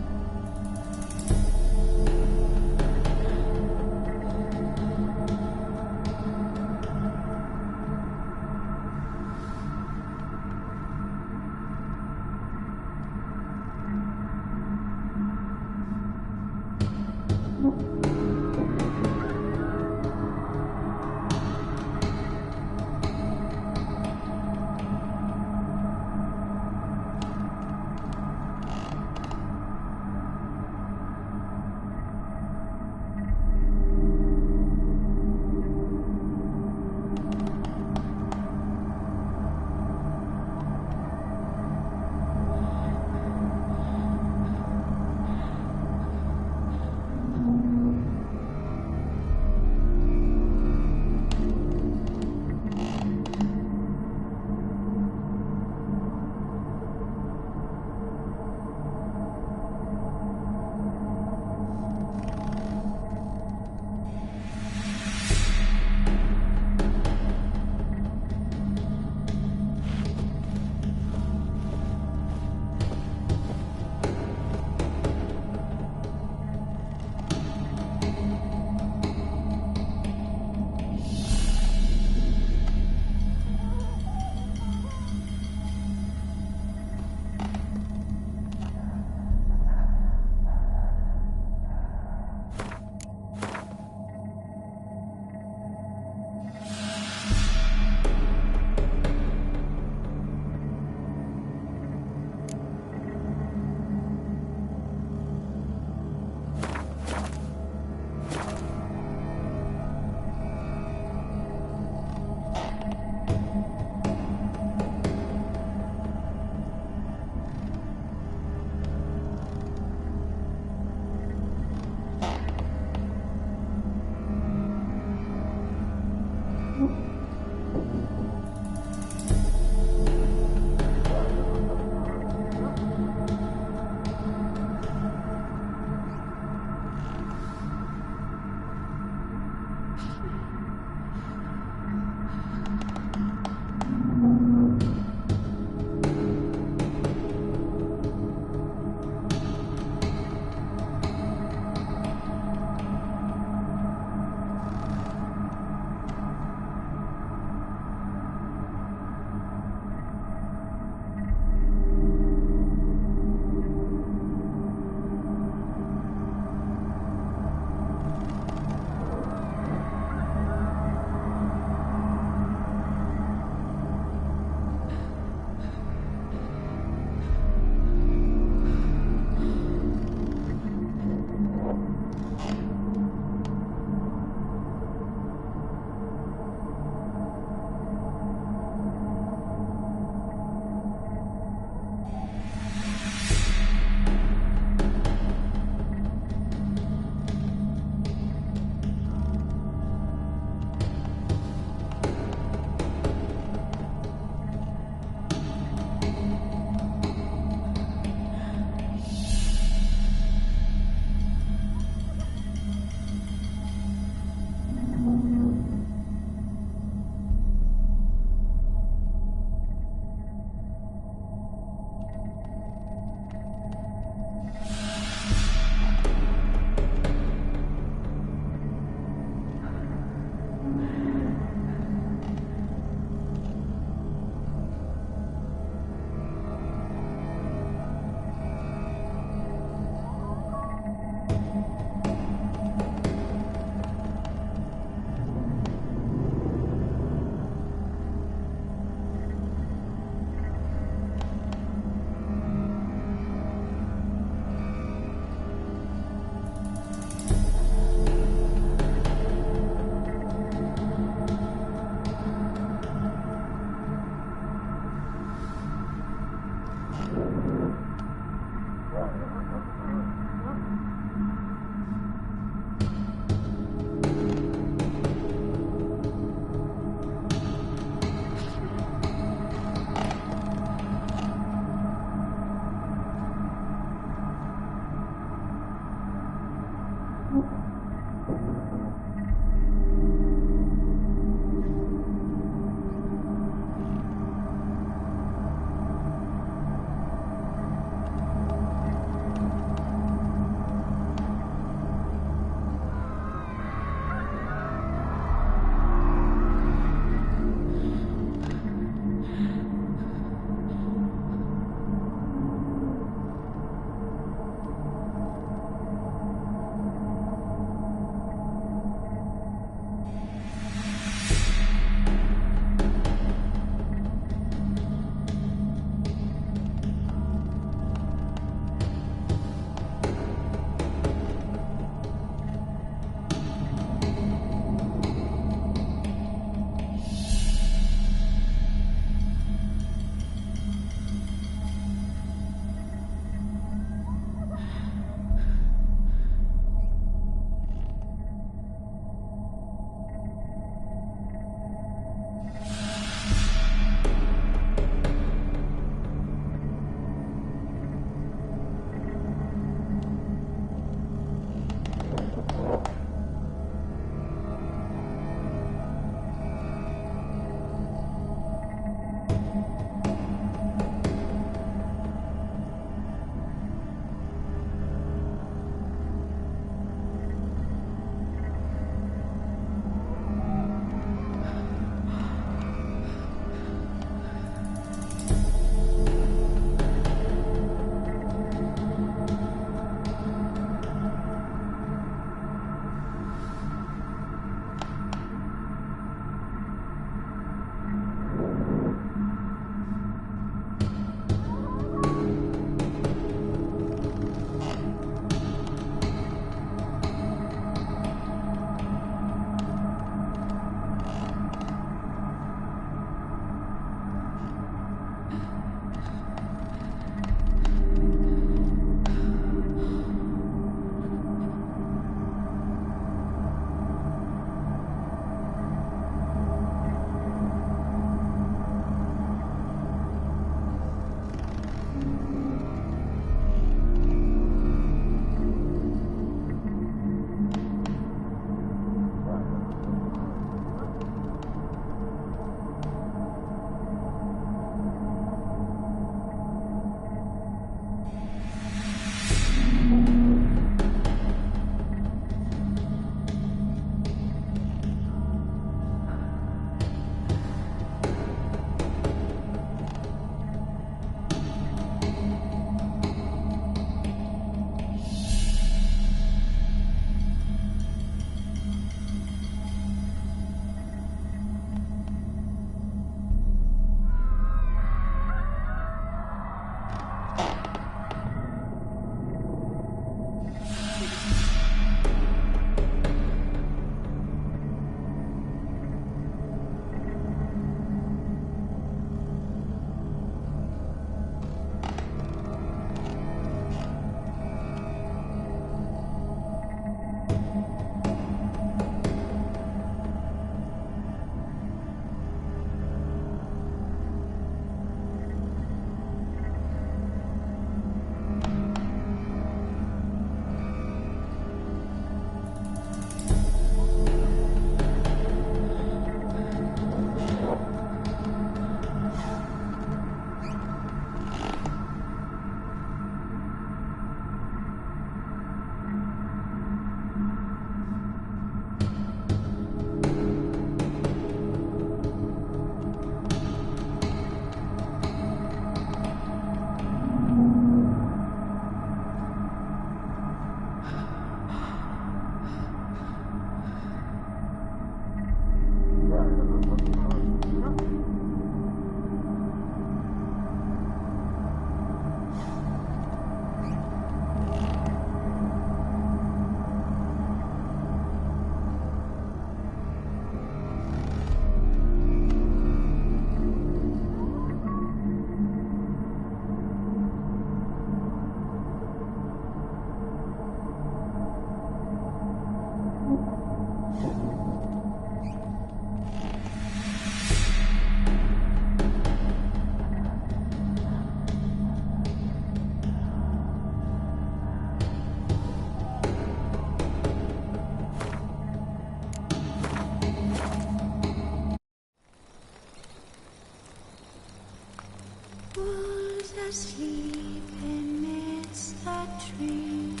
asleep amidst the trees.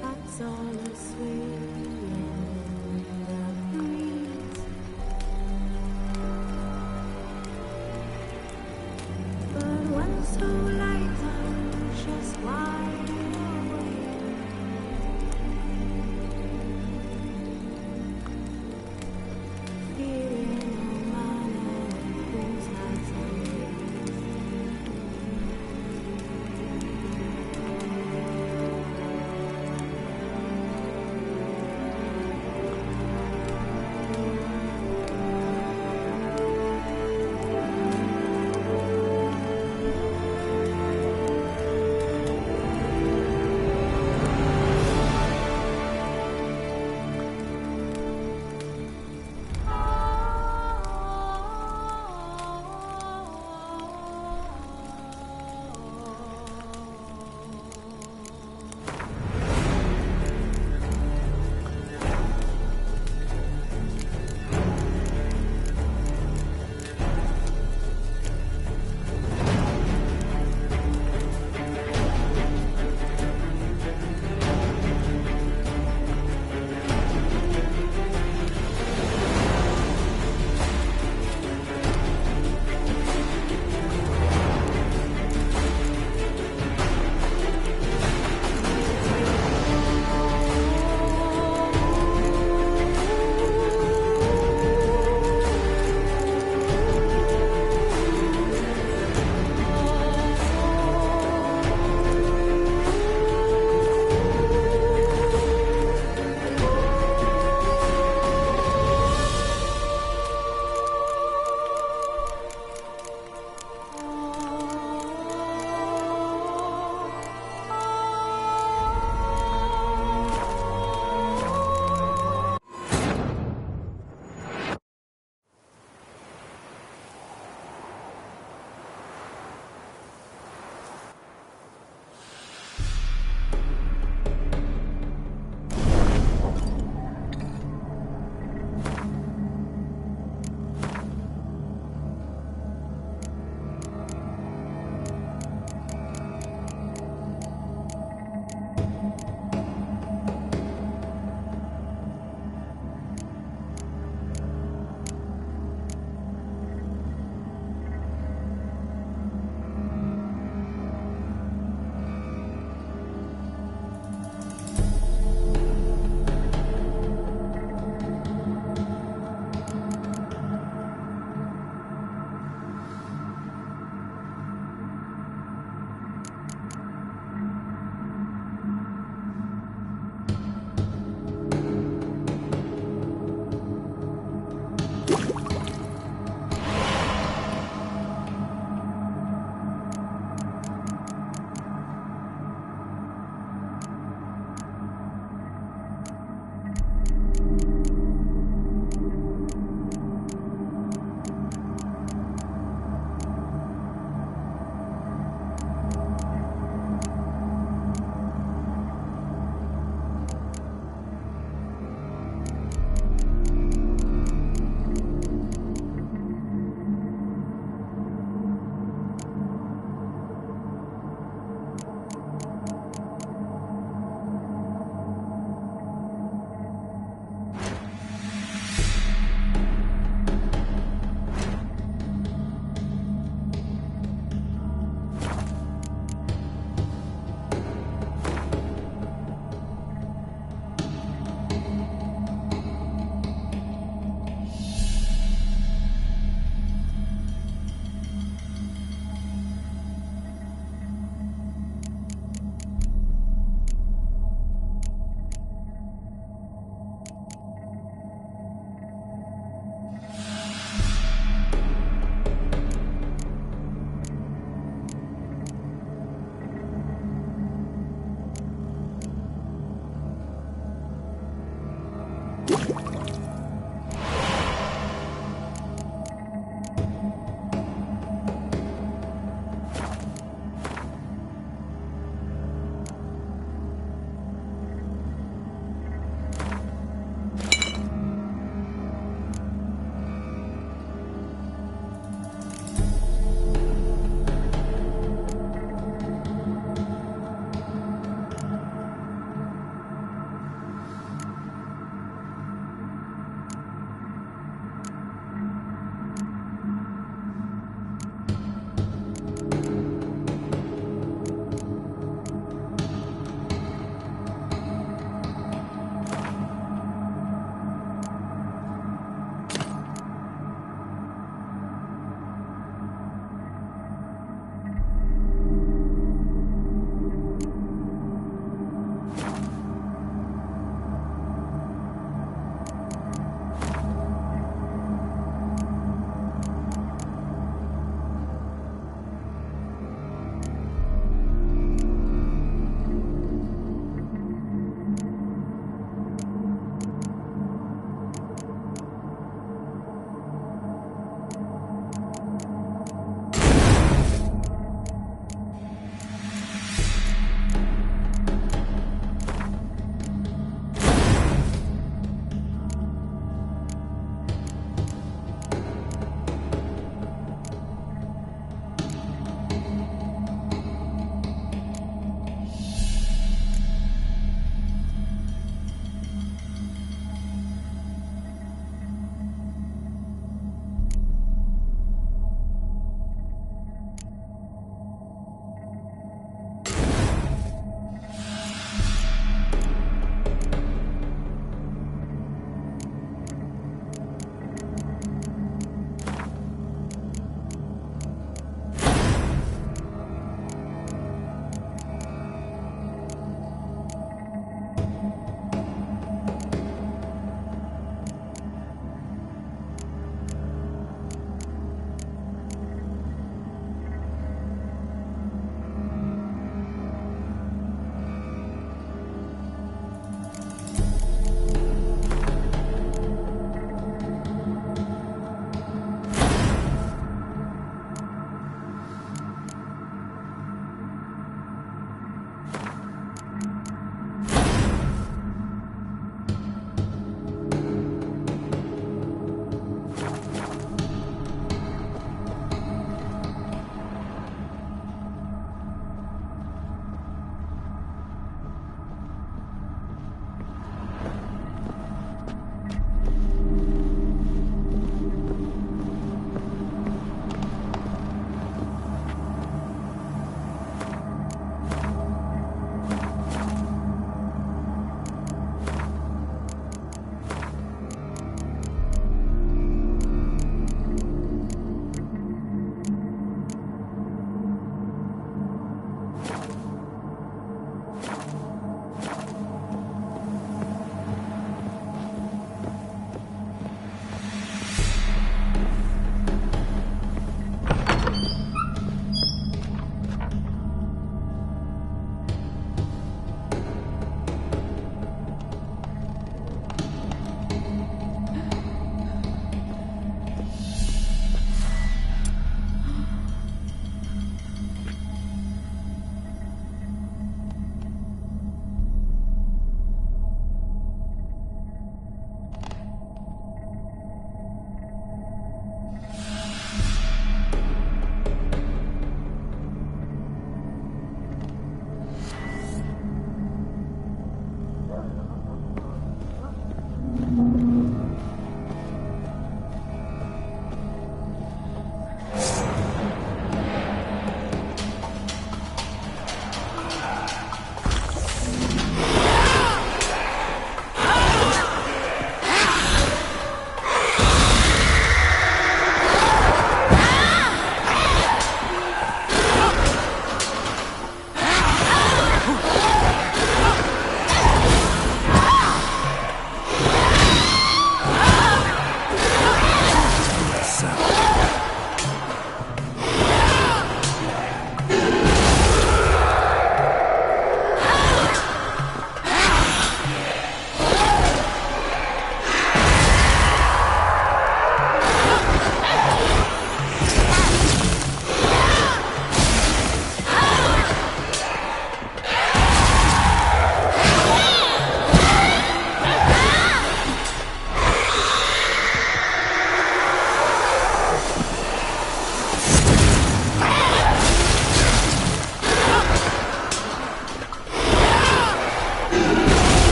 That's all asleep in the breeze. But when so light, I'm just wide awake.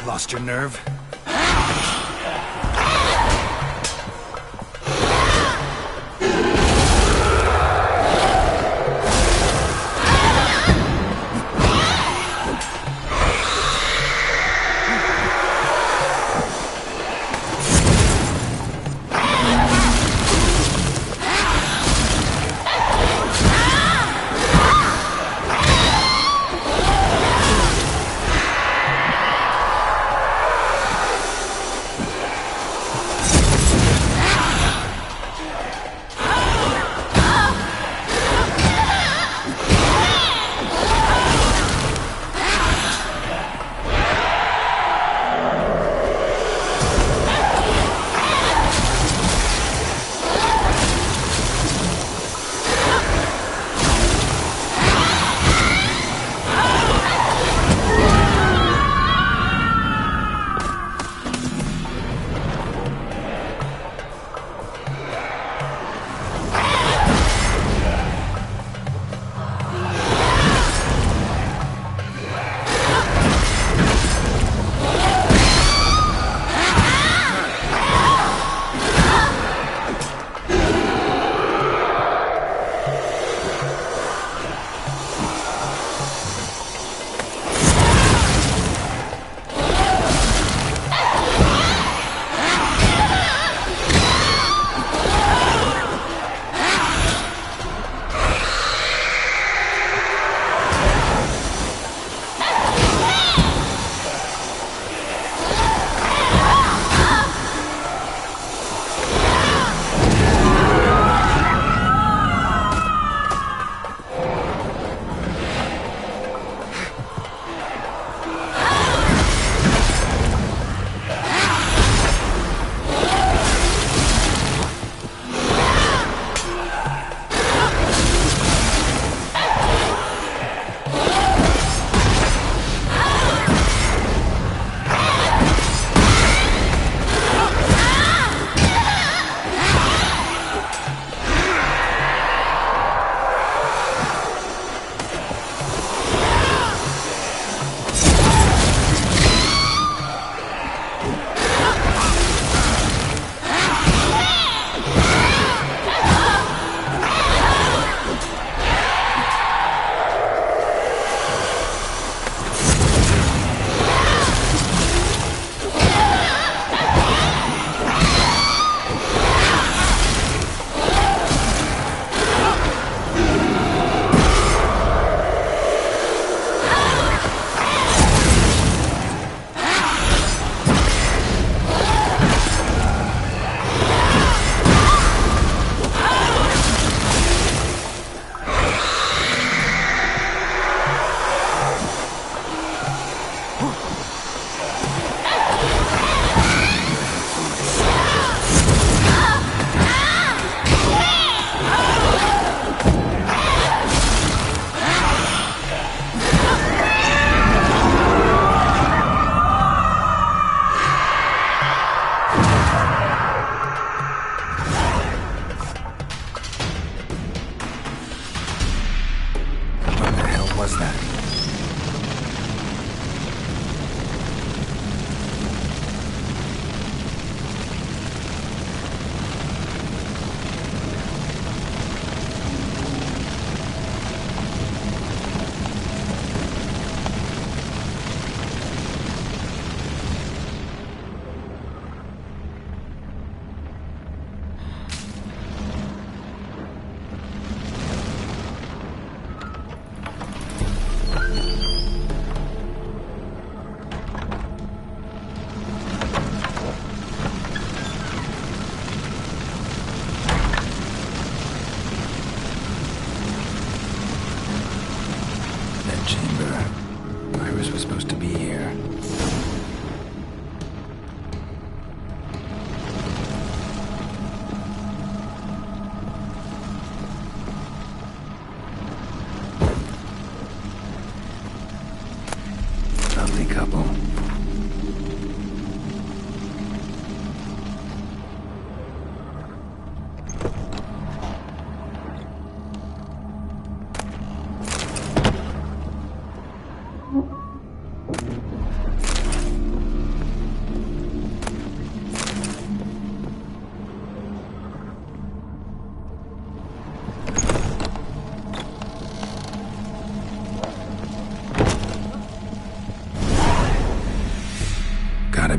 Lost your nerve?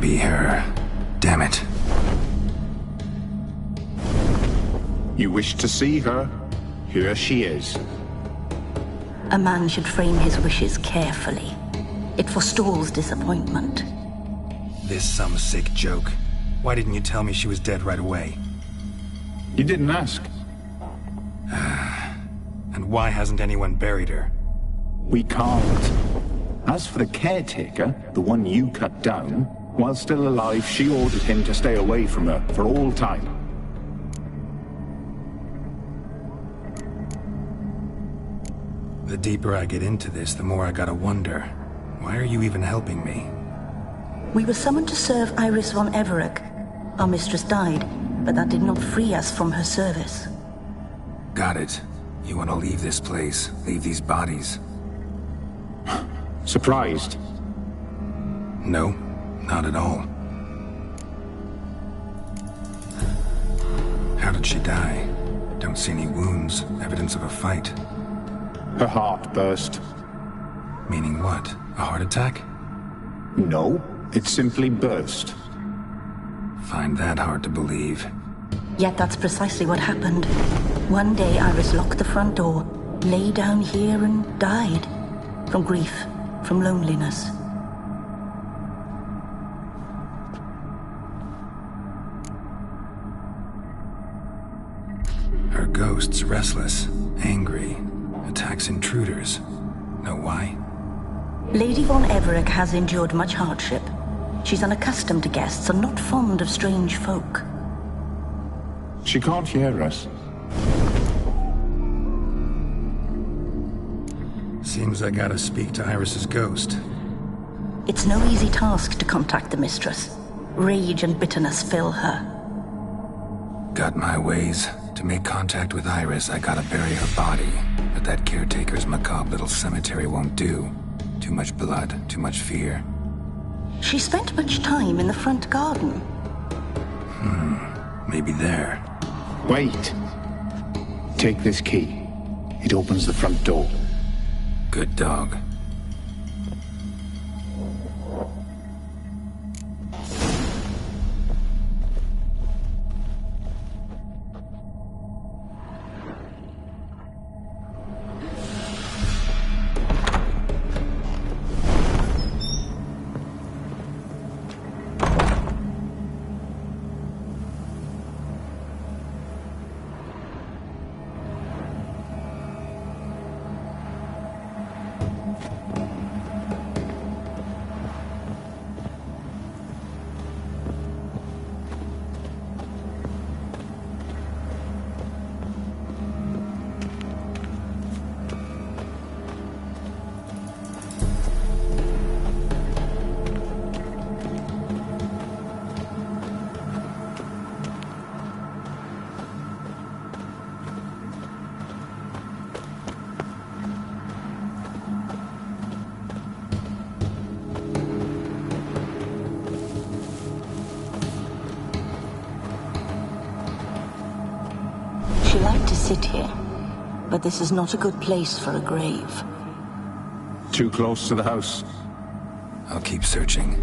be her. Damn it. You wish to see her? Here she is. A man should frame his wishes carefully. It forestalls disappointment. This some sick joke. Why didn't you tell me she was dead right away? You didn't ask. And why hasn't anyone buried her? We can't. As for the caretaker, the one you cut down, while still alive, she ordered him to stay away from her for all time. The deeper I get into this, the more I gotta wonder. Why are you even helping me? We were summoned to serve Iris von Everec. Our mistress died, but that did not free us from her service. Got it. You want to leave this place, leave these bodies. Surprised? No, not at all. How did she die? Don't see any wounds, evidence of a fight. Her heart burst. Meaning what? A heart attack? No, it simply burst. Find that hard to believe. Yet that's precisely what happened. One day Iris locked the front door, lay down here and died. From grief, from loneliness. Her ghost's restless, angry, attacks intruders. Know why? Lady von Everec has endured much hardship. She's unaccustomed to guests and not fond of strange folk. She can't hear us. Seems I gotta speak to Iris's ghost. It's no easy task to contact the mistress. Rage and bitterness fill her. Got my ways. To make contact with Iris, I gotta bury her body. But that caretaker's macabre little cemetery won't do. Too much blood, too much fear. She spent much time in the front garden. Maybe there. Wait. Take this key. It opens the front door. Good dog. She liked to sit here, but this is not a good place for a grave. Too close to the house. I'll keep searching.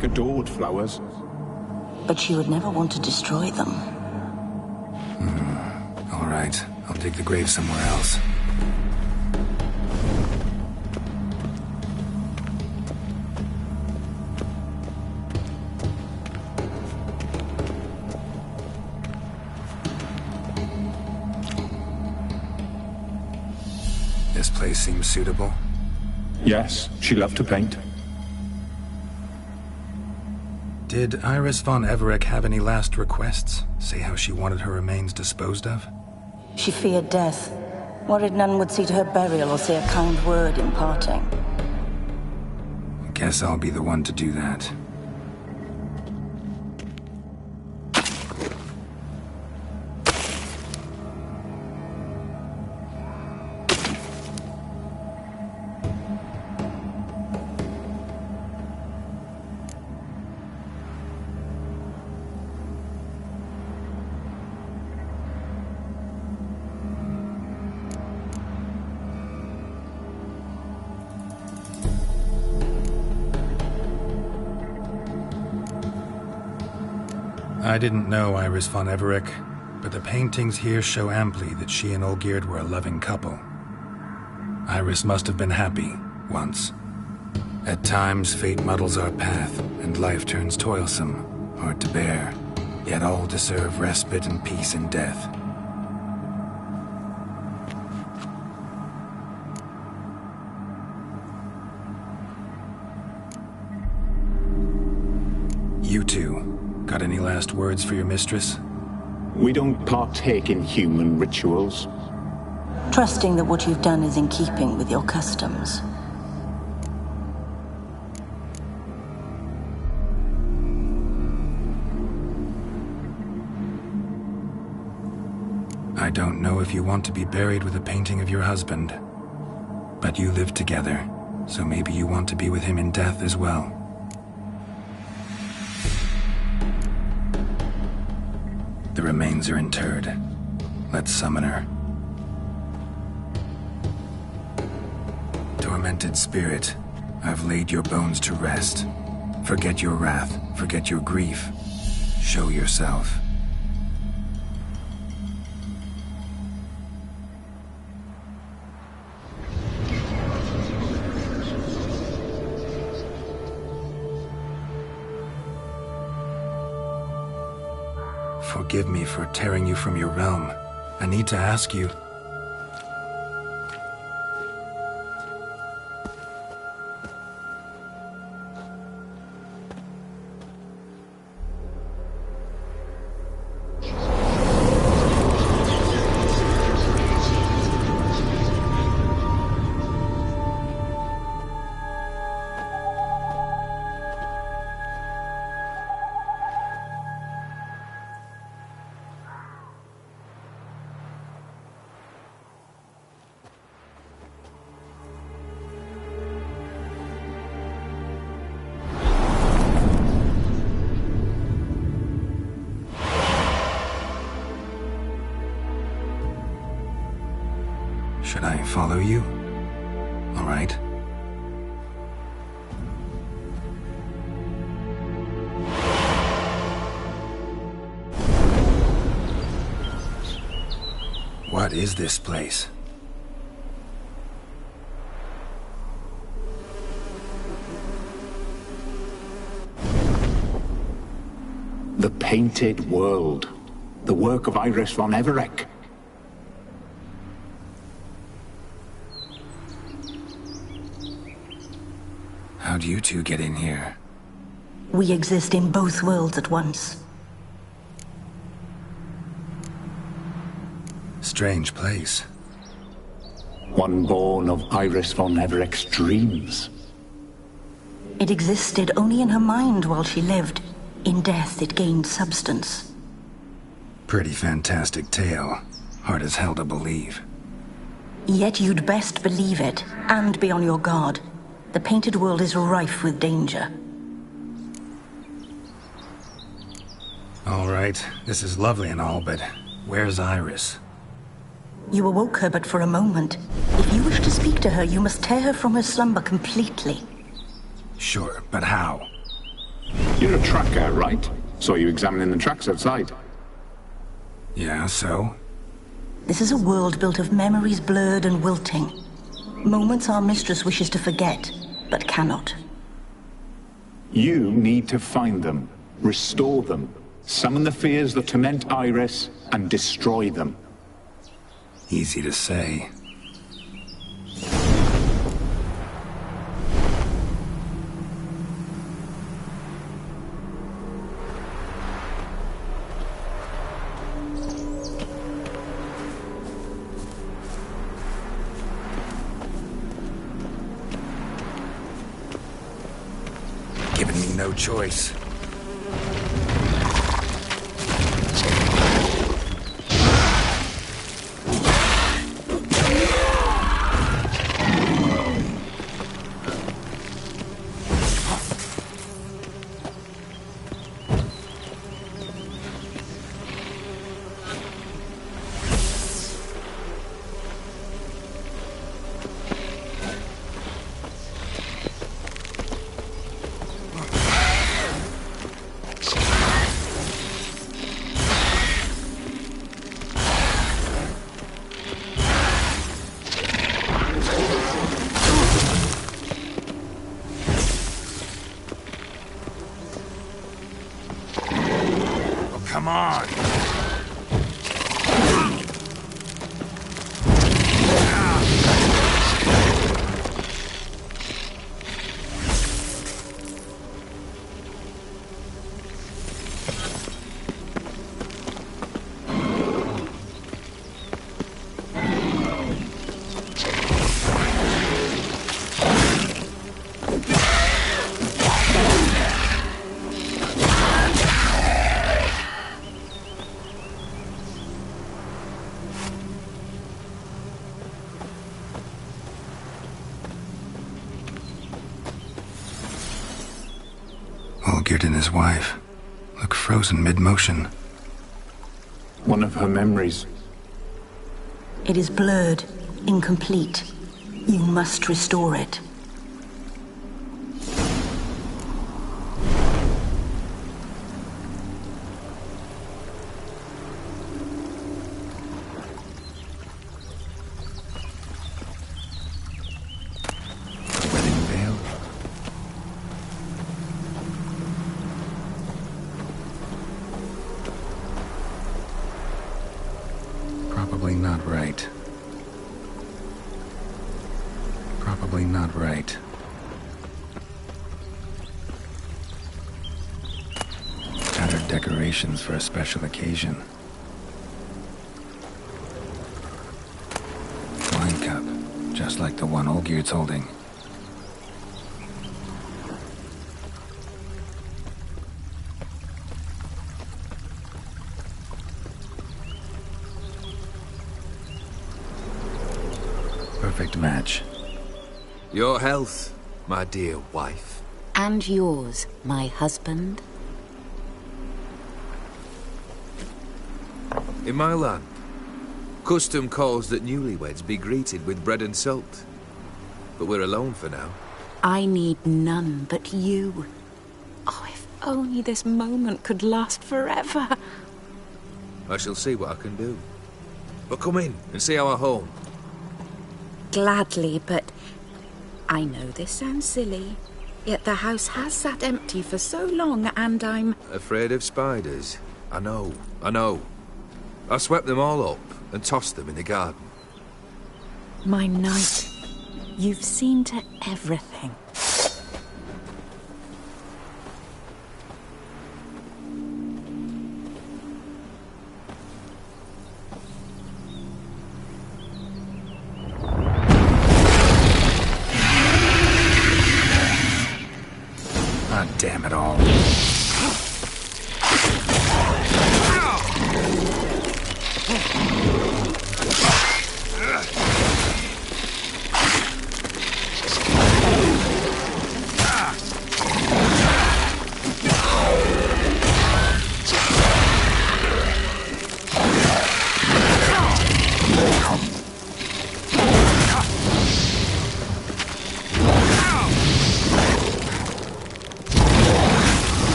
Adored flowers. But she would never want to destroy them. All right, I'll dig the grave somewhere else. This place seems suitable. Yes, she loved to paint. Did Iris von Everec have any last requests? Say how she wanted her remains disposed of? She feared death. Worried none would see to her burial or say a kind word in parting. Guess I'll be the one to do that. I didn't know Iris von Everec, but the paintings here show amply that she and Olgierd were a loving couple. Iris must have been happy, once. At times, fate muddles our path, and life turns toilsome, hard to bear, yet all deserve respite and peace in death. You two, got any last words for your mistress? We don't partake in human rituals. Trusting that what you've done is in keeping with your customs. I don't know if you want to be buried with a painting of your husband, but you live together, so maybe you want to be with him in death as well. The remains are interred. Let's summon her. Tormented spirit, I've laid your bones to rest. Forget your wrath, forget your grief. Show yourself. Forgive me for tearing you from your realm. I need to ask you... Should I follow you? All right. What is this place? The Painted World. The work of Iris von Everec. How'd you two get in here? We exist in both worlds at once. Strange place. One born of Iris von Everec's dreams. It existed only in her mind while she lived. In death, it gained substance. Pretty fantastic tale. Hard as hell to believe. Yet you'd best believe it, and be on your guard. The Painted World is rife with danger. All right, this is lovely and all, but where's Iris? You awoke her but for a moment. If you wish to speak to her, you must tear her from her slumber completely. Sure, but how? You're a tracker, right? Saw you examining the tracks outside. Yeah, so? This is a world built of memories blurred and wilting. Moments our mistress wishes to forget, but cannot. You need to find them, restore them, summon the fears that torment Iris, and destroy them. Easy to say. Giving me no choice. Come on! Olgierd and his wife look frozen mid-motion. One of her memories. It is blurred, incomplete. You must restore it. Probably not right. Probably not right. Tattered decorations for a special occasion. Wine cup, just like the one Olgierd's holding. Perfect match. Your health, my dear wife. And yours, my husband. In my land, custom calls that newlyweds be greeted with bread and salt. But we're alone for now. I need none but you. Oh, if only this moment could last forever. I shall see what I can do. But come in and see our home. Gladly, but I know this sounds silly, yet the house has sat empty for so long, and I'm... Afraid of spiders? I know. I swept them all up and tossed them in the garden. My knight, you've seen to everything. Damn it all.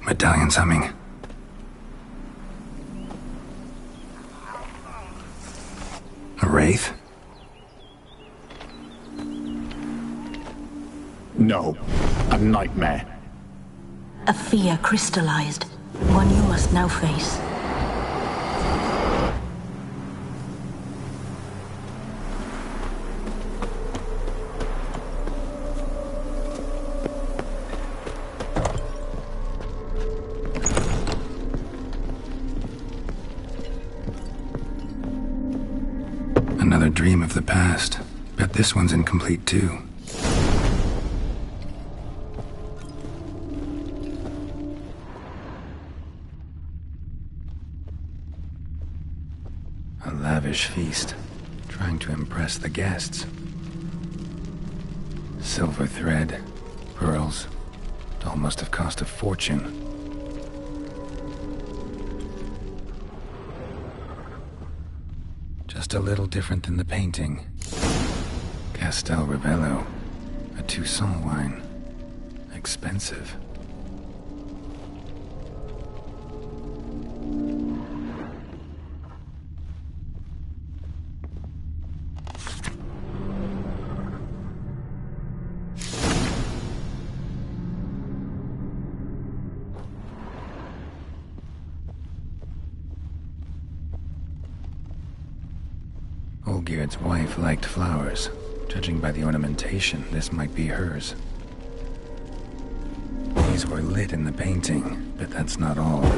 Medallion's humming. A wraith? No, a nightmare. A fear crystallized, one you must now face. Another dream of the past. Bet this one's incomplete too. A lavish feast, trying to impress the guests. Silver thread, pearls. It all must have cost a fortune. Just a little different than the painting. Castel Ravello, a Toussaint wine. Expensive. Olgierd's wife liked flowers. Judging by the ornamentation, this might be hers. These were lit in the painting, but that's not all.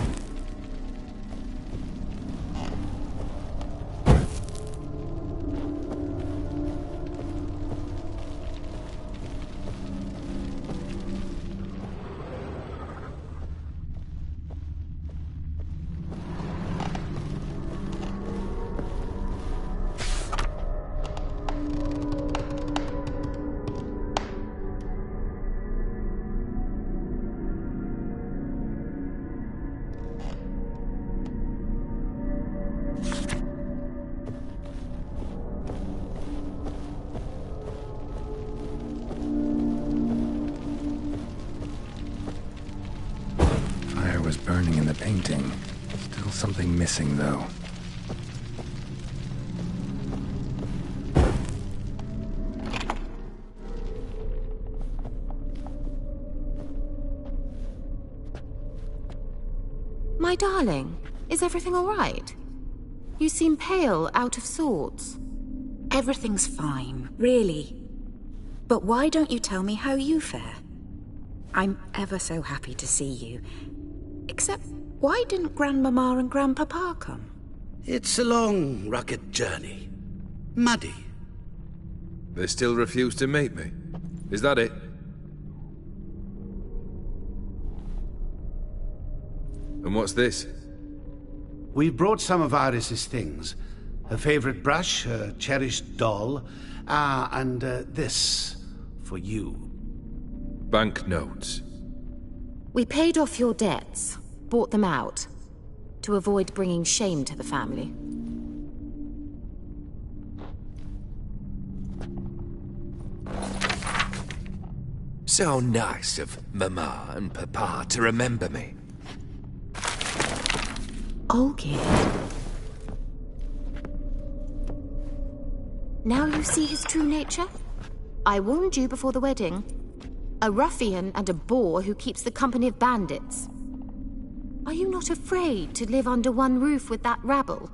Burning in the painting. Still something missing, though. My darling, is everything all right? You seem pale, out of sorts. Everything's fine, really. But why don't you tell me how you fare? I'm ever so happy to see you. Except, why didn't Grandmama and Grandpapa come? It's a long, rugged journey. Muddy. They still refuse to meet me. Is that it? And what's this? We've brought some of Iris's things. Her favorite brush, her cherished doll, and this for you. Banknotes. We paid off your debts, bought them out, to avoid bringing shame to the family. So nice of Mama and Papa to remember me. Olgierd. Now you see his true nature? I warned you before the wedding. A ruffian and a boor who keeps the company of bandits. Are you not afraid to live under one roof with that rabble?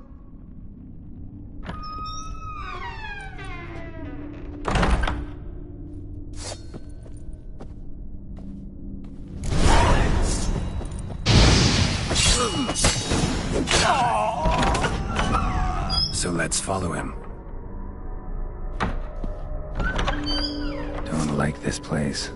So let's follow him. Don't like this place.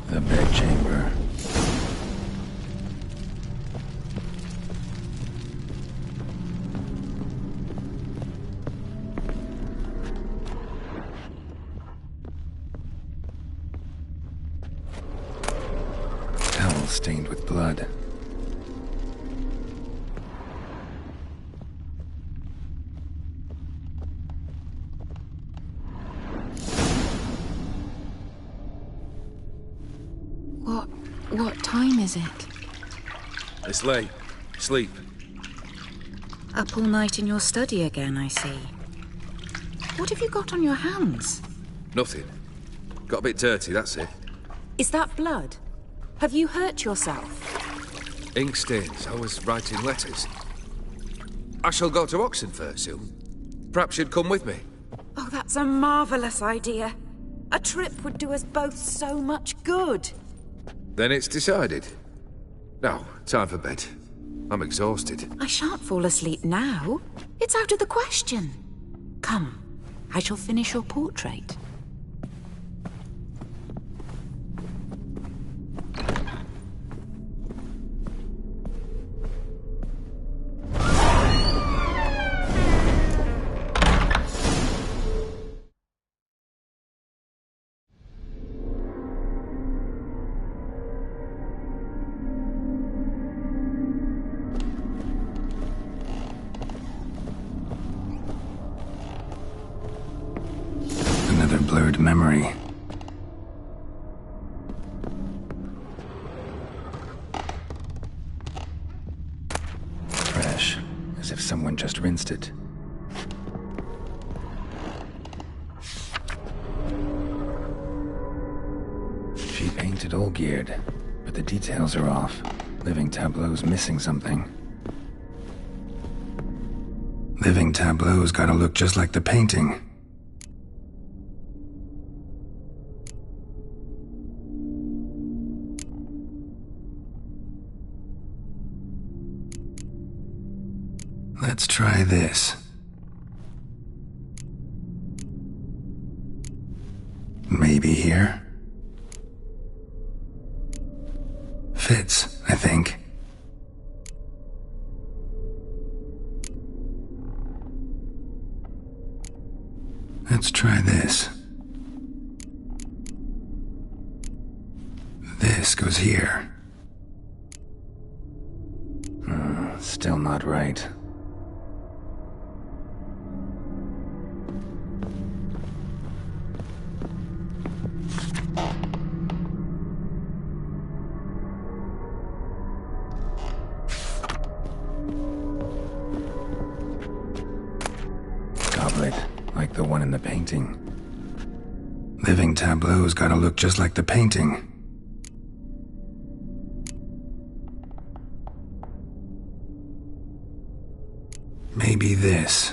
The bedchamber. Towel stained with blood. What time is it? It's late. Sleep. Up all night in your study again, I see. What have you got on your hands? Nothing. Got a bit dirty, that's it. Is that blood? Have you hurt yourself? Ink stains. I was writing letters. I shall go to Oxenfurt soon. Perhaps you'd come with me. Oh, that's a marvellous idea. A trip would do us both so much good. Then it's decided. Now, time for bed. I'm exhausted. I shan't fall asleep now. It's out of the question. Come, I shall finish your portrait. someone just rinsed it. She painted Olgierd, but the details are off. Living Tableau's missing something. Living Tableau's gotta look just like the painting. Let's try this. Maybe here? Fits, I think. Let's try this. This goes here. Still not right. Like the one in the painting. Living Tableau's gotta look just like the painting. Maybe this.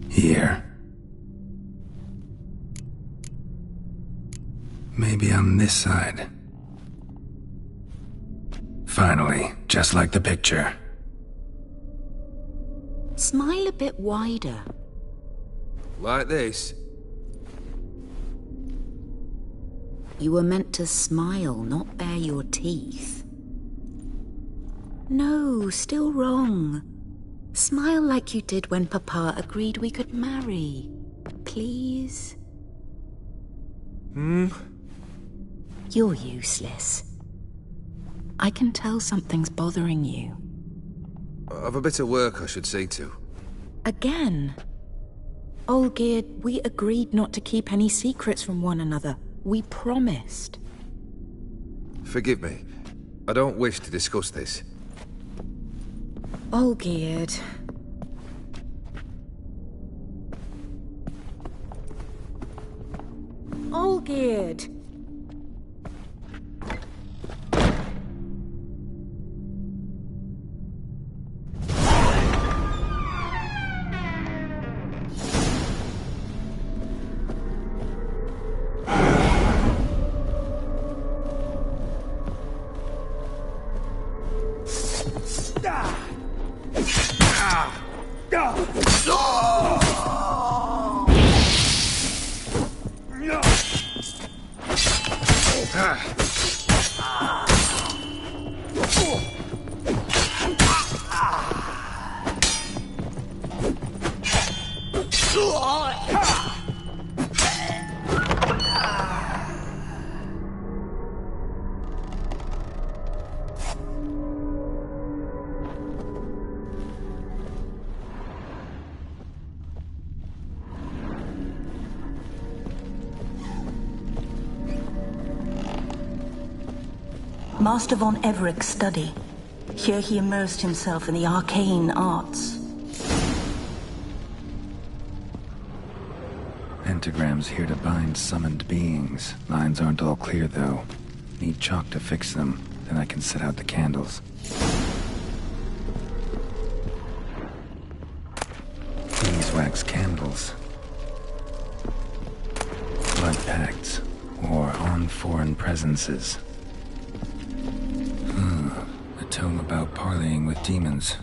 Here. Maybe on this side. Finally, just like the picture. Smile a bit wider. Like this? You were meant to smile, not bare your teeth. No, still wrong. Smile like you did when Papa agreed we could marry. Please? You're useless. I can tell something's bothering you. I've a bit of work I should see to. Again? Olgierd, we agreed not to keep any secrets from one another. We promised. Forgive me. I don't wish to discuss this. Olgierd. Olgierd! Master von Evereck's study. Here he immersed himself in the arcane arts. Pentagrams here to bind summoned beings. Lines aren't all clear, though. Need chalk to fix them, then I can set out the candles. Beeswax candles. Blood pacts, or on foreign presences. A tome about parleying with demons.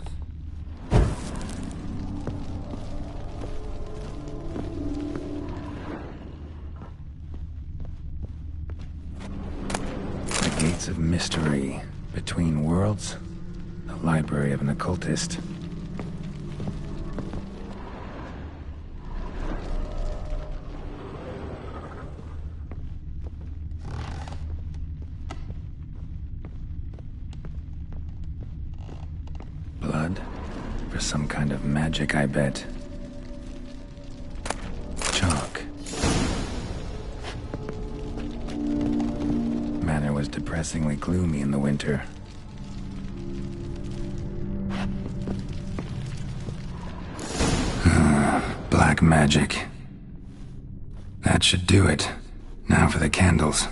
The Gates of Mystery. Between Worlds. The Library of an Occultist. For some kind of magic, I bet. Chalk. Manor was depressingly gloomy in the winter. like magic. That should do it. Now for the candles.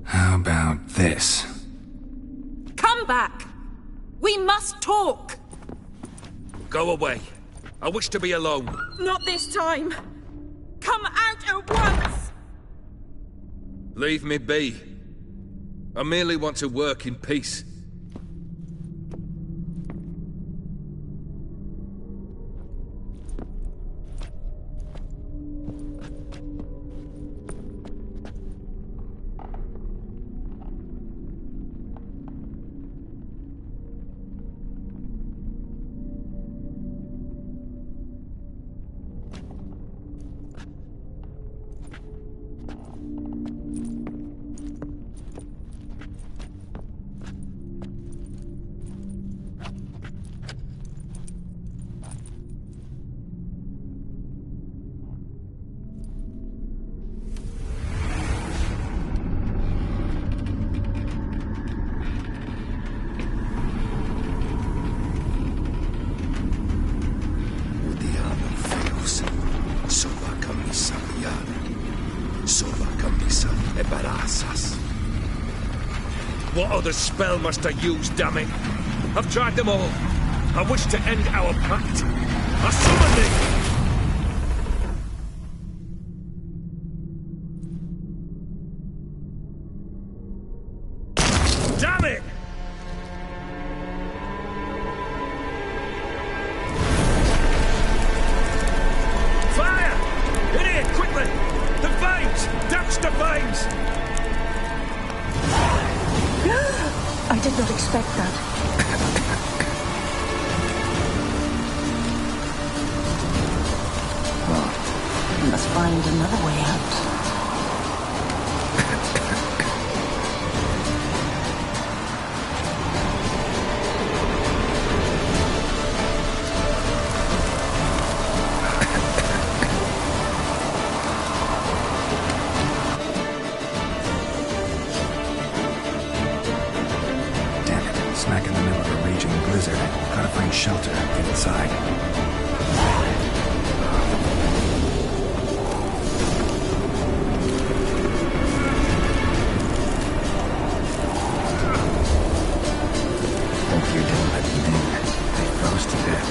How about this? Come back! We must talk! Go away. I wish to be alone. Not this time! Come out at once! Leave me be. I merely want to work in peace. What other spell must I use, damn it? I've tried them all. I wish to end our pact. I summon thee! Damn it! Fire! In here, quickly! The veins! Douse the veins! I did not expect that. We must find another way out. Shelter inside. Hope you didn't let them in. They froze to death.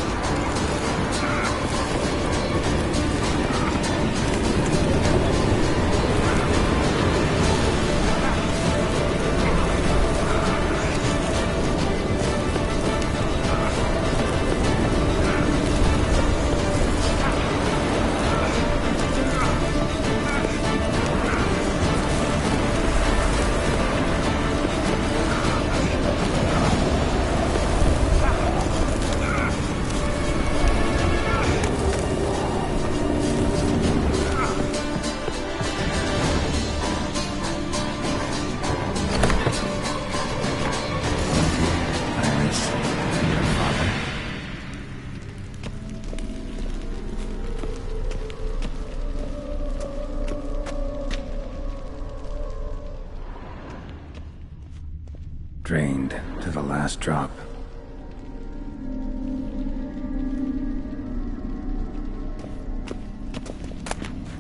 Drained to the last drop.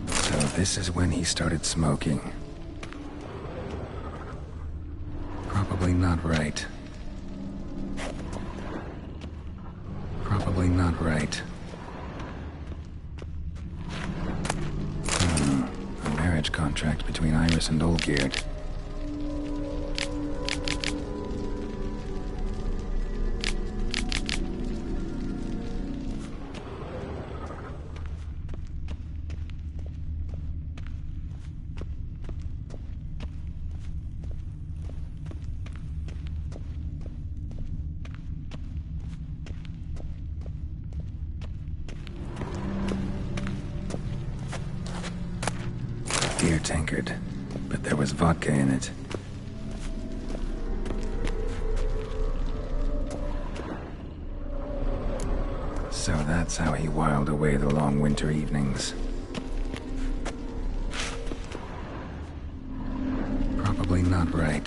So this is when he started smoking. Probably not right. Probably not right. A marriage contract between Iris and Olgierd. Dear tankard, but there was vodka in it. So that's how he whiled away the long winter evenings. Probably not right.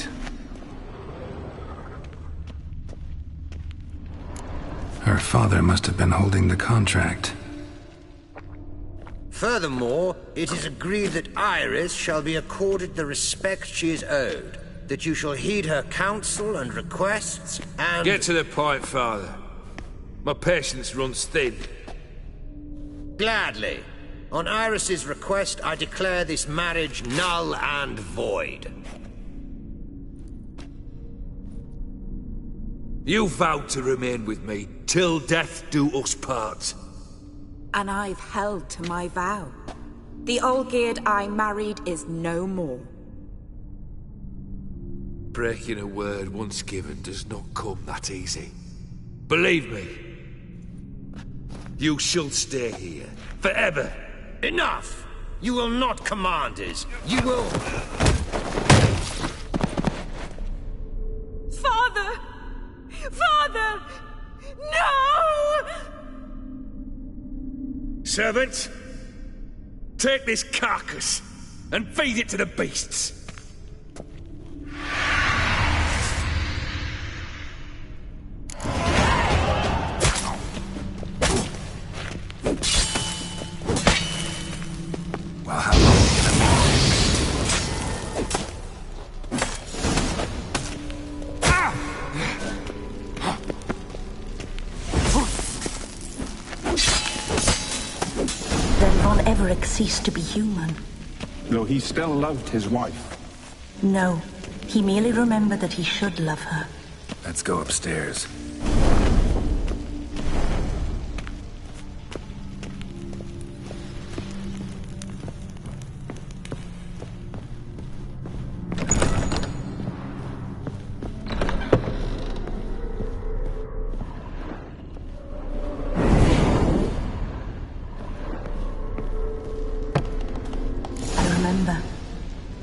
Her father must have been holding the contract. Furthermore, it is agreed that Iris shall be accorded the respect she is owed, that you shall heed her counsel and requests, and... Get to the point, Father. My patience runs thin. Gladly. On Iris's request, I declare this marriage null and void. You vowed to remain with me till death do us part. And I've held to my vow. The Olgierd I married is no more. Breaking a word once given does not come that easy. Believe me. You shall stay here, forever. Enough! You will not command us. You will... Father! Father! No! Servants, take this carcass and feed it to the beasts. Well, how long Everett ceased to be human. Though he still loved his wife. No, he merely remembered that he should love her. Let's go upstairs.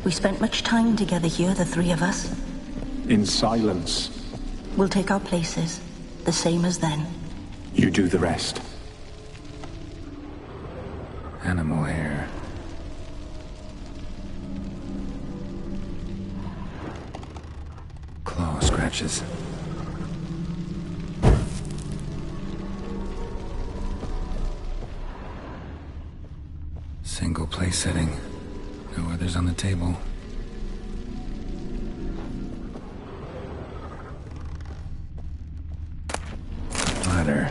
We spent much time together here, the three of us. In silence. We'll take our places, the same as then. You do the rest. Animal hair. Claw scratches. Single place setting. No others on the table. Ladder.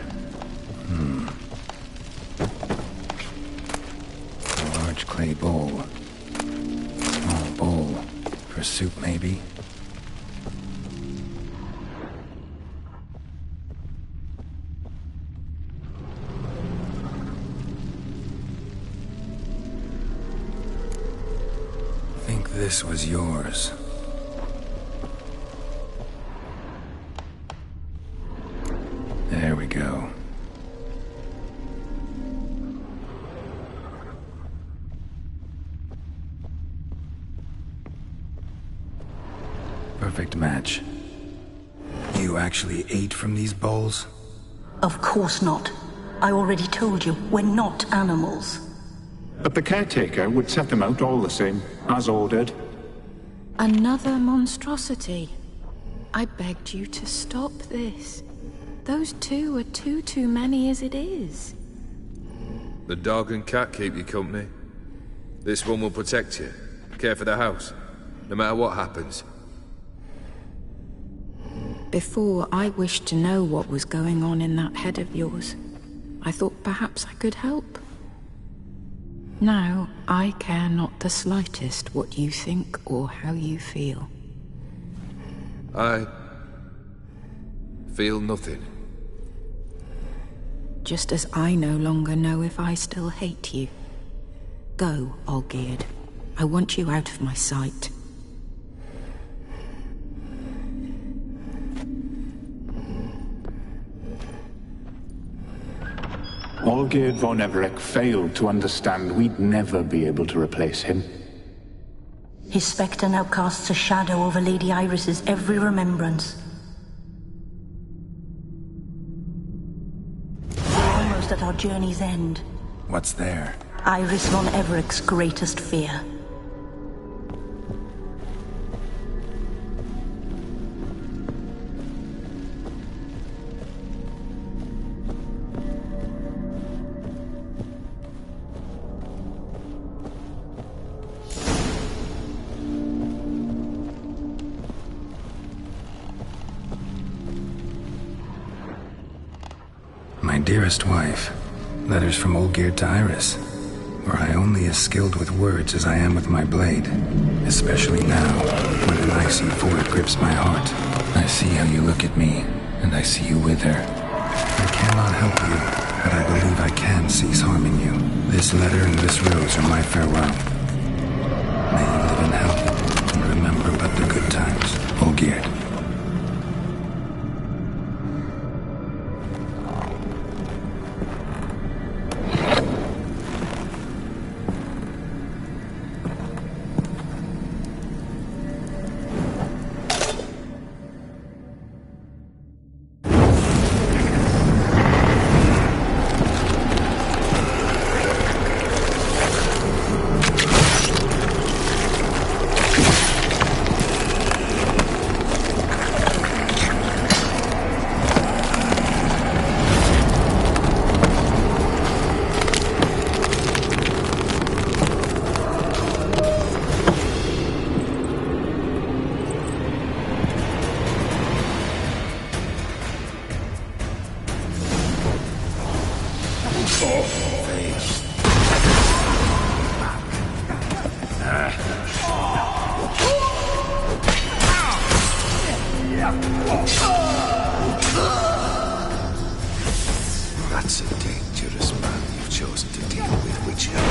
A large clay bowl. Small bowl. For soup, maybe? This was yours. There we go. Perfect match. You actually ate from these bowls? Of course not. I already told you, we're not animals. But the caretaker would set them out all the same, as ordered. Another monstrosity. I begged you to stop this. Those two are too many as it is. The dog and cat keep you company. This one will protect you, care for the house, no matter what happens. Before, I wished to know what was going on in that head of yours. I thought perhaps I could help. Now, I care not the slightest what you think or how you feel. I feel nothing. Just as I no longer know if I still hate you. Go, Olgierd. I want you out of my sight. Olgierd von Everec failed to understand we'd never be able to replace him. His spectre now casts a shadow over Lady Iris's every remembrance. We're almost at our journey's end. What's there? Iris von Everec's greatest fear. my dearest wife. Letters from Olgierd to Iris. Were I only as skilled with words as I am with my blade. Especially now, when an icy void grips my heart. I see how you look at me, and I see you with her. I cannot help you, but I believe I can cease harming you. This letter and this rose are my farewell. May you live in health, and remember but the good times, Olgierd. That's a dangerous man you've chosen to deal with, Witcher.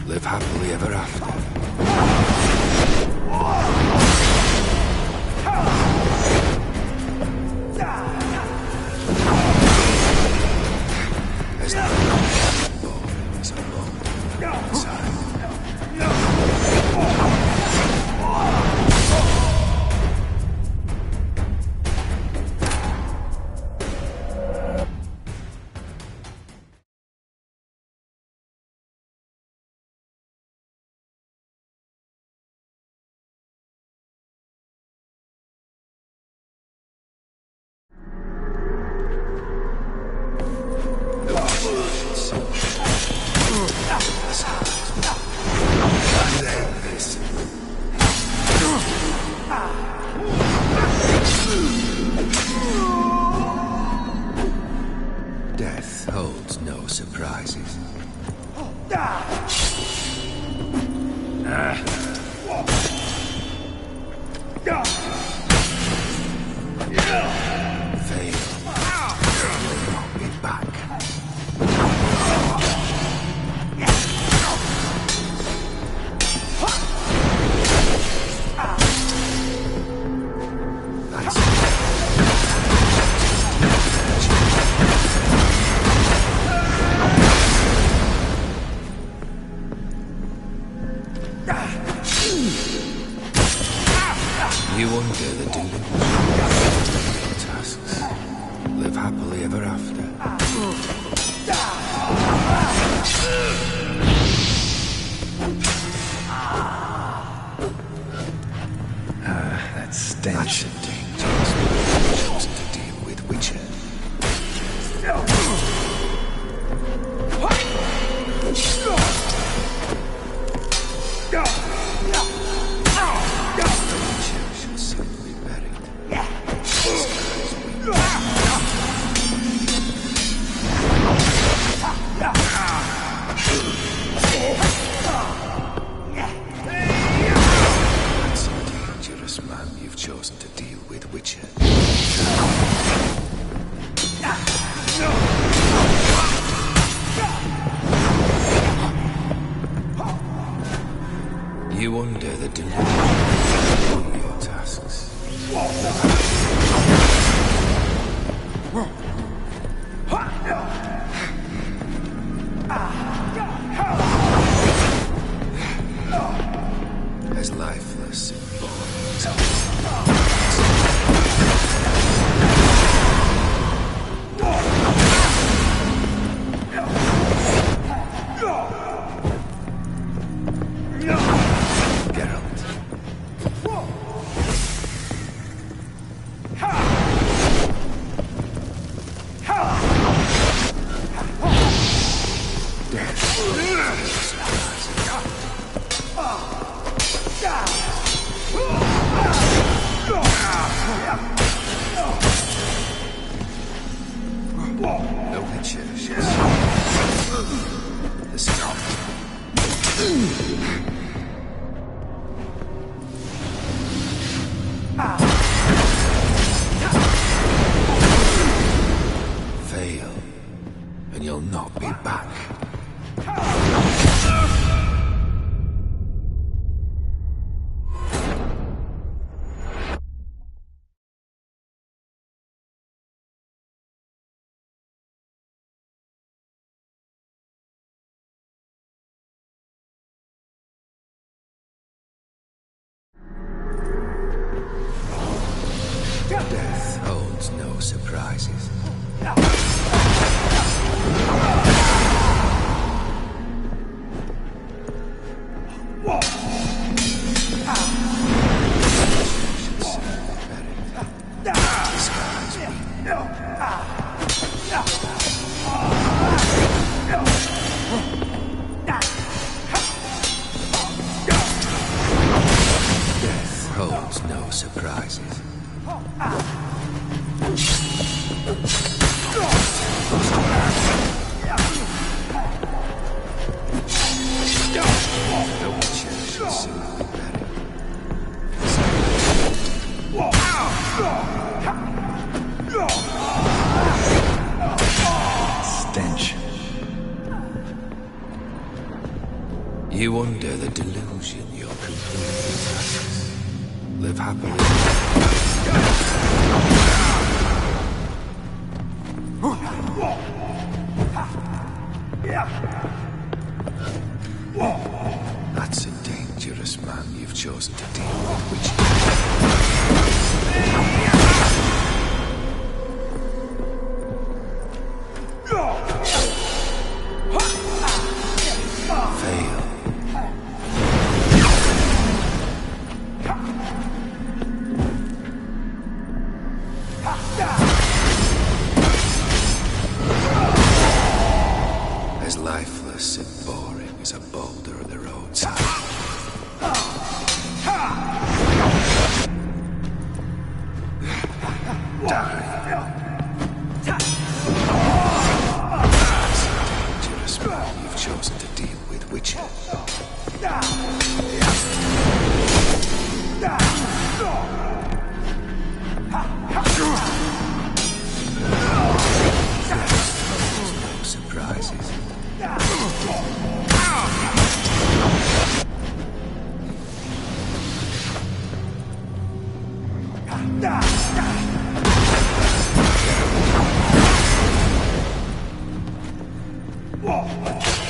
Live happily ever after. Death holds no surprises. Faith. You undo the delusion. Tasks. Live happily ever after. That stench. That's a dangerous man chosen to deal with Witcher. Chosen to deal with Witcher. You under the delusion of your tasks. As lifeless and boring. Fail, and you'll not be back. Death holds no surprises. Death holds no surprises. The Witcher should soon be ready. Stench. You under the delusion you're completely tasks. Live happily. That's a dangerous man you've chosen to deal with, Witcher. Fail. As lifeless and boring as a boulder on the roadside.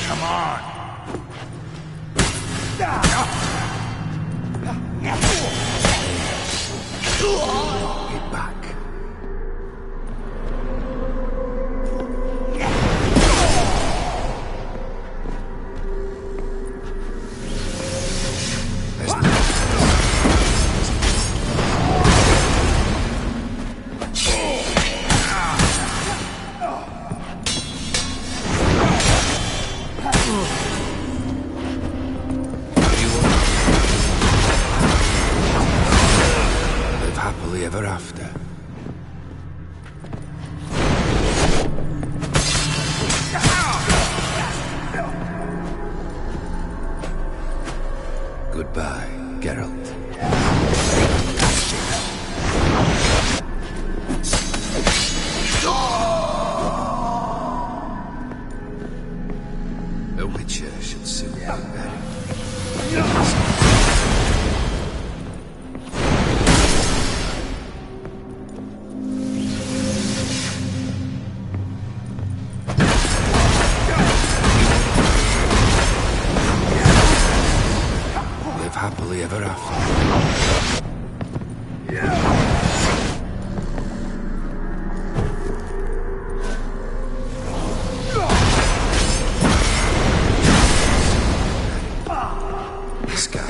Come on! Be back. Ever after. Goodbye, Geralt. A witcher should soon be buried. Happily ever after. This guy.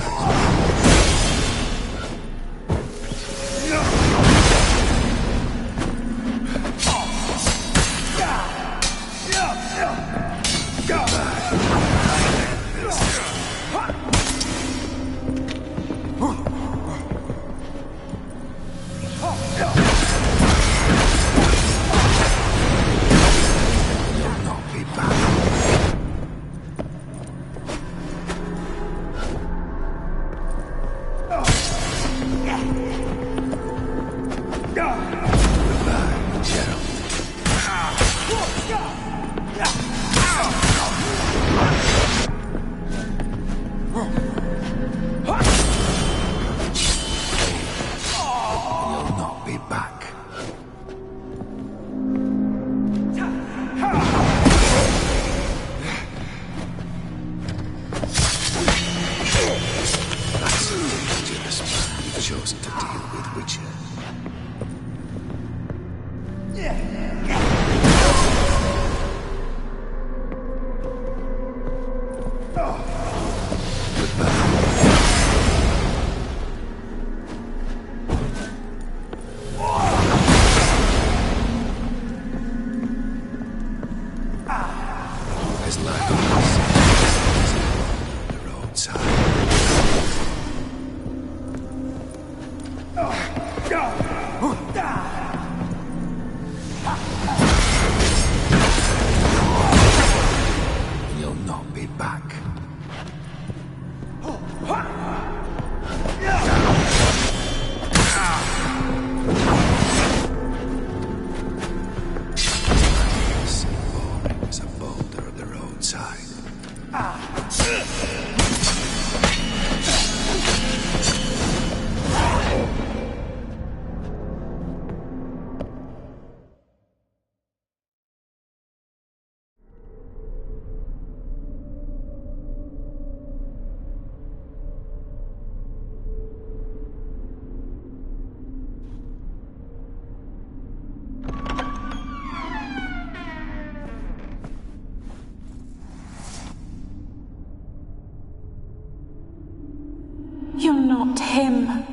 You're not him.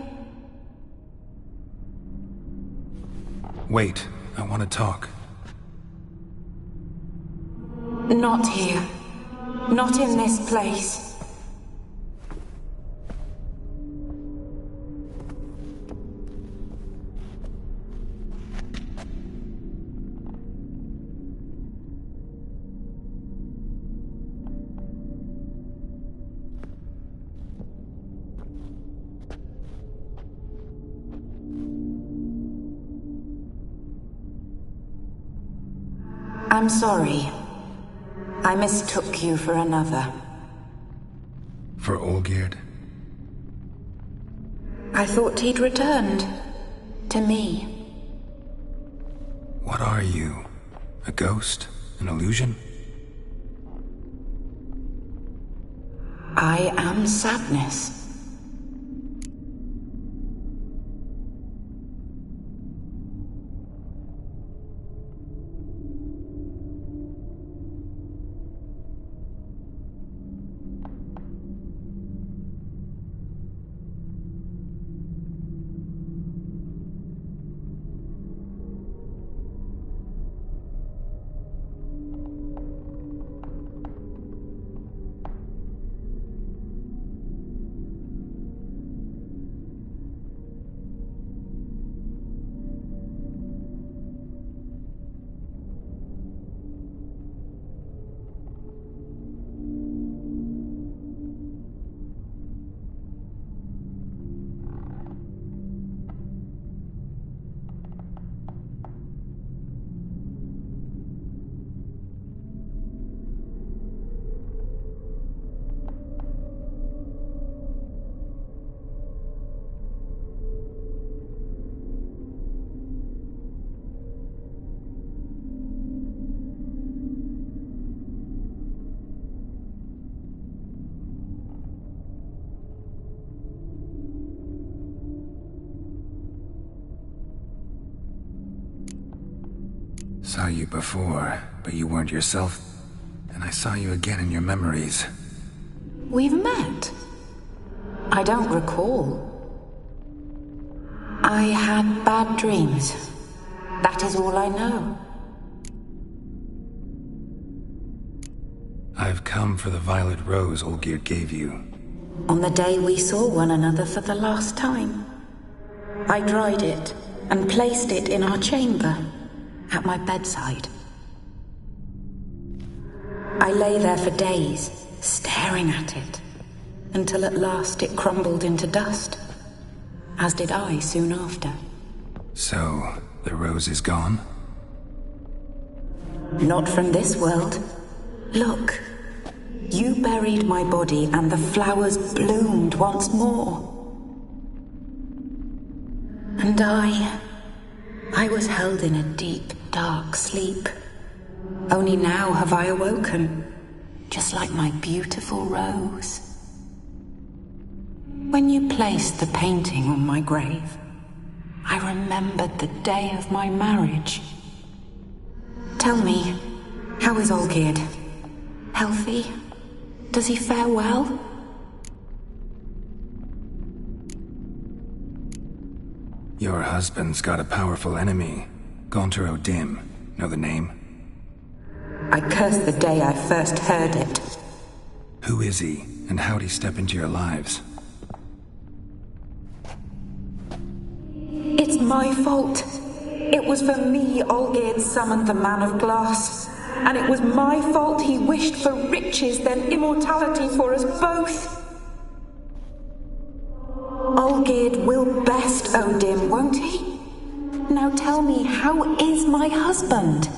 Wait, I want to talk. Not here. Not in this place. I'm sorry. I mistook you for another. For Olgierd? I thought he'd returned. to me. What are you? A ghost? An illusion? I am sadness. Saw you before, but you weren't yourself. And I saw you again in your memories. We've met? I don't recall. I had bad dreams. That is all I know. I've come for the violet rose Olgierd gave you. On the day we saw one another for the last time, I dried it and placed it in our chamber, at my bedside. I lay there for days, staring at it, until at last it crumbled into dust, as did I soon after. So, the rose is gone? Not from this world. Look, you buried my body and the flowers bloomed once more. And I was held in a deep, dark sleep. Only now have I awoken, just like my beautiful rose. When you placed the painting on my grave, I remembered the day of my marriage. Tell me, how is Olgierd? Healthy? Does he fare well? Your husband's got a powerful enemy. Gaunter O'Dim. Know the name? I curse the day I first heard it. Who is he, and how'd he step into your lives? It's my fault. It was for me Olgierd summoned the Man of Glass. And it was my fault he wished for riches, then immortality for us both. Olgierd will best O'Dim, won't he? Now tell me, how is my husband?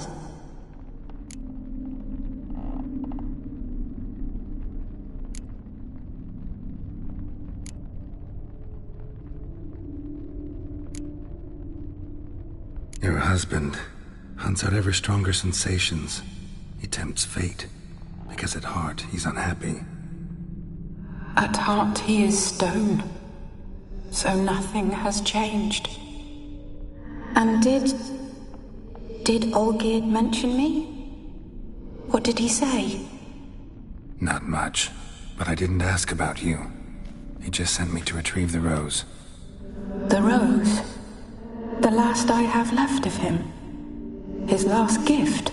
Your husband hunts out ever stronger sensations. He tempts fate, because at heart he's unhappy. At heart he is stone, so nothing has changed. And did Olgierd mention me? What did he say? Not much, but I didn't ask about you. He just sent me to retrieve the rose. The rose? The last I have left of him? His last gift?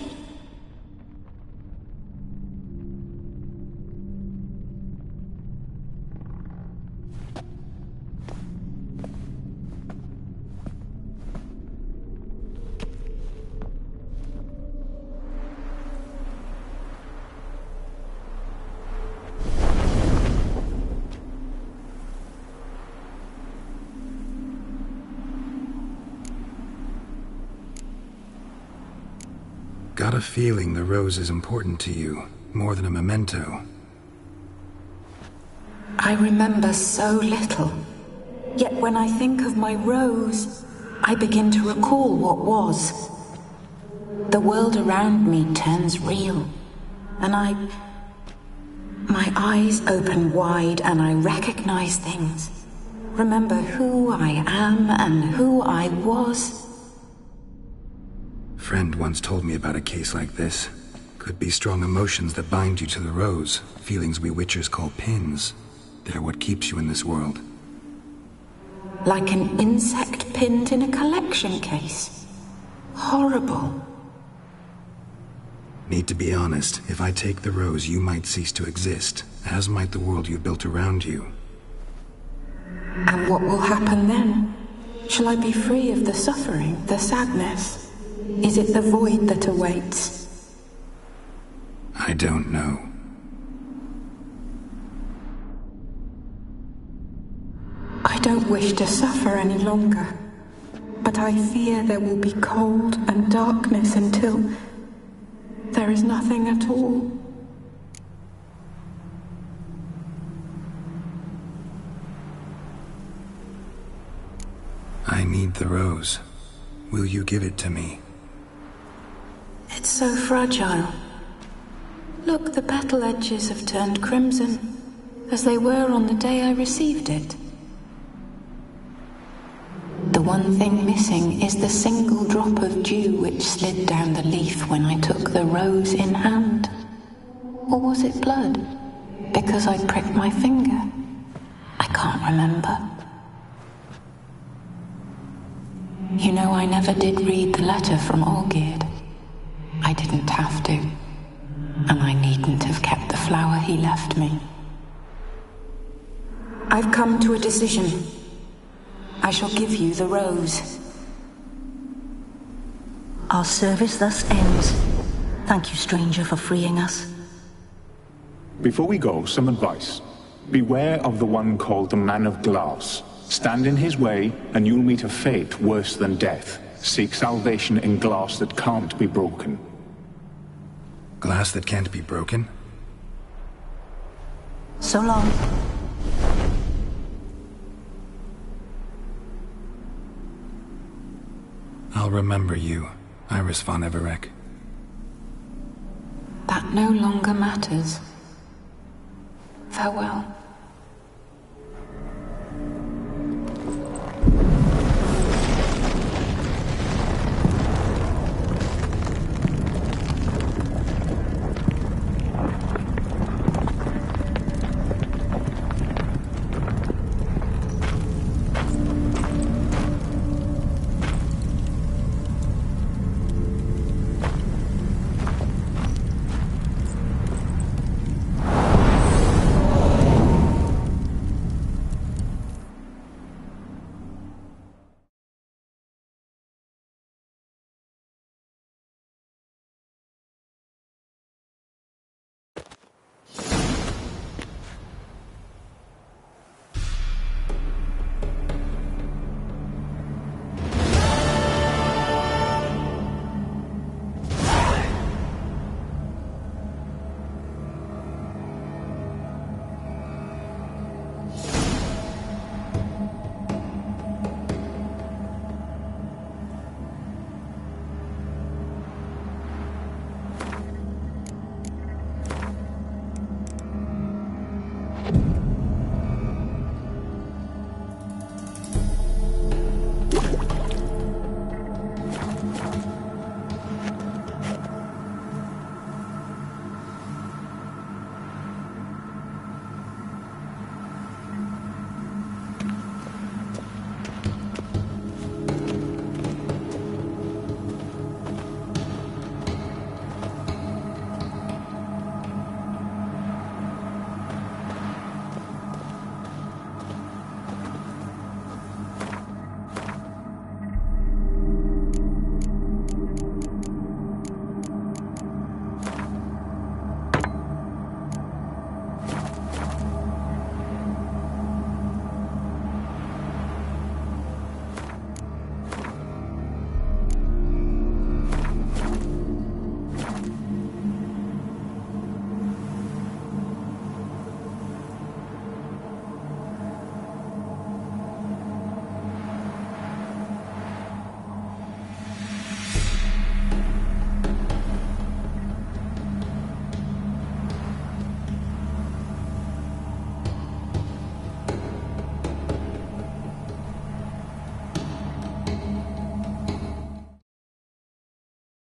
Got a feeling the rose is important to you, more than a memento. I remember so little. Yet when I think of my rose, I begin to recall what was. The world around me turns real, and my eyes open wide and I recognize things. Remember who I am and who I was. Friend once told me about a case like this. Could be strong emotions that bind you to the rose, feelings we witchers call pins. They're what keeps you in this world. Like an insect pinned in a collection case. Horrible. Need to be honest, if I take the rose, you might cease to exist, as might the world you built around you. And what will happen then? Shall I be free of the suffering, the sadness? Is it the void that awaits? I don't know. I don't wish to suffer any longer, but I fear there will be cold and darkness until there is nothing at all. I need the rose. Will you give it to me? It's so fragile. Look, the petal edges have turned crimson, as they were on the day I received it. The one thing missing is the single drop of dew which slid down the leaf when I took the rose in hand. Or was it blood? Because I pricked my finger? I can't remember. You know, I never did read the letter from Olgierd. I didn't have to. And I needn't have kept the flower he left me. I've come to a decision. I shall give you the rose. Our service thus ends. Thank you, stranger, for freeing us. Before we go, some advice. Beware of the one called the Man of Glass. Stand in his way, and you'll meet a fate worse than death. Seek salvation in glass that can't be broken. Glass that can't be broken? So long. I'll remember you, Iris von Everec. That no longer matters. Farewell.